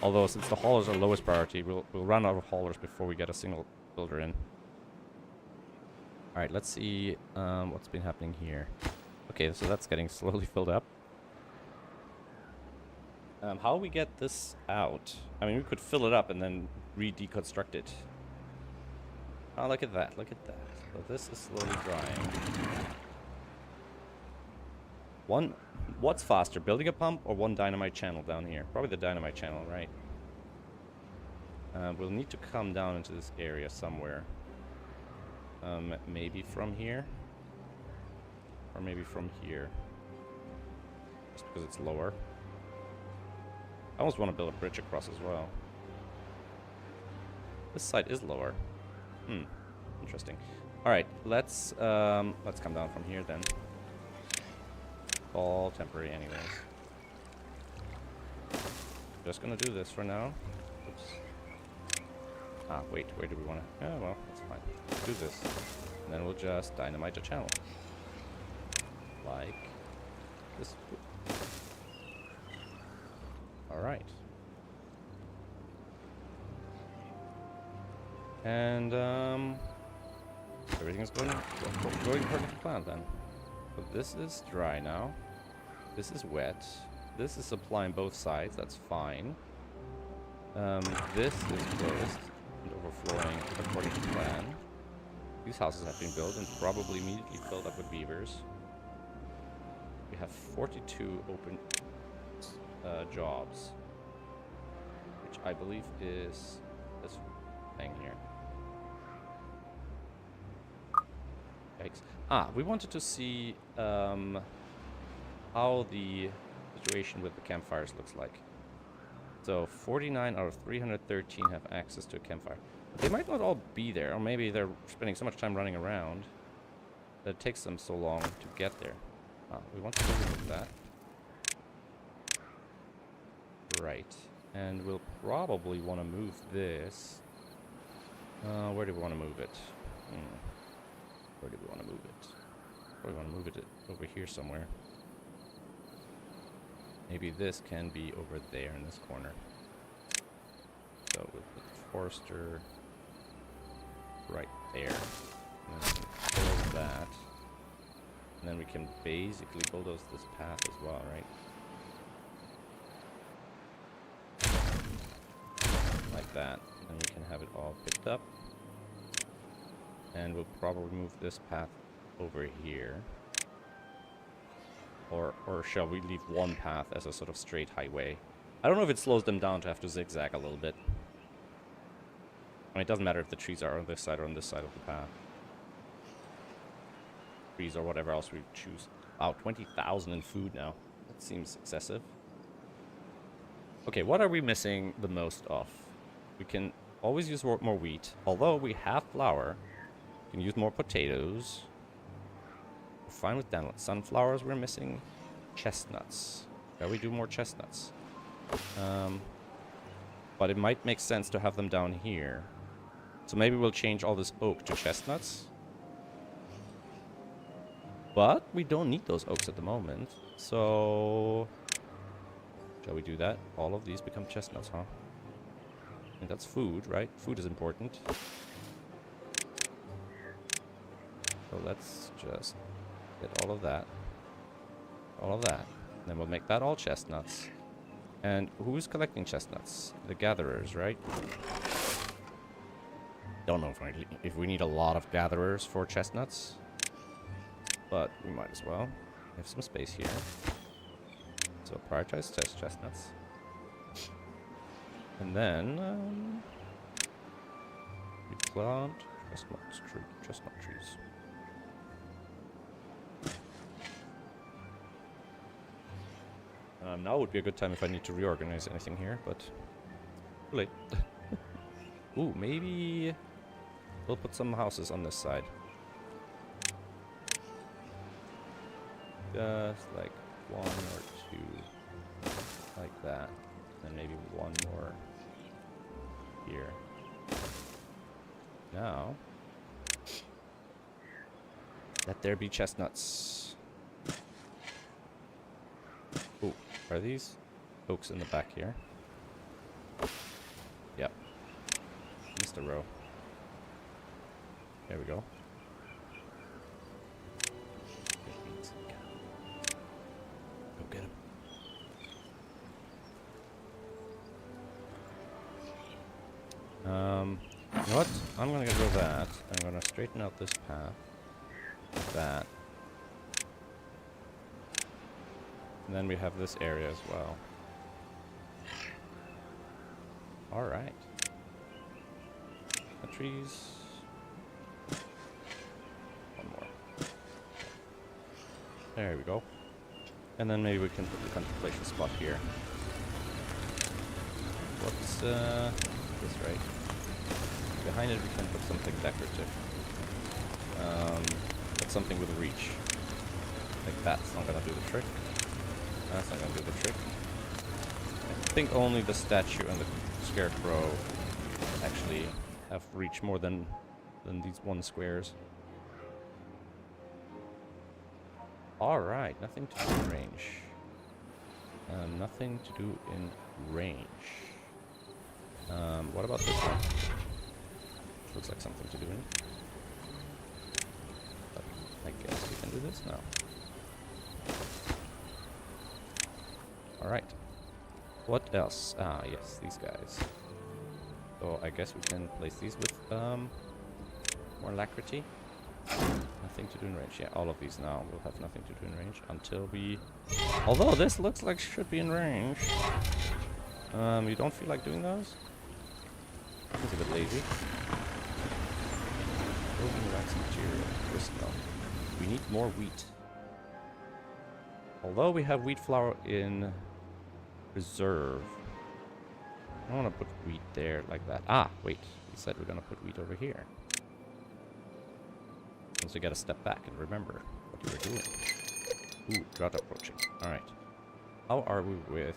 Although, since the haulers are lowest priority, we'll run out of haulers before we get a single builder in. Alright, let's see what's been happening here. Okay, so that's getting slowly filled up. How we get this out? I mean, we could fill it up and then re-deconstruct it. Oh, look at that, look at that. So this is slowly drying. What's faster, building a pump or one dynamite channel down here? Probably the dynamite channel, right? We'll need to come down into this area somewhere. Maybe from here? Or maybe from here. Just because it's lower. I almost want to build a bridge across as well. This side is lower. Interesting. Alright, let's come down from here then. All temporary anyways. Just gonna do this for now. Oops. Ah, wait, where do we want to? Oh, well, that's fine. Let's do this. And then we'll just dynamite the channel. Like this. Alright. And, everything is going according to plan then. So this is dry now. This is wet. This is supplying both sides. That's fine. This is closed and overflowing according to plan. These houses have been built and probably immediately filled up with beavers. We have 42 open jobs, which I believe is this thing here. Yikes. Ah, we wanted to see how the situation with the campfires looks like. So 49 out of 313 have access to a campfire. But they might not all be there, or maybe they're spending so much time running around that it takes them so long to get there. Ah, we want to remove that. Right. And we'll probably want to move this. Where do we want to move it? Where do we want to move it? Probably want to move it over here somewhere. Maybe this can be over there in this corner. So we'll put the forester right there. And then we can build that. And then we can basically bulldoze this path as well, right? Like that. And then we can have it all picked up. And we'll probably move this path over here. Or shall we leave one path as a sort of straight highway? I don't know if it slows them down to have to zigzag a little bit. I mean, it doesn't matter if the trees are on this side or on this side of the path. Trees or whatever else we choose. Wow, 20,000 in food now. That seems excessive. Okay, what are we missing the most of? We can always use more wheat. Although we have flour, we can use more potatoes. We're fine with sunflowers. We're missing chestnuts. Shall we do more chestnuts? But it might make sense to have them down here. So maybe we'll change all this oak to chestnuts. But we don't need those oaks at the moment. So shall we do that? All of these become chestnuts, huh? And that's food, right? Food is important. So let's just get all of that. All of that. Then we'll make that all chestnuts. And who's collecting chestnuts? The gatherers, right? Don't know if we need a lot of gatherers for chestnuts. But we might as well. We have some space here. So prioritize chestnuts. And then we plant chestnut trees. Now would be a good time if I need to reorganize anything here, but too late. Ooh, maybe we'll put some houses on this side. Just like one or two. like that. And maybe one more here. Now, let there be chestnuts. Oh, are these oaks in the back here? Yep. Missed a row. There we go. Go get him. You know what? I'm gonna get rid of that. I'm gonna straighten out this path. Like that. And then we have this area as well. Alright. The trees. One more. There we go. And then maybe we can put the contemplation spot here. What's this, right? Behind it we can put something decorative. But something with reach. Like that's not gonna do the trick. That's not gonna do the trick. I think only the statue and the scarecrow actually have reach more than these one squares. Alright, nothing to do in range. Nothing to do in range. What about this one? Looks like something to do in. But I guess we can do this now. Alright. What else? Ah, yes, these guys. So I guess we can place these with more alacrity. Nothing to do in range. Yeah, all of these now will have nothing to do in range until we... Although this looks like should be in range. You don't feel like doing those? It's a bit lazy. Building wax material. Twist milk. We need more wheat. Although we have wheat flour in reserve. I don't want to put wheat there like that. Ah, wait. We said we're going to put wheat over here. So you got to step back and remember what you were doing. Ooh, drought approaching. Alright. How are we with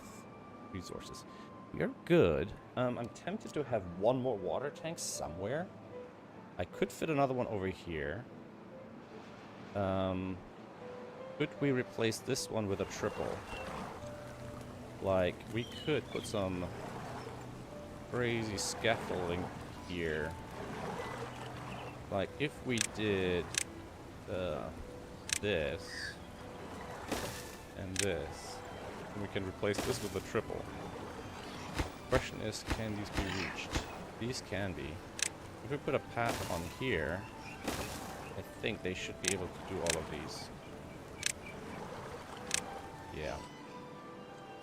resources? We are good. I'm tempted to have one more water tank somewhere. I could fit another one over here. Could we replace this one with a triple? Like, we could put some crazy scaffolding here. Like, if we did this and this, and we can replace this with a triple. Question is, can these be reached? These can be. If we put a path on here, I think they should be able to do all of these. Yeah.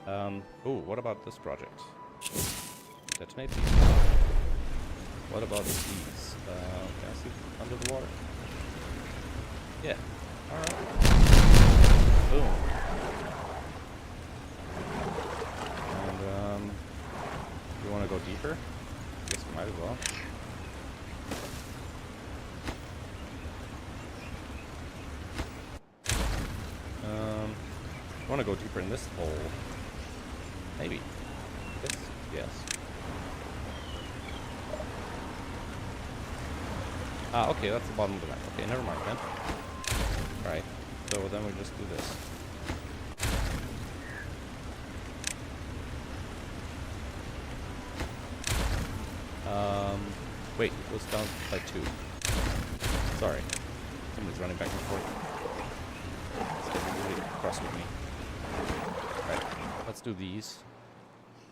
Oh, what about this project? Detonate these. What about these? Can I see under the water? Yeah. Alright. Boom. And, you want to go deeper? I guess we might as well. I want to go deeper in this hole. Maybe. Yes. Ah, okay, that's the bottom of the map. Okay, never mind then. Alright, so then we just do this. Wait, it goes down by 2. Sorry. Somebody's running back and forth. It's getting really cross with me. Alright, let's do these.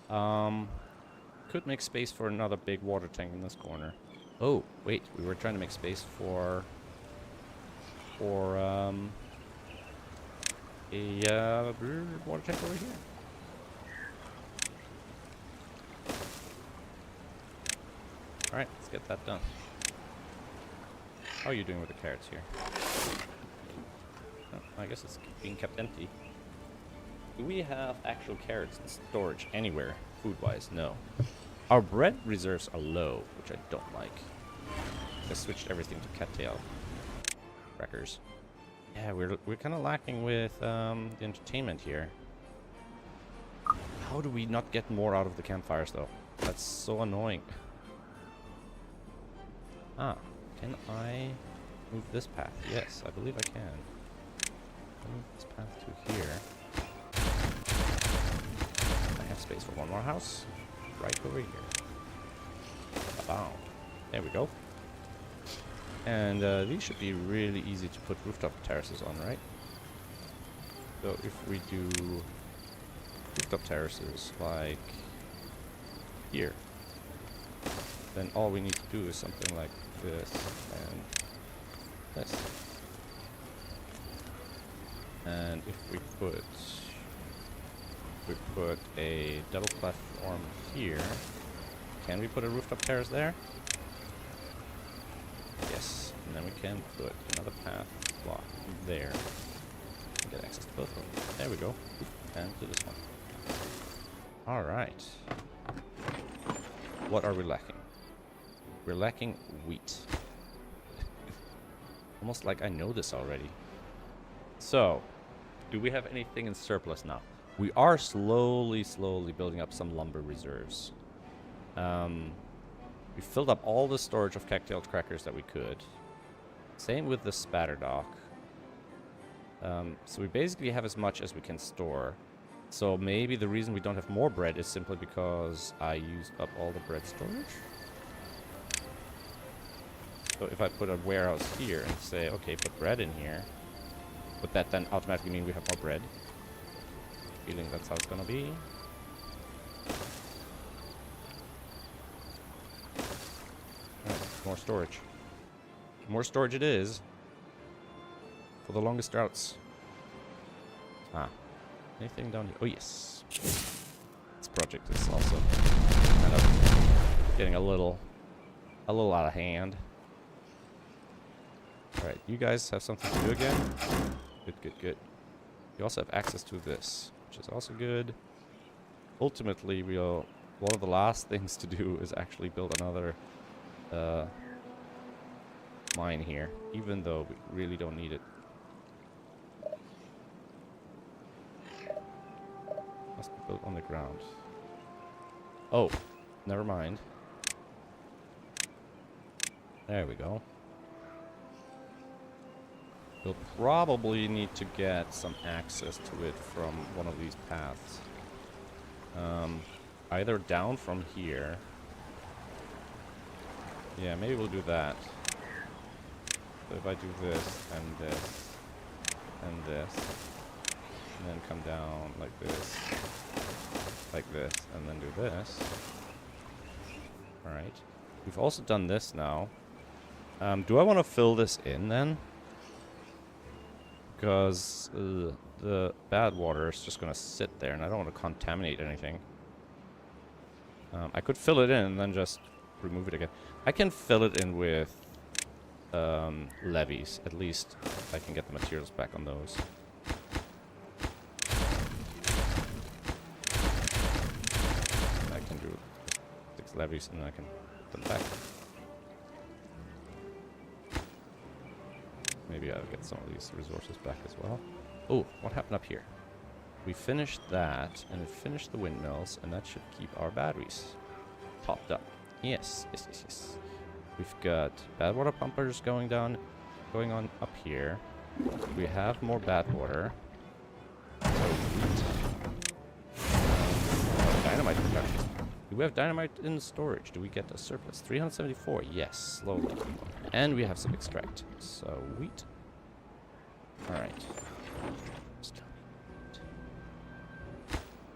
Could make space for another big water tank in this corner. Oh, wait, we were trying to make space for a water tank over here. Alright, let's get that done. How are you doing with the carrots here? Oh, I guess it's being kept empty. Do we have actual carrots in storage anywhere, food-wise? No. Our bread reserves are low, which I don't like. I switched everything to cattail crackers. Yeah, we're kind of lacking with the entertainment here. How How do we not get more out of the campfires, though? That's so annoying. Ah, can I move this path? Yes, I believe I can. I'll move this path to here. I have space for one more house. Right over here. Ba-bow. There we go. And these should be really easy to put rooftop terraces on, right? So if we do rooftop terraces like here, then all we need to do is something like this and this. And if we put a double platform here, can we put a rooftop terrace there? Yes, and then we can put another path block there. Get access to both of them. There we go. And to this one. Alright. What are we lacking? We're lacking wheat. Almost like I know this already. So, do we have anything in surplus now? We are slowly building up some lumber reserves. We filled up all the storage of cattailed crackers that we could. Same with the spatter dock. So we basically have as much as we can store. So maybe the reason we don't have more bread is simply because I used up all the bread storage. So if I put a warehouse here and say, okay, put bread in here, would that then automatically mean we have more bread? Feeling that's how it's gonna be. Alright, more storage. More storage it is. For the longest droughts. Ah. Anything down here? Oh, yes. This project is also kind of getting a little out of hand. Alright, you guys have something to do again? Good. You also have access to this, which is also good. Ultimately, one of the last things to do is actually build another mine here, even though we really don't need it. Must be built on the ground. Oh, never mind. There we go. We'll probably need to get some access to it from one of these paths. Either down from here. Yeah, maybe we'll do that. So if I do this, and this, and this, and then come down like this, and then do this. Alright. We've also done this now. Do I want to fill this in then? Because the bad water is just going to sit there, and I don't want to contaminate anything. I could fill it in and then just remove it again. I can fill it in with levees. At least I can get the materials back on those. I can do 6 levees and then I can put them back. Maybe I'll get some of these resources back as well. Oh, what happened up here? We finished that, and it finished the windmills, and that should keep our batteries topped up. Yes. We've got bad water pumpers going on up here. We have more bad water. Dynamite production. Do we have dynamite in storage? Do we get a surplus? 374. Yes, slowly. And we have some extract. So wheat. All right.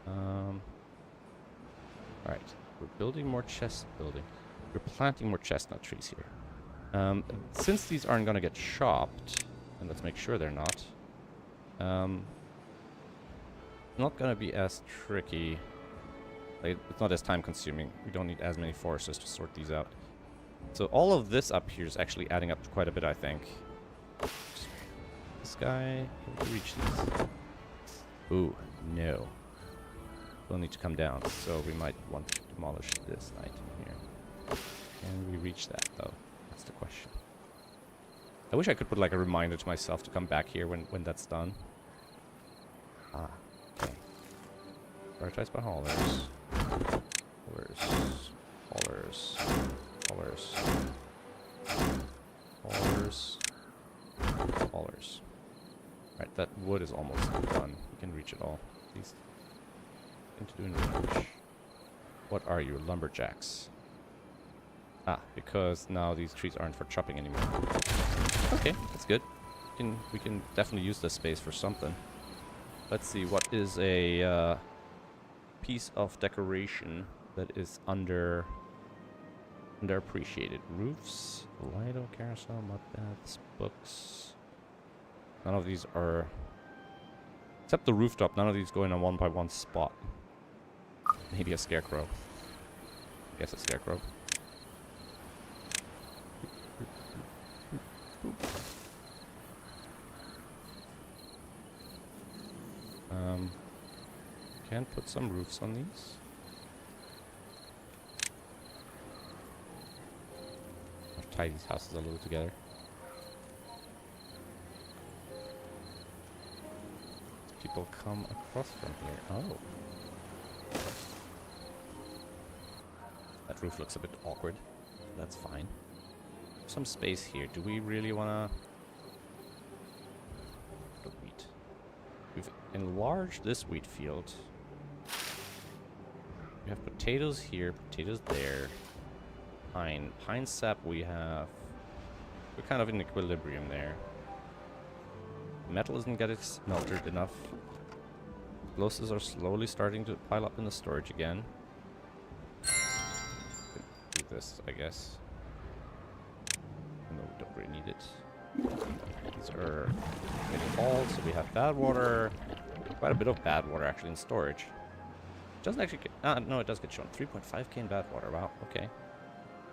All right. We're building more We're planting more chestnut trees here. Since these aren't going to get chopped, and let's make sure they're not. Not going to be as tricky. Like, it's not as time consuming. We don't need as many foresters to sort these out. So all of this up here is actually adding up to quite a bit, I think. This guy, can we reach these? Ooh, no. We'll need to come down, so we might want to demolish this item here. Can we reach that, though? That's the question. I wish I could put like a reminder to myself to come back here when that's done. Ah, okay. Prioritized by haulers. Haulers. Haulers. Haulers. Haulers. Haulers. Right, that wood is almost done. We can reach it all. Please. Into doing reach. What are you? Lumberjacks. Ah, because now these trees aren't for chopping anymore. Okay, that's good. We can definitely use this space for something. Let's see, what is a piece of decoration that is underappreciated? Roofs, Lido, carousel, mud baths, books. None of these are, except the rooftop, none of these go in a 1x1 spot. Maybe a scarecrow. I guess a scarecrow. Can put some roofs on these. I'll tie these houses a little together. People come across from here. Oh. That roof looks a bit awkward. That's fine. Some space here. Do we really wanna... The wheat. We've enlarged this wheat field. We have potatoes here, potatoes there. Pine. Pine sap we have. We're kind of in equilibrium there. Metal isn't getting smeltered enough. Explosives are slowly starting to pile up in the storage again. Do this, I guess. No, we don't really need it. These are getting cold, so we have bad water. Quite a bit of bad water actually in storage. Doesn't actually get... no, it does get shown. 3.5k in bad water. Wow, okay.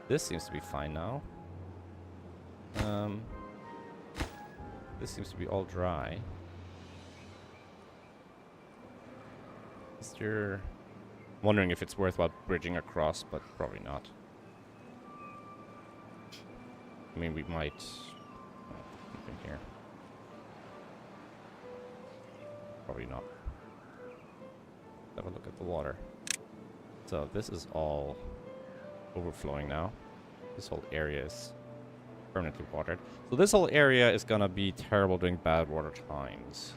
This seems to be fine now. This seems to be all dry. Is there... I'm wondering if it's worthwhile bridging across, but probably not. I mean, we might... Something here. Probably not. Have a look at the water. So this is all overflowing now. This whole area is permanently watered. So this whole area is gonna be terrible during bad water times.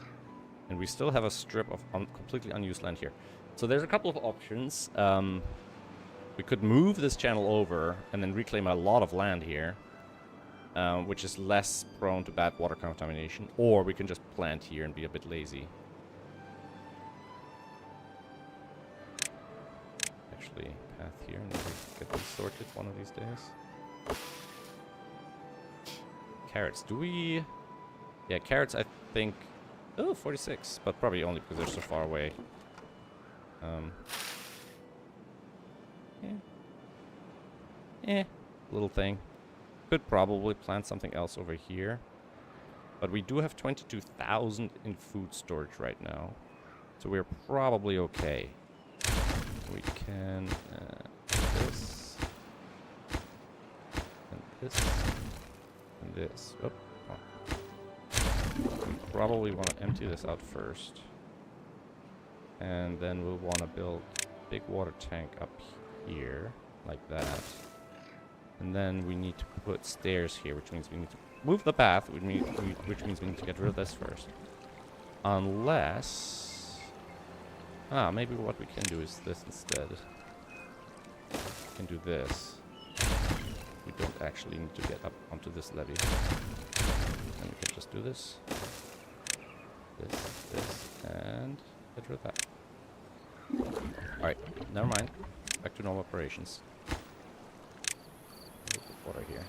And we still have a strip of completely unused land here. So there's a couple of options. We could move this channel over and then reclaim a lot of land here, which is less prone to bad water contamination. Or we can just plant here and be a bit lazy. Actually, path here and maybe get these sorted one of these days. Carrots. Do we... Yeah, carrots, I think... Oh, 46. But probably only because they're so far away. Little thing. Could probably plant something else over here. But we do have 22,000 in food storage right now. So we're probably okay. We can... this. And this. And this. Oh. We probably want to empty this out first. And then we'll want to build a big water tank up here. Like that. And then we need to put stairs here, which means we need to move the path, which means we need to get rid of this first. Unless... maybe what we can do is this instead. We can do this. We don't actually need to get up onto this levee. And we can just do this. This, and get rid of that. Alright, never mind. Back to normal operations. Water here.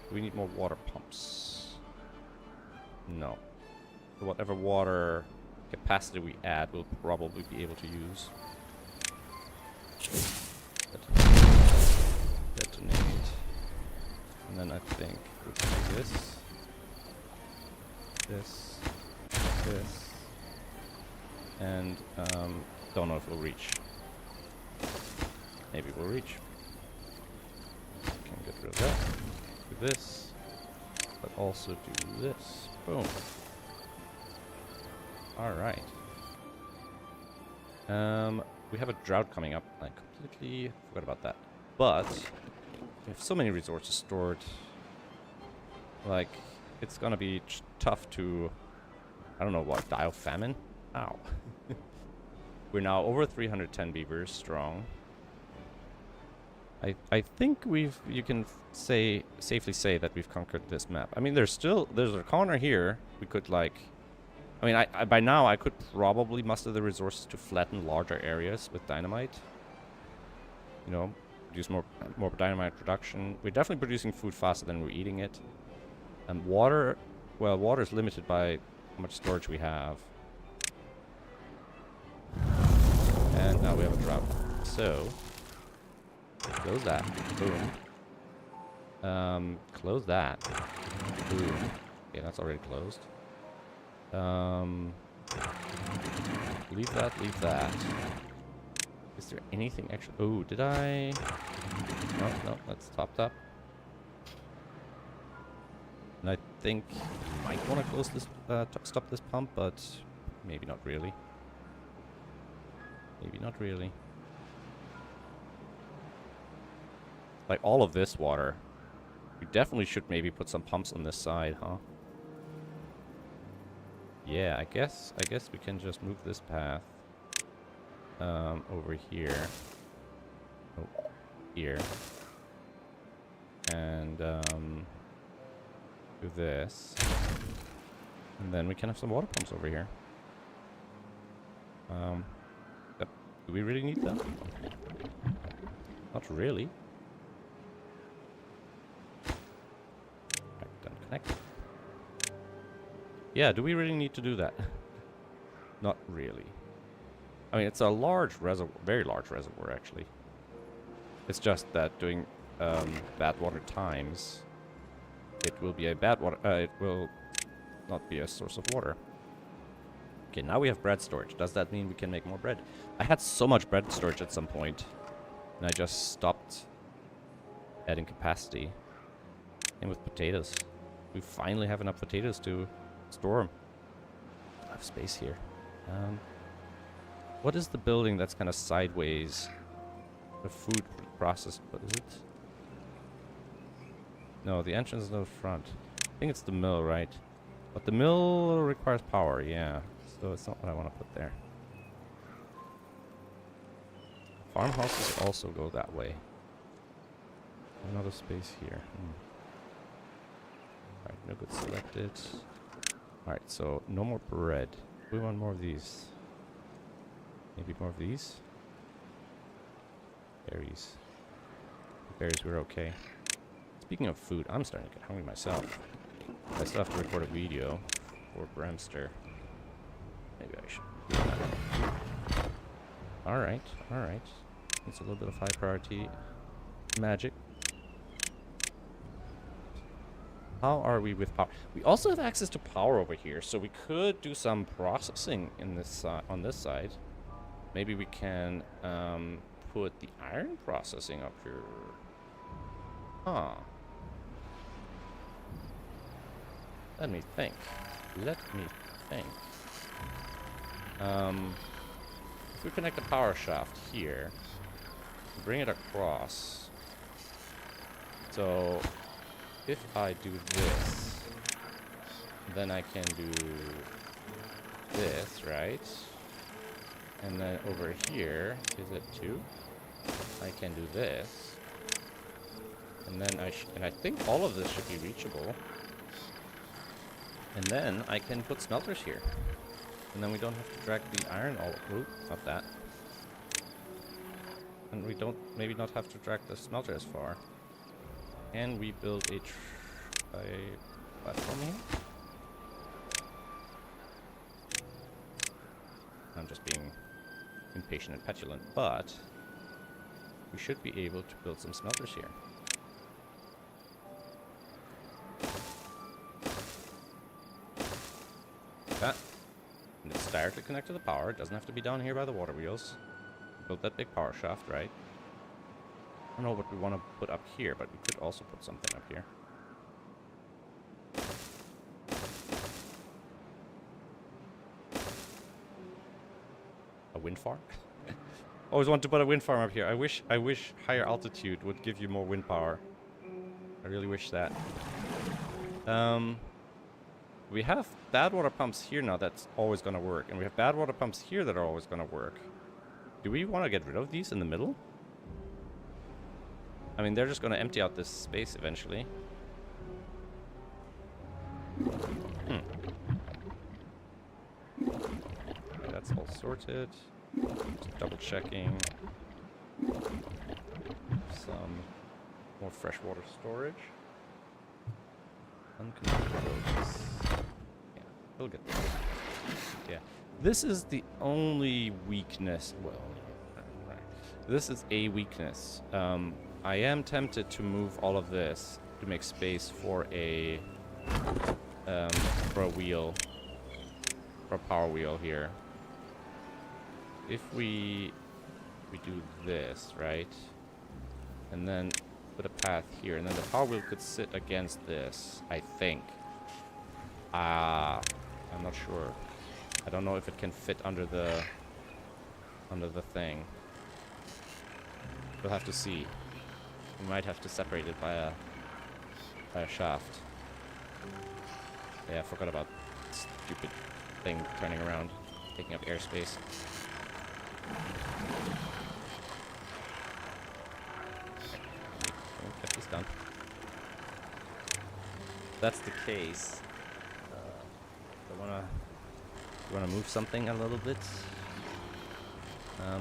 Do we need more water pumps? No. So whatever water capacity we add, we'll probably be able to use. Detonate. And then I think we can do this. This. And, don't know if we'll reach. Maybe we'll reach. Can get rid of that. Do this. But also do this. Boom. Alright. We have a drought coming up. I completely forgot about that. But we have so many resources stored. Like, it's gonna be tough to, I don't know what, die of famine? Ow. We're now over 310 beavers strong. I think you can safely say that we've conquered this map. I mean, there's a corner here. We could like, I mean, I by now I could probably muster the resources to flatten larger areas with dynamite. You know, produce more dynamite production. We're definitely producing food faster than we're eating it. And water, well, water is limited by how much storage we have. And now we have a drought. So close that. Boom. Close that. Boom. Okay, that's already closed. Leave that, leave that. Is there anything extra? Oh, did I? No, that's topped up. And I think I might want to close this, stop this pump, but maybe not really. Maybe not really. Like all of this water. We definitely should maybe put some pumps on this side, huh? Yeah, I guess we can just move this path over here. Oh, here. And do this. And then we can have some water pumps over here. Yep. Do we really need that? Not really. Connect. Yeah, do we really need to do that? Not really. I mean, it's a large reservoir, very large reservoir, actually. It's just that doing bad water times, it will be a bad water. It will not be a source of water. Okay, now we have bread storage. Does that mean we can make more bread? I had so much bread storage at some point, and I just stopped adding capacity. And with potatoes. We finally have enough potatoes to store them. I have space here. What is the building that's kind of sideways? The food process. What is it? No, the entrance is no front. I think it's the mill, right? But the mill requires power, yeah. So it's not what I want to put there. Farmhouses also go that way. Another space here. Alright, no good selected. Alright, so no more bread. We want more of these. Maybe more of these? Berries. Berries were okay. Speaking of food, I'm starting to get hungry myself. I still have to record a video for Bramster. Maybe I should do that. Alright, alright. It's a little bit of high priority magic. How are we with power? We also have access to power over here, so we could do some processing in this on this side. Maybe we can put the iron processing up here. Huh. Let me think. If we connect the power shaft here, bring it across. So if I do this, then I can do this, right? And then over here, is it 2? I can do this. And then I think all of this should be reachable. And then I can put smelters here. And then we don't have to drag the iron all... Ooh, not that. And we don't maybe not have to drag the smelter as far. Can we build a platform here? I'm just being impatient and petulant, but we should be able to build some smelters here. Like that. And it's directly connected to the power. It doesn't have to be down here by the water wheels. Build that big power shaft, right? I don't know what we want to put up here, but we could also put something up here. A a wind farm. Always want to put a wind farm up here. I wish higher altitude would give you more wind power. I really wish that. We have bad water pumps here now that's always gonna work, and we have bad water pumps here that are always gonna work. Do we want to get rid of these in the middle? I mean, they're just gonna empty out this space eventually. Okay, that's all sorted. Just double checking. Some more freshwater storage. Unconnected roads. Yeah, we'll get there. Yeah. This is the only weakness. Well, this is a weakness. I am tempted to move all of this to make space for a wheel, for a power wheel here. If we do this, right, and then put a path here, and then the power wheel could sit against this, I think. I'm not sure. I don't know if it can fit under the thing. We'll have to see. We might have to separate it by a shaft. Yeah, I forgot about stupid thing turning around, taking up airspace. Get this done. If that's the case. I wanna move something a little bit.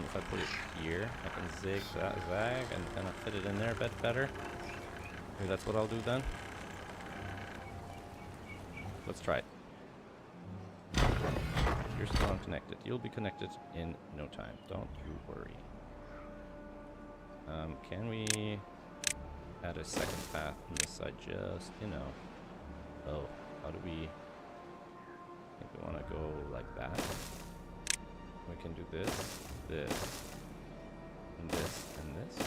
If I put it here, I can zigzag and kind of fit it in there a bit better. Maybe that's what I'll do then. Let's try it. You're still unconnected. You'll be connected in no time. Don't you worry. Can we add a second path on this side? Just, you know. Oh, how do we? I think we want to go like that. We can do this, this, and this, and this.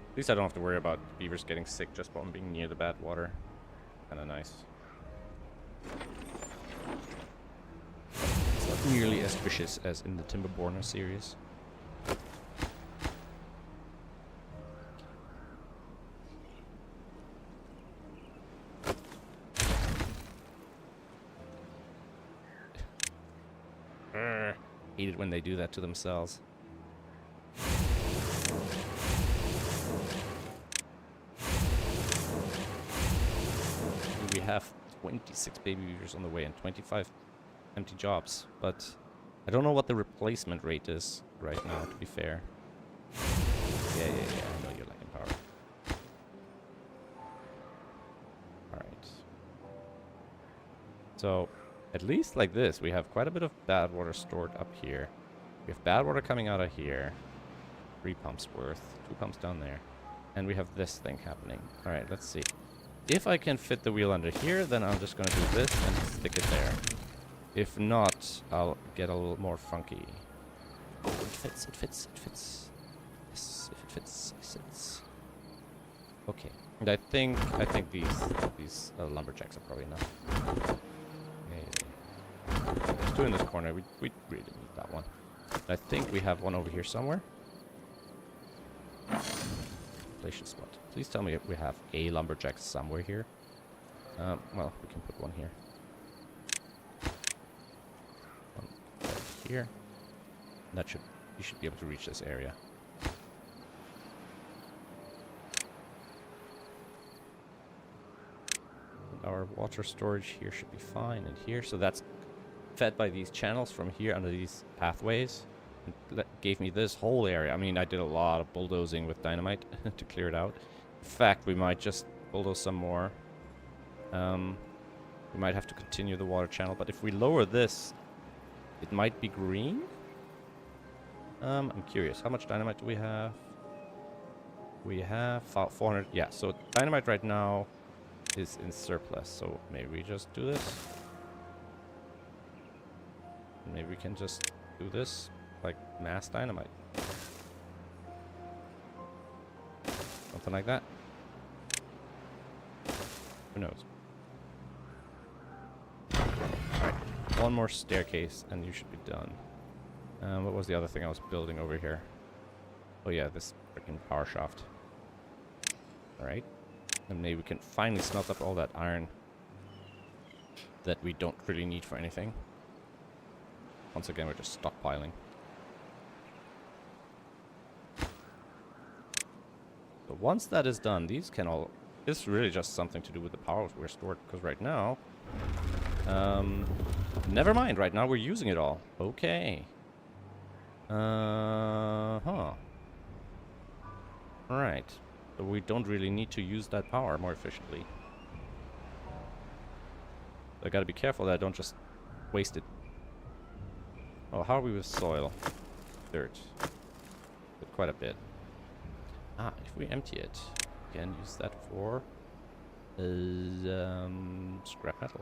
At least I don't have to worry about beavers getting sick just from being near the bad water. Kinda nice. It's not nearly as vicious as in the Timberborn series. Hate it when they do that to themselves. We have 26 baby beavers on the way and 25 empty jobs, but I don't know what the replacement rate is right now, to be fair. Yeah, I know you're lacking power. Alright. So, at least like this, we have quite a bit of bad water stored up here. We have bad water coming out of here. 3 pumps worth. 2 pumps down there. And we have this thing happening. Alright, let's see. If I can fit the wheel under here, then I'm just going to do this and stick it there. If not, I'll get a little more funky. Oh, it fits, it fits, it fits. Yes, if it fits, it fits. Okay. And I think these lumberjacks are probably enough. There's 2 in this corner. We really need that one. I think we have one over here somewhere. Station spot. Please tell me if we have a lumberjack somewhere here. Well, we can put one here. One right here. That you should be able to reach this area. Our water storage here should be fine, and here, so that's fed by these channels from here under these pathways. That gave me this whole area. I mean, I did a lot of bulldozing with dynamite to clear it out. In fact, we might just bulldoze some more. We might have to continue the water channel, but if we lower this, it might be green. I'm curious, how much dynamite do we have? We have 400. Yeah, so dynamite right now is in surplus, so maybe we just do this. Maybe we can just do this like mass dynamite. Something like that. Who knows? Alright, one more staircase and you should be done. What was the other thing I was building over here? Oh yeah, this freaking power shaft. Alright. And maybe we can finally smelt up all that iron that we don't really need for anything. Once again, we're just stockpiling. So once that is done, these can all... It's really just something to do with the power we're stored, because right now... never mind, right now we're using it all. Okay. Right. So we don't really need to use that power more efficiently. I gotta be careful that I don't just waste it. Oh, how are we with soil? Dirt. But quite a bit. Ah, if we empty it, we can use that for scrap metal.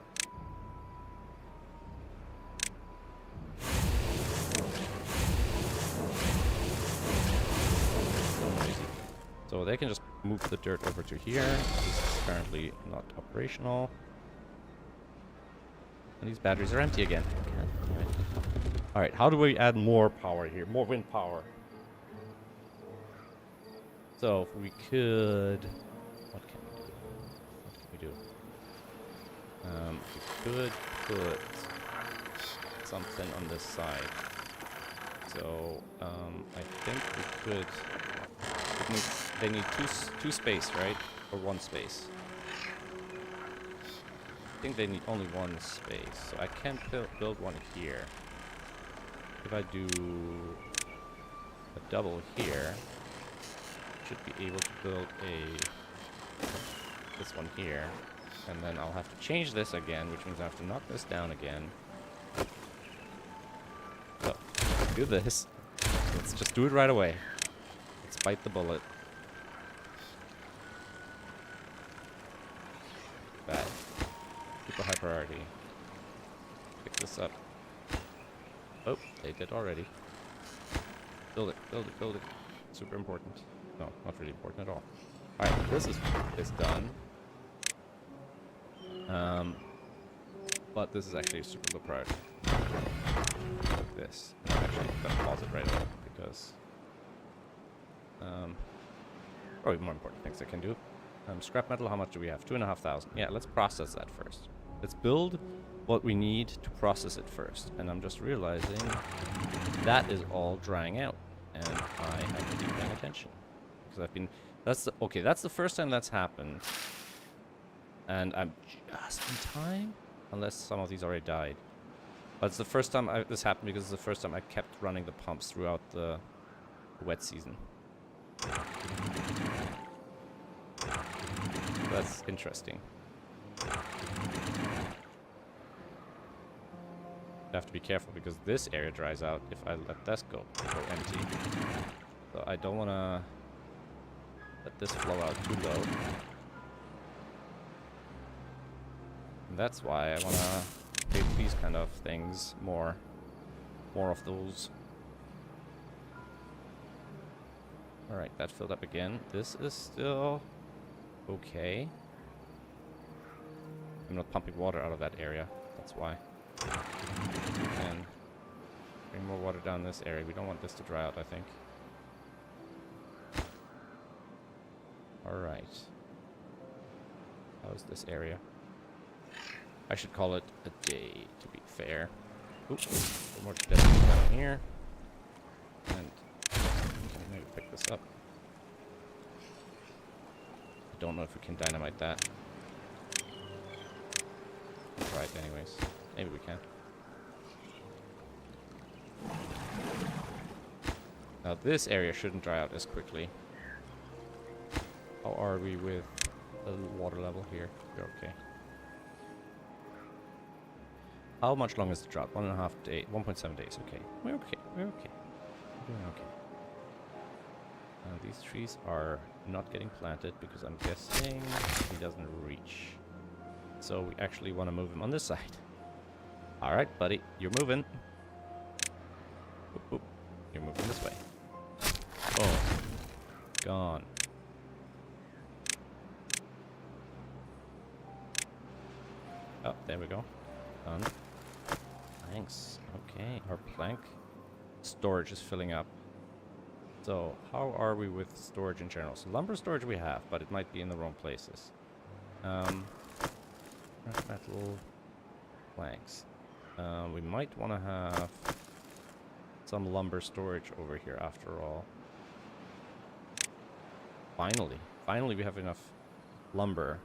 So they can just move the dirt over to here. This is currently not operational. And these batteries are empty again. Alright, how do we add more power here? More wind power. So if we could... What can we do? We could put something on this side. So I think we could... They need two space, right? Or one space. I think they need only one space. So I can build one here. If I do a double here, should be able to build this one here. And then I'll have to change this again, which means I have to knock this down again. So, let's do this. Let's just do it right away. Let's bite the bullet. Bad. Super high priority. Pick this up. Oh, they did already. Build it, build it, build it. Super important. No, not really important at all. Alright, this is done. But this is actually a super low priority. Like this. I'm actually gonna pause it right away because probably more important things I can do. Scrap metal, how much do we have? 2,500. Yeah, let's process that first. Let's build what we need to process it first. And I'm just realizing that is all drying out. And I haven't been paying attention. Because I've been... That's the first time that's happened. And I'm just in time? Unless some of these already died. But it's the first time this happened because it's the first time I kept running the pumps throughout the wet season. That's interesting. I have to be careful because this area dries out if I let this go empty. So I don't want to let this flow out too low. And that's why I want to make these kind of things more of those. Alright, that filled up again. This is still okay. I'm not pumping water out of that area. That's why. And bring more water down this area. We don't want this to dry out, I think. Alright. How's this area? I should call it a day, to be fair. Oops. More desert down here. And maybe pick this up. I don't know if we can dynamite that. We'll try it anyways. Maybe we can. Now this area shouldn't dry out as quickly. How are we with the water level here? We're okay. How much longer is the drought? 1.5 days, 1.7 days. Okay, we're okay. We're okay. We're doing okay. These trees are not getting planted because I'm guessing he doesn't reach. So we actually want to move him on this side. All right, buddy, you're moving. Boop, boop. You're moving this way. Oh, gone. Oh, there we go. Done. Planks. Okay, our plank storage is filling up. So, how are we with storage in general? So, lumber storage we have, but it might be in the wrong places. Metal planks. We might want to have some lumber storage over here after all. Finally we have enough lumber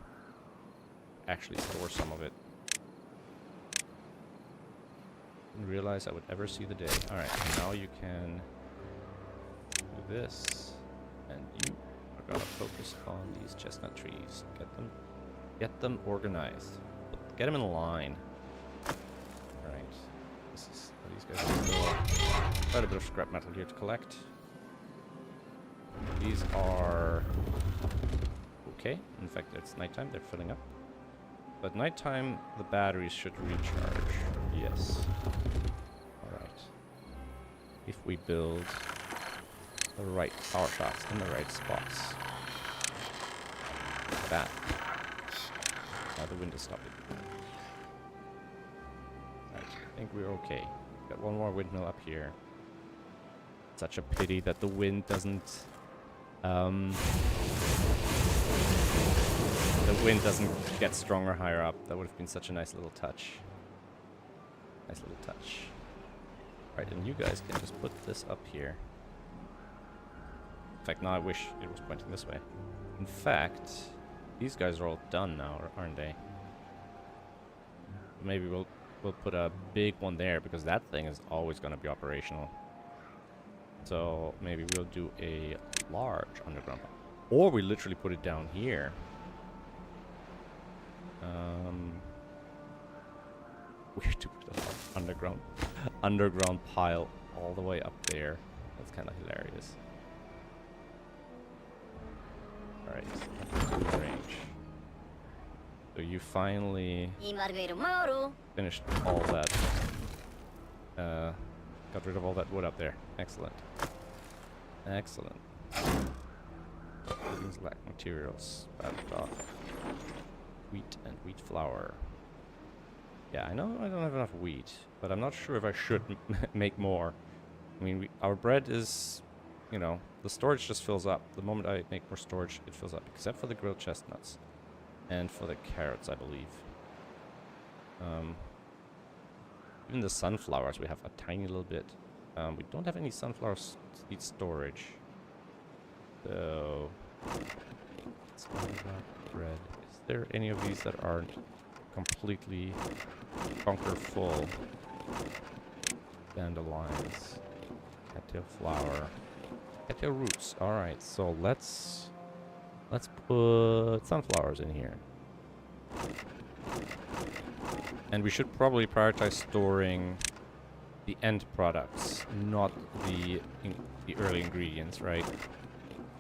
to actually store some of it. Didn't realize I would ever see the day. Alright, now you can do this. And you are gonna focus on these chestnut trees. Get them organized. Get them in line. Alright. These guys are still quite a bit of scrap metal here to collect. These are okay. In fact, it's nighttime. They're filling up. But nighttime, the batteries should recharge. Yes. Alright. If we build the right power shafts in the right spots. Like that. Now the wind is stopping. Right. I think we're okay. Got one more windmill up here. Such a pity that the wind doesn't get stronger higher up. That would have been such a nice little touch. Nice little touch. Right, and you guys can just put this up here. In fact, now I wish it was pointing this way. In fact, these guys are all done now, aren't they? Maybe we'll put a big one there because that thing is always going to be operational. So maybe we'll do a large underground, or we literally put it down here. Weird to put an underground pile all the way up there. That's kind of hilarious. All right, range. So you finally finished all that. Got rid of all that wood up there. Excellent. Excellent. Things lack materials. Bad stock. Wheat and wheat flour. Yeah, I know I don't have enough wheat, but I'm not sure if I should make more. I mean, our bread is, you know, the storage just fills up. The moment I make more storage, it fills up, except for the grilled chestnuts. And for the carrots, I believe. Even the sunflowers, we have a tiny little bit. We don't have any sunflower seed storage. So, let's find out bread. Is there any of these that aren't completely bunker full? Dandelions, cattail flower, cattail roots. All right, so let's put sunflowers in here. And we should probably prioritize storing the end products, not the early ingredients, right?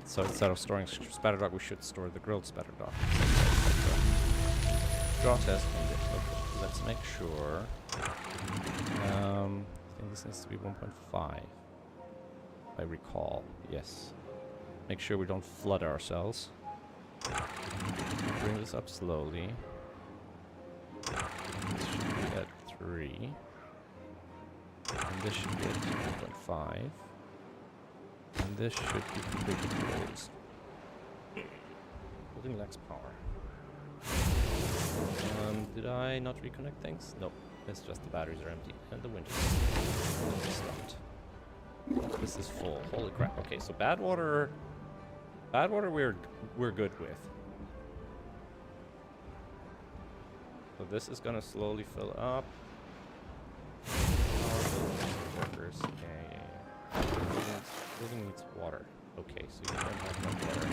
So instead of storing spatterdog, we should store the grilled spatterdog. Draw test. Let's make sure. I think this needs to be 1.5. I recall. Yes. Make sure we don't flood ourselves. Bring this up slowly. This should be at 3. And this should be at 2.5. And this should be completely closed. Building lacks power. Did I not reconnect things? Nope. It's just the batteries are empty. And the wind is stopped. This is full. Holy crap. Okay, so bad water we're good with. So this is gonna slowly fill up. Workers. Yeah. Building needs water. Okay, so you don't have enough water.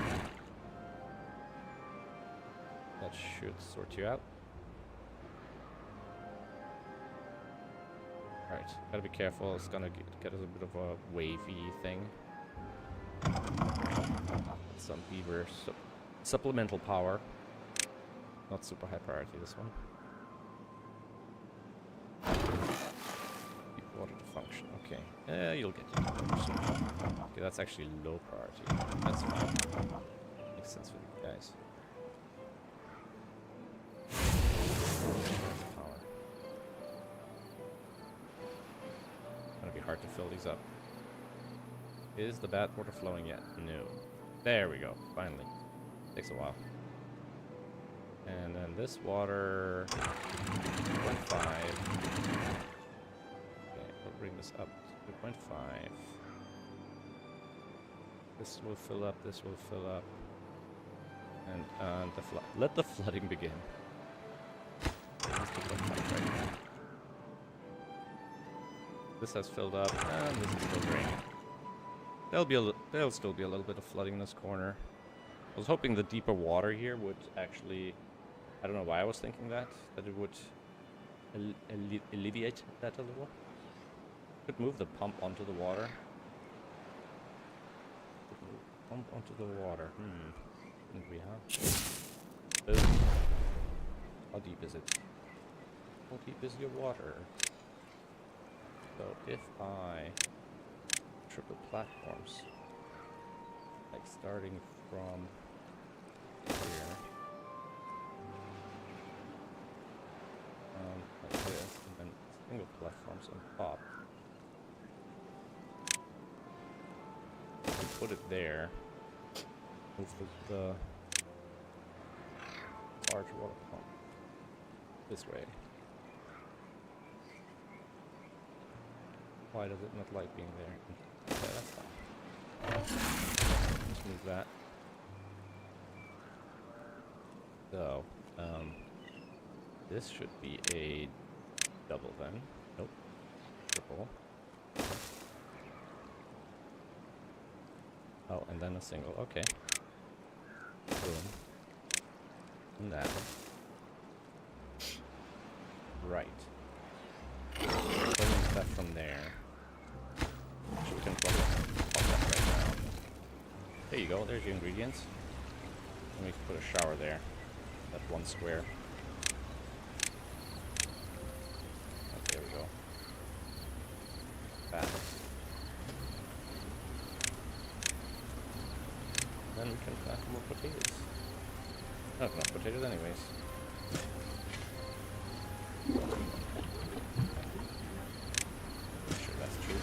That should sort you out. Alright, gotta be careful. It's gonna get us a bit of a wavy thing. Some beaver supplemental power. Not super high priority, this one. Keep water to function. Okay. You'll get it. Okay, that's actually low priority. That's fine. Makes sense for you guys. Power. hard to fill these up. Is the bad water flowing yet? No. There we go. Finally. Takes a while. And then this water... 2.5. Okay, we'll bring this up to 2.5. This will fill up, this will fill up. And let the flooding begin. Right now. This has filled up, and this is still draining. There'll still be a little bit of flooding in this corner. I was hoping the deeper water here would actually... I don't know why I was thinking that it would alleviate that a little. Could move the pump onto the water. Pump onto the water. Think we have? Boom. How deep is it? How deep is your water? So if I triple platforms, like starting from here, like this, and then single platforms on top. Put it there. Move the large water pump this way. Why does it not like being there? Okay, that's fine. Just move that. So, this should be a double then. Nope. Triple. Oh, and then a single. Okay. Boom. And that. Right. Pulling that from there. So we can probably pop that right now. There you go. There's your ingredients. And we can put a shower there. That one square. Oh, there we go. That. Then we can plant more potatoes. Not enough potatoes anyways. Sure that's true.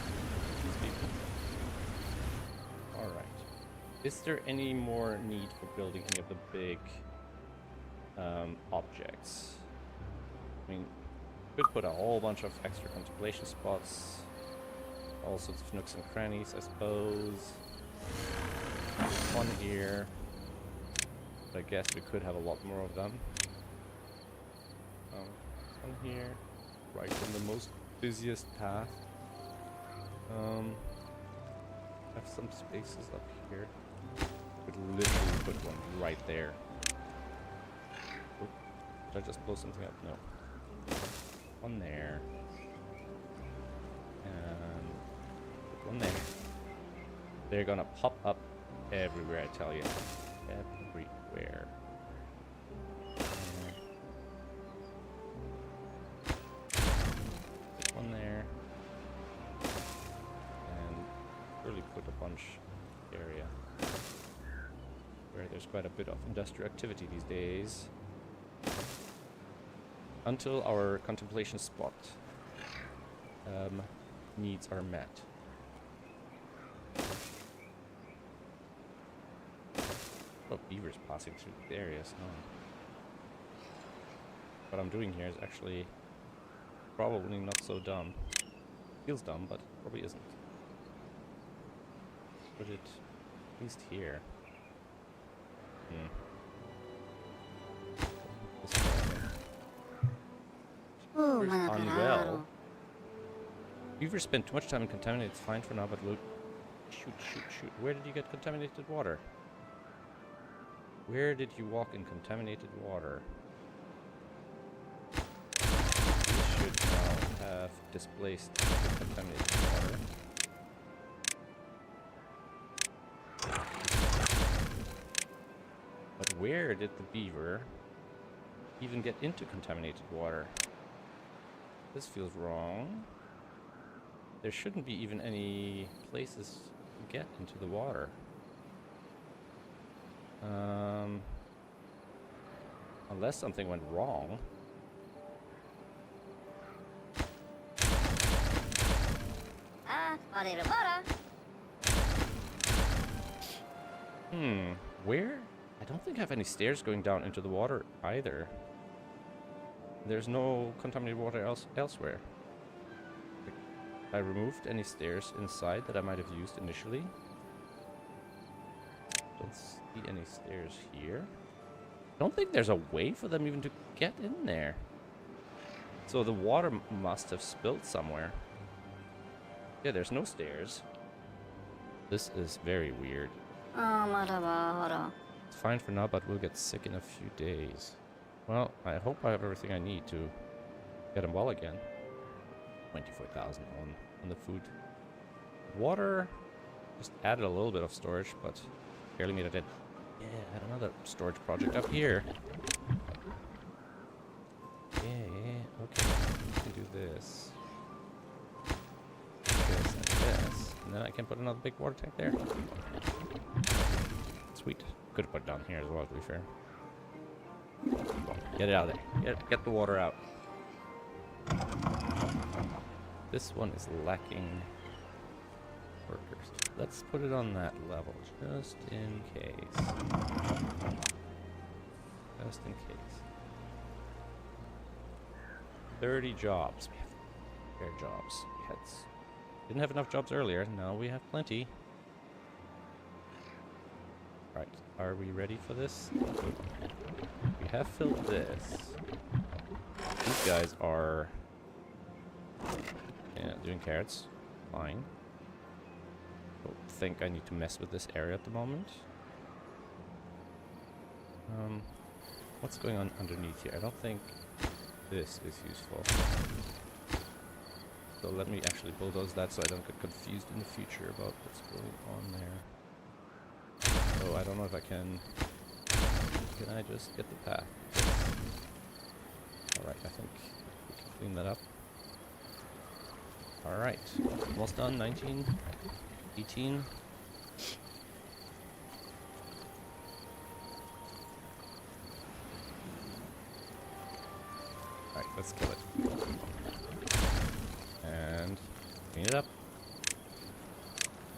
Alright. Is there any more need for building any of the big objects? I mean, could put a whole bunch of extra contemplation spots. All sorts of nooks and crannies, I suppose. One here. But I guess we could have a lot more of them. One here, right in the most busiest path. Have some spaces up here. Could literally put one right there. Oop. Did I just blow something up? No. One there. And put one there. They're gonna pop up everywhere, I tell you. Everywhere. Put one there. And really put a bunch area where there's quite a bit of industrial activity these days. Until our contemplation spot needs are met. Beavers passing through the areas. What I'm doing here is actually probably not so dumb. Feels dumb, but probably isn't. Put it at least here. Beavers unwell. Beavers spend too much time in contaminated. It's fine for now, but look. Shoot. Where did you get contaminated water? Where did you walk in contaminated water? You should now have displaced the contaminated water. But where did the beaver even get into contaminated water? This feels wrong. There shouldn't be even any places to get into the water. Unless something went wrong. Where? I don't think I have any stairs going down into the water either. There's no contaminated water elsewhere. I removed any stairs inside that I might have used initially. Don't see any stairs here. Don't think there's a way for them even to get in there. So the water must have spilled somewhere. Yeah, there's no stairs. This is very weird. It's fine for now, but we'll get sick in a few days. Well, I hope I have everything I need to get them well again. 24,000 on the food. Water, just added a little bit of storage, but barely made it in. Yeah, I had another storage project up here. Yeah, okay. We can do this. This and this. And then I can put another big water tank there. Sweet. Could have put it down here as well, to be fair. Get it out of there. Get the water out. This one is lacking workers. Let's put it on that level, just in case. Just in case. 30 jobs. We have fair jobs. Didn't have enough jobs earlier. Now we have plenty. Right. Are we ready for this? We have filled this. These guys are doing carrots. Fine. Don't think I need to mess with this area at the moment. What's going on underneath here? I don't think this is useful. So let me actually bulldoze that so I don't get confused in the future about what's going on there. Oh, I don't know if I can... Can I just get the path? Alright, I think we can clean that up. Alright, almost done. 19, 18. Alright, let's kill it. And clean it up.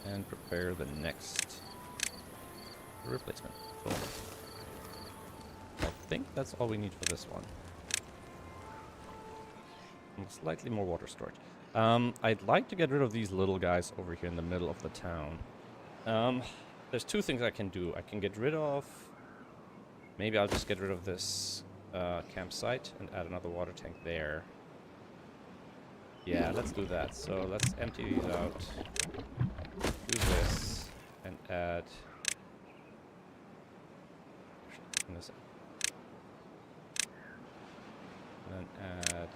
And prepare the next replacement. Boom. I think that's all we need for this one. And slightly more water storage. I'd like to get rid of these little guys over here in the middle of the town. There's two things I can do. I can get rid of... Maybe I'll just get rid of this campsite and add another water tank there. Yeah, let's do that. So let's empty these out. Do this and add... And then add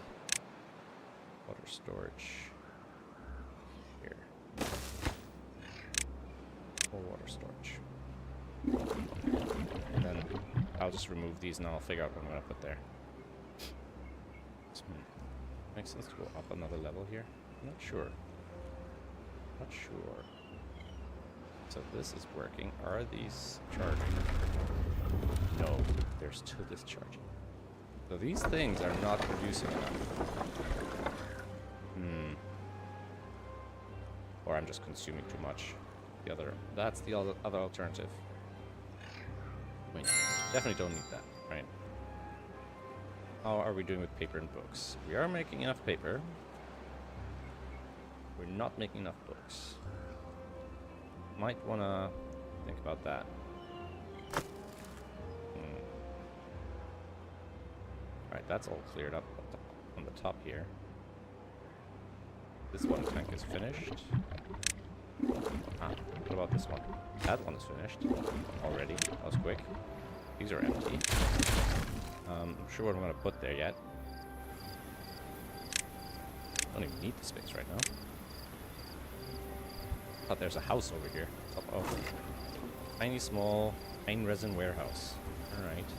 water storage here. More water storage. And then I'll just remove these and I'll figure out what I'm going to put there. Makes sense to go up another level here? I'm not sure. Not sure. So this is working. Are these charging? No, they're still discharging. So these things are not producing enough. Or I'm just consuming too much. That's the other alternative. Wait, definitely don't need that, right? How are we doing with paper and books? We are making enough paper. We're not making enough books. Might wanna think about that. Alright, that's all cleared up on the top here. This one tank is finished. What about this one? That one is finished already. That was quick. These are empty. I'm sure what I'm going to put there yet. Don't even need the space right now. Thought there's a house over here. Tiny, small, pine resin warehouse. Alright.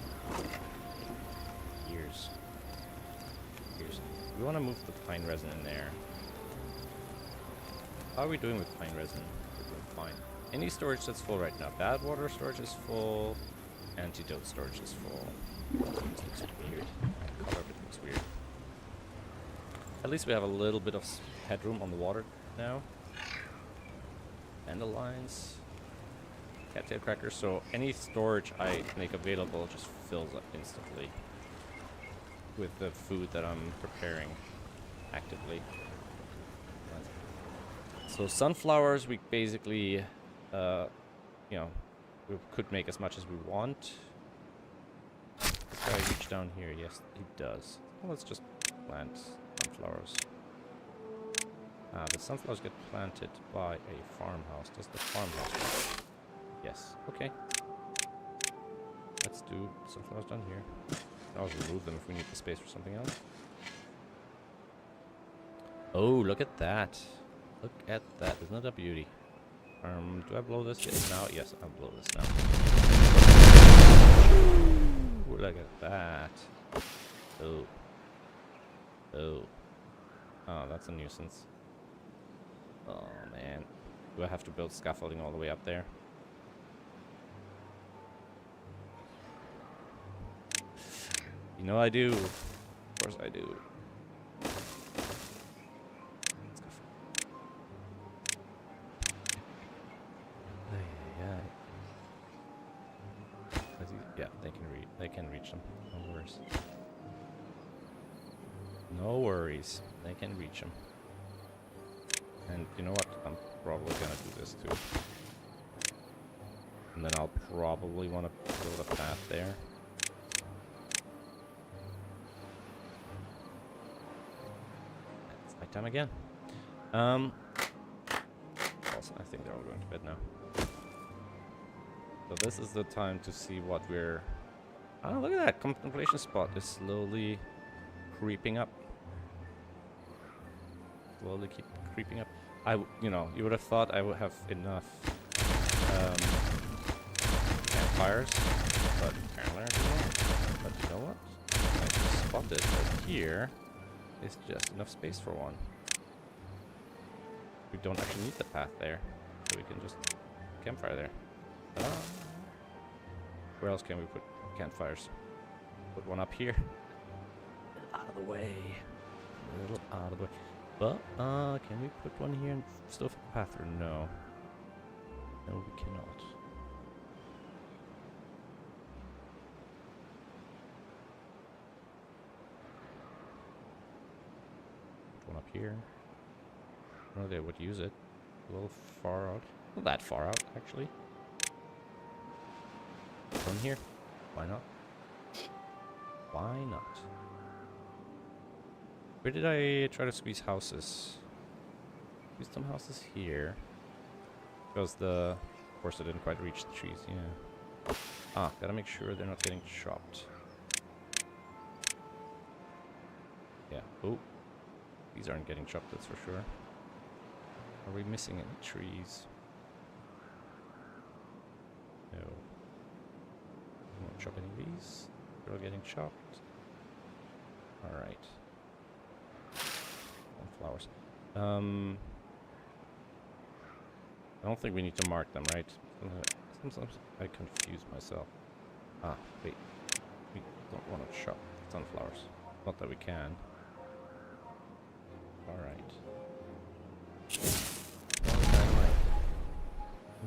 Years. We want to move the pine resin in there. How are we doing with pine resin? We're doing fine. Any storage that's full right now. Bad water storage is full. Antidote storage is full. This looks weird. The color of it looks weird. At least we have a little bit of headroom on the water now. dandelions, cattail crackers. So any storage I make available just fills up instantly with the food that I'm preparing actively. So sunflowers, we basically, you know, we could make as much as we want. Does this guy reach down here? Yes, he does. Well, let's just plant sunflowers. The sunflowers get planted by a farmhouse. Does the farmhouse work? Yes. Okay. Let's do sunflowers down here. I'll remove them if we need the space for something else. Oh, look at that. Look at that. Isn't that a beauty? Do I blow this now? Yes, I'll blow this now. Ooh, look at that. Oh. Oh. Oh, that's a nuisance. Oh, man. Do I have to build scaffolding all the way up there? You know I do. Of course I do. Yeah, they can reach them. No worries. No worries. They can reach them. And you know what? I'm probably gonna do this too. And then I'll probably want to build a path there. It's nighttime again. Also, I think they're all going to bed now. So this is the time to see what we're... Oh, look at that! Contemplation spot is slowly creeping up. Slowly keep creeping up. You know, you would have thought I would have enough campfires, but apparently I don't. But you know what? I just spotted that here is just enough space for one. We don't actually need the path there, so we can just campfire there. Where else can we put campfires? Put one up here. Out of the way. A little out of the way. But, can we put one here and still fit the path, or no? No, we cannot. Put one up here. I don't know they would use it. A little far out. Not that far out, actually. One here. Why not? Why not? Where did I try to squeeze houses? Squeeze some houses here. Because of course I didn't quite reach the trees, yeah. Ah, gotta make sure they're not getting chopped. Yeah, oh. These aren't getting chopped, that's for sure. Are we missing any trees? No. I won't chop any of these. They're all getting chopped. Alright. Flowers. I don't think we need to mark them, right? Sometimes I confuse myself. Ah, wait. We don't want to chop sunflowers. Not that we can. Alright.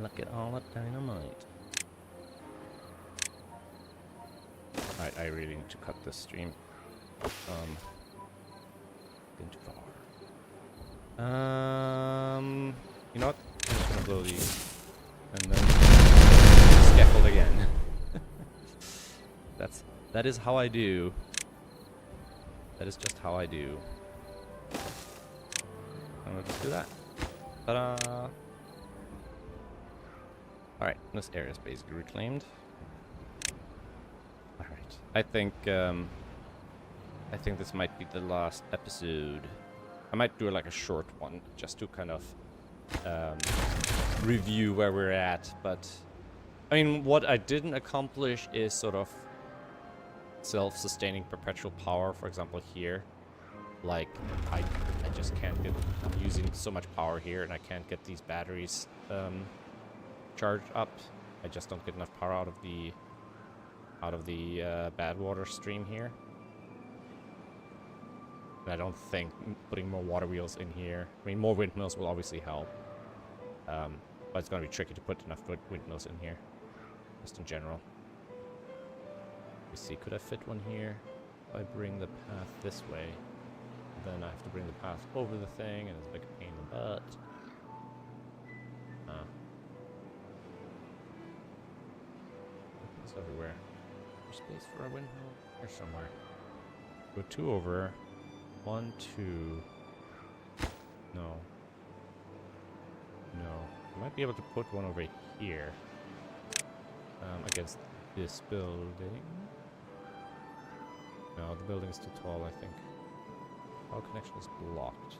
Look at all that dynamite. Alright, I really need to cut this stream. Been too far. You know what? I'm just gonna blow these. And then scaffold again. That is how I do. That is just how I do. I'm gonna just do that. Ta-da! Alright, this area is basically reclaimed. Alright. I think this might be the last episode. I might do like a short one, just to kind of review where we're at. But, I mean, what I didn't accomplish is sort of self-sustaining perpetual power, for example, here. Like, I just can't get... I'm using so much power here, and I can't get these batteries charged up. I just don't get enough power out of the bad water stream here. And I don't think putting more water wheels in here... I mean, more windmills will obviously help. But it's gonna be tricky to put enough windmills in here, just in general. Let's see, could I fit one here? If I bring the path this way, then I have to bring the path over the thing, and it's like a pain in the butt. It's everywhere. There's space for a windmill here somewhere. Go 2 over. 1, 2. No. No. I might be able to put one over here. Against this building. No, the building is too tall, I think. Power connection is blocked.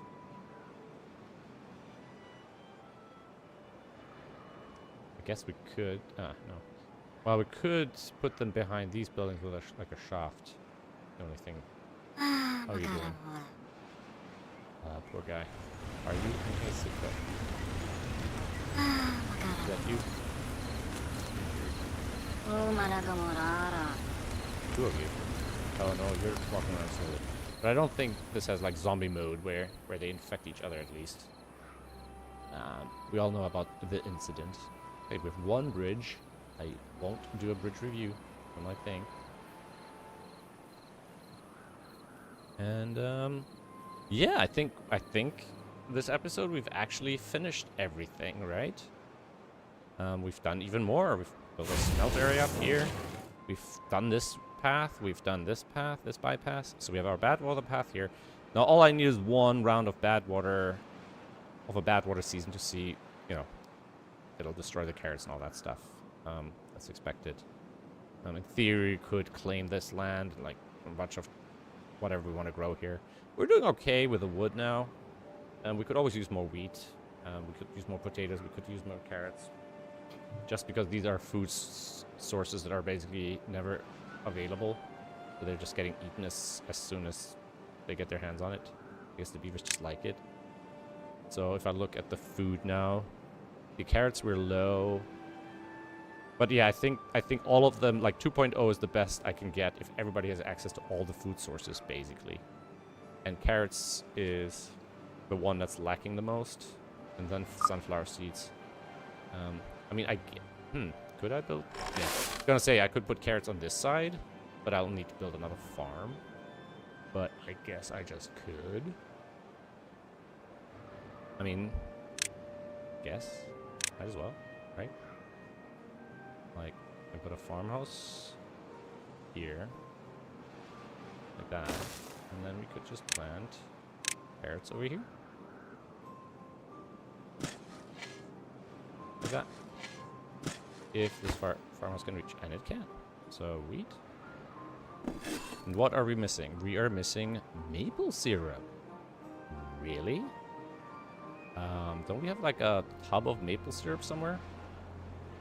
I guess we could... no. Well, we could put them behind these buildings with like a shaft. The only thing. How are you doing? Poor guy. Are you in a sick bed? Is that you? 2 of you. Oh no, you're walking around slowly. But I don't think this has like zombie mode where they infect each other at least. We all know about the incident. Okay, with 1 bridge. I won't do a bridge review on my thing. And yeah, I think this episode we've actually finished everything, right? We've done even more. We've built a smelt area up here. We've done this path. We've done this path, this bypass. So we have our bad water path here. Now all I need is 1 round of bad water, of a bad water season to see, you know, it'll destroy the carrots and all that stuff. That's expected. In theory, could claim this land, like a bunch of whatever we want to grow here. We're doing okay with the wood now. And we could always use more wheat. We could use more potatoes. We could use more carrots. Just because these are food sources that are basically never available. So they're just getting eaten as soon as they get their hands on it. I guess the beavers just like it. So if I look at the food now, the carrots were low. But yeah, I think all of them, like 2.0 is the best I can get if everybody has access to all the food sources, basically. And carrots is the one that's lacking the most. And then sunflower seeds. I mean, could I build? Yeah, I was gonna say I could put carrots on this side, but I'll need to build another farm. But I guess I just could. I mean, guess might as well, right? Like, I put a farmhouse here, like that, and then we could just plant carrots over here, like that. If this farmhouse can reach, and it can. So wheat. And what are we missing? We are missing maple syrup. Really? Don't we have like a tub of maple syrup somewhere?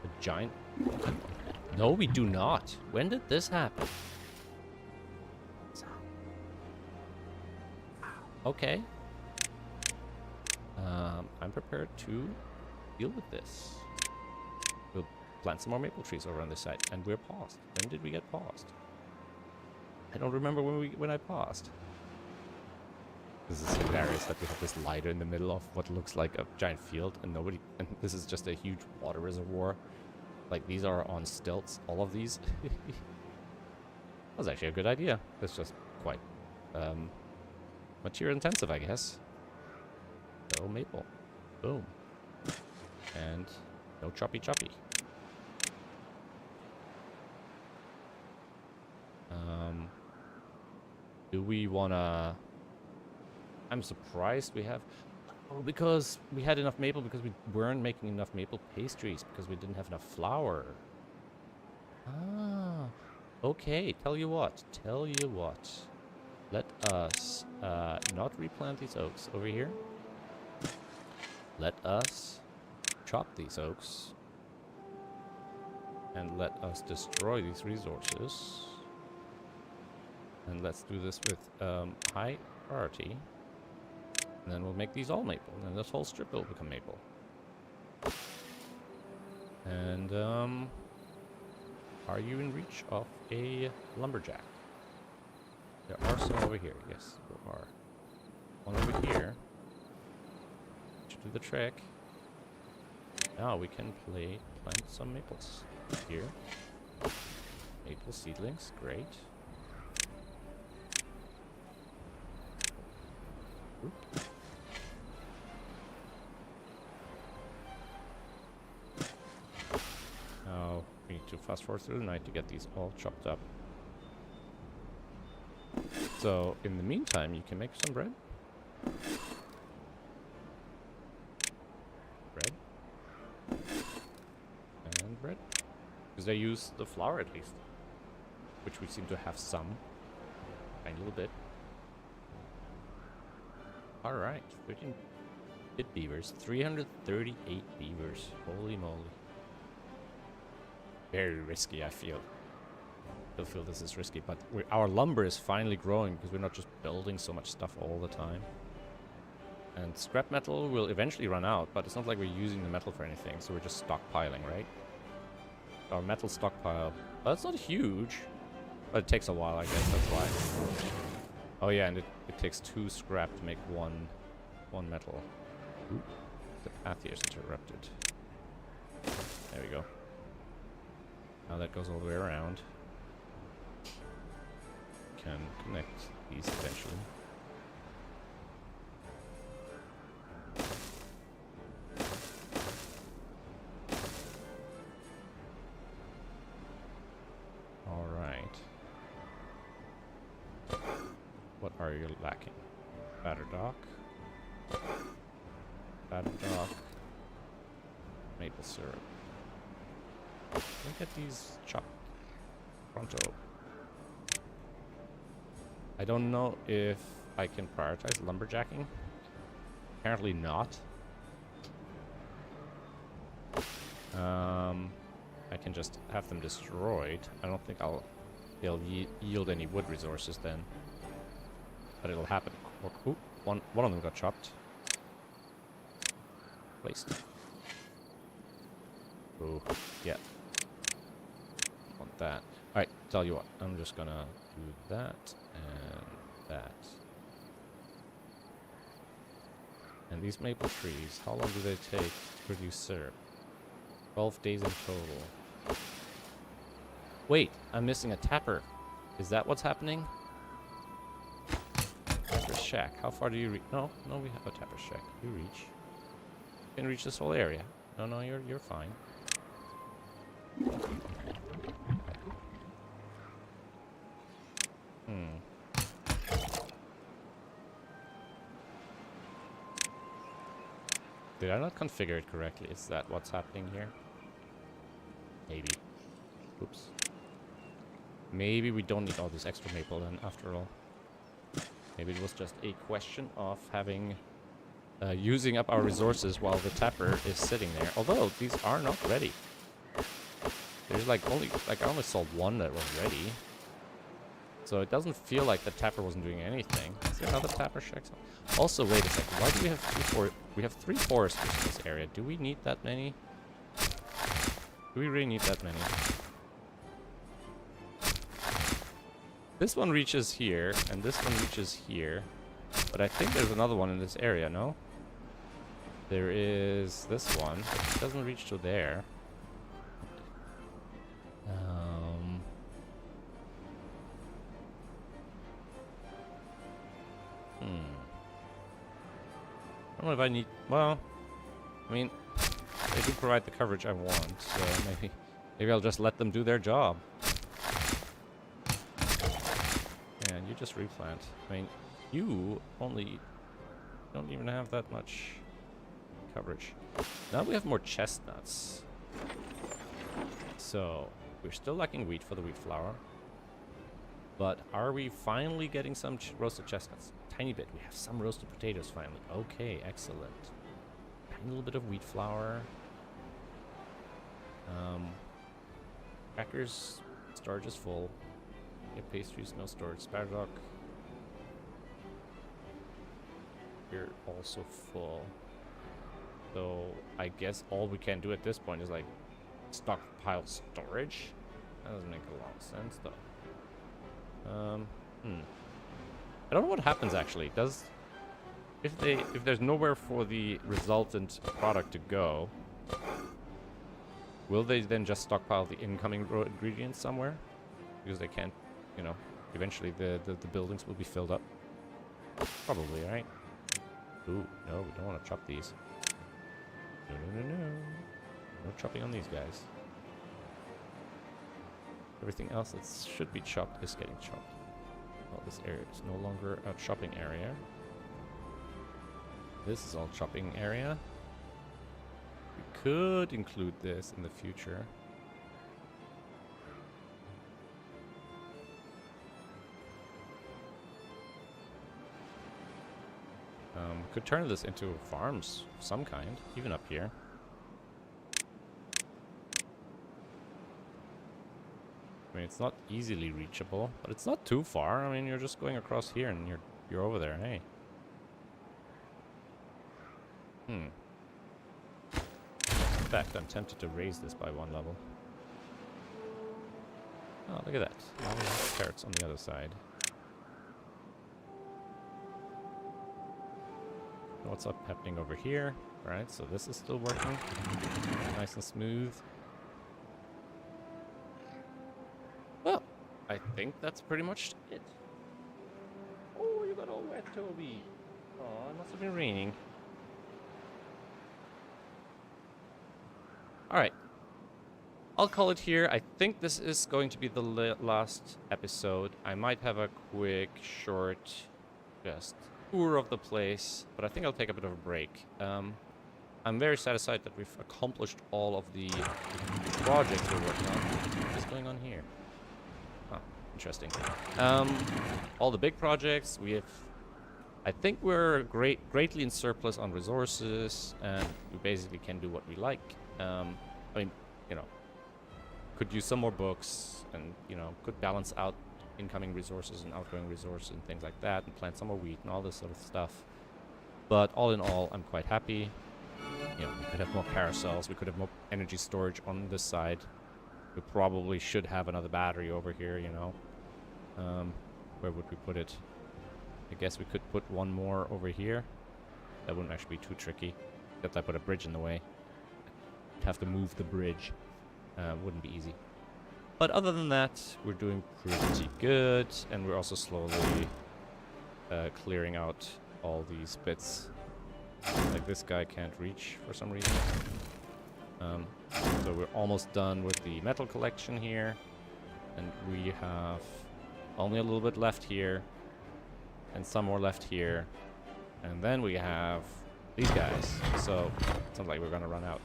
A giant... No, we do not. When did this happen? Okay. I'm prepared to deal with this. We'll plant some more maple trees over on this side, and we're paused. When did we get paused? I don't remember when I paused. This is hilarious that we have this lighter in the middle of what looks like a giant field, and this is just a huge water reservoir. Like, these are on stilts, all of these. That was actually a good idea. It's just quite material intensive, I guess. So maple. Boom. And no choppy. Do we wanna... I'm surprised we have... Oh, because we had enough maple because we weren't making enough maple pastries because we didn't have enough flour. Ah, okay. Tell you what. Let us not replant these oaks over here. Let us chop these oaks. And let us destroy these resources. And let's do this with high priority. And then we'll make these all maple. And then this whole strip will become maple. And, are you in reach of a lumberjack? There are some over here. Yes, there are. One over here. Should do the trick. now we can plant some maples here. Maple seedlings, great. Oop. Now we need to fast forward through the night to get these all chopped up. So in the meantime, you can make some bread. Bread. And bread. Because they use the flour at least. Which we seem to have some. Tiny little bit. Alright, 13 bit beavers. 338 beavers. Holy moly. Very risky, I feel. I feel this is risky, but our lumber is finally growing because we're not just building so much stuff all the time. And scrap metal will eventually run out, but it's not like we're using the metal for anything, so we're just stockpiling, right? Our metal stockpile. Well, it's not huge, but it takes a while, I guess, that's why. Oh yeah, and it takes 2 scrap to make one metal. Oop, the path here is interrupted. There we go. Now that goes all the way around. Can connect these eventually. All right. What are you lacking? Batter dock. Batter dock. Maple syrup. Let me get these chopped pronto. I don't know if I can prioritize lumberjacking. Apparently not. I can just have them destroyed. I don't think they'll yield any wood resources then. But it'll happen. Ooh, one of them got chopped. Placed. Oh, yeah. Want that. Alright, tell you what. I'm just gonna do that and that. And these maple trees, how long do they take to produce syrup? 12 days in total. Wait, I'm missing a tapper. Is that what's happening? Tapper shack. How far do you reach? No, we have a tapper shack. You reach. You can reach this whole area. No, you're fine. Did I not configure it correctly? Is that what's happening here? Maybe. Oops. Maybe we don't need all this extra maple then, after all. Maybe it was just a question of having... using up our resources while the tapper is sitting there. Although, these are not ready. There's I only saw one that was ready. So it doesn't feel like the tapper wasn't doing anything. Is there another tapper shack? Also, wait a second. Why do we have we have 3 foresters in this area? Do we need that many? Do we really need that many? This one reaches here, and this one reaches here. But I think there's another one in this area, no? There is this one. It doesn't reach to there. I don't know if I need... Well, I mean, they do provide the coverage I want, so maybe I'll just let them do their job. And you just replant. I mean, you only don't even have that much coverage. Now we have more chestnuts. So, we're still lacking wheat for the wheat flour. But are we finally getting some roasted chestnuts? Tiny bit. We have some roasted potatoes finally. Okay, excellent. Tiny little bit of wheat flour. Crackers, storage is full. Yeah, pastries, no storage. Sparadrac. We're also full. So I guess all we can do at this point is like stockpile storage. That doesn't make a lot of sense though. I don't know what happens actually. If there's nowhere for the resultant product to go, Will they then just stockpile the incoming raw ingredients somewhere? Because they can't, you know, eventually the buildings will be filled up. Probably, right? Ooh, no, we don't want to chop these. No, no, no, no. No chopping on these guys. Everything else that should be chopped is getting chopped. Well, this area is no longer a chopping area. This is all chopping area. We could include this in the future. Could turn this into farms of some kind, even up here. I mean, it's not easily reachable, but it's not too far. I mean, you're just going across here and you're over there. Hey. In fact, I'm tempted to raise this by 1 level. Oh, look at that. Now we have carrots on the other side. What's up happening over here? Alright, so this is still working. Nice and smooth. Well, I think that's pretty much it. Oh, you got all wet, Toby. Oh, it must have been raining. Alright. I'll call it here. I think this is going to be the last episode. I might have a quick, short, just tour of the place, but I think I'll take a bit of a break. I'm very satisfied that we've accomplished all of the projects we're working on. What is going on here? Huh, interesting. All the big projects, I think we're greatly in surplus on resources, and we basically can do what we like. I mean, you know, could use some more books, and, you know, could balance out incoming resources and outgoing resources and things like that, and plant some more wheat and all this sort of stuff. But all in all, I'm quite happy. You know, we could have more carousels, we could have more energy storage on this side. We probably should have another battery over here, you know. Where would we put it? I guess we could put one more over here. That wouldn't actually be too tricky. Except I put a bridge in the way. I'd have to move the bridge. Wouldn't be easy. But other than that, we're doing pretty good, and we're also slowly clearing out all these bits. Like this guy can't reach for some reason. So we're almost done with the metal collection here, and we have only a little bit left here, and some more left here, and then we have these guys. So it sounds like we're gonna run out.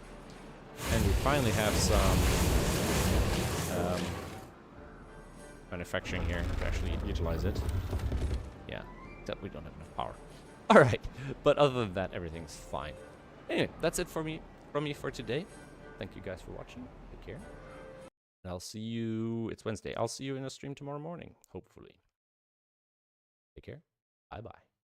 And we finally have some manufacturing here to actually utilize it. Yeah, except we don't have enough power. Alright, but other than that, everything's fine. Anyway, that's it from me for today. Thank you guys for watching. Take care. And I'll see you, it's Wednesday. I'll see you in a stream tomorrow morning, hopefully. Take care. Bye-bye.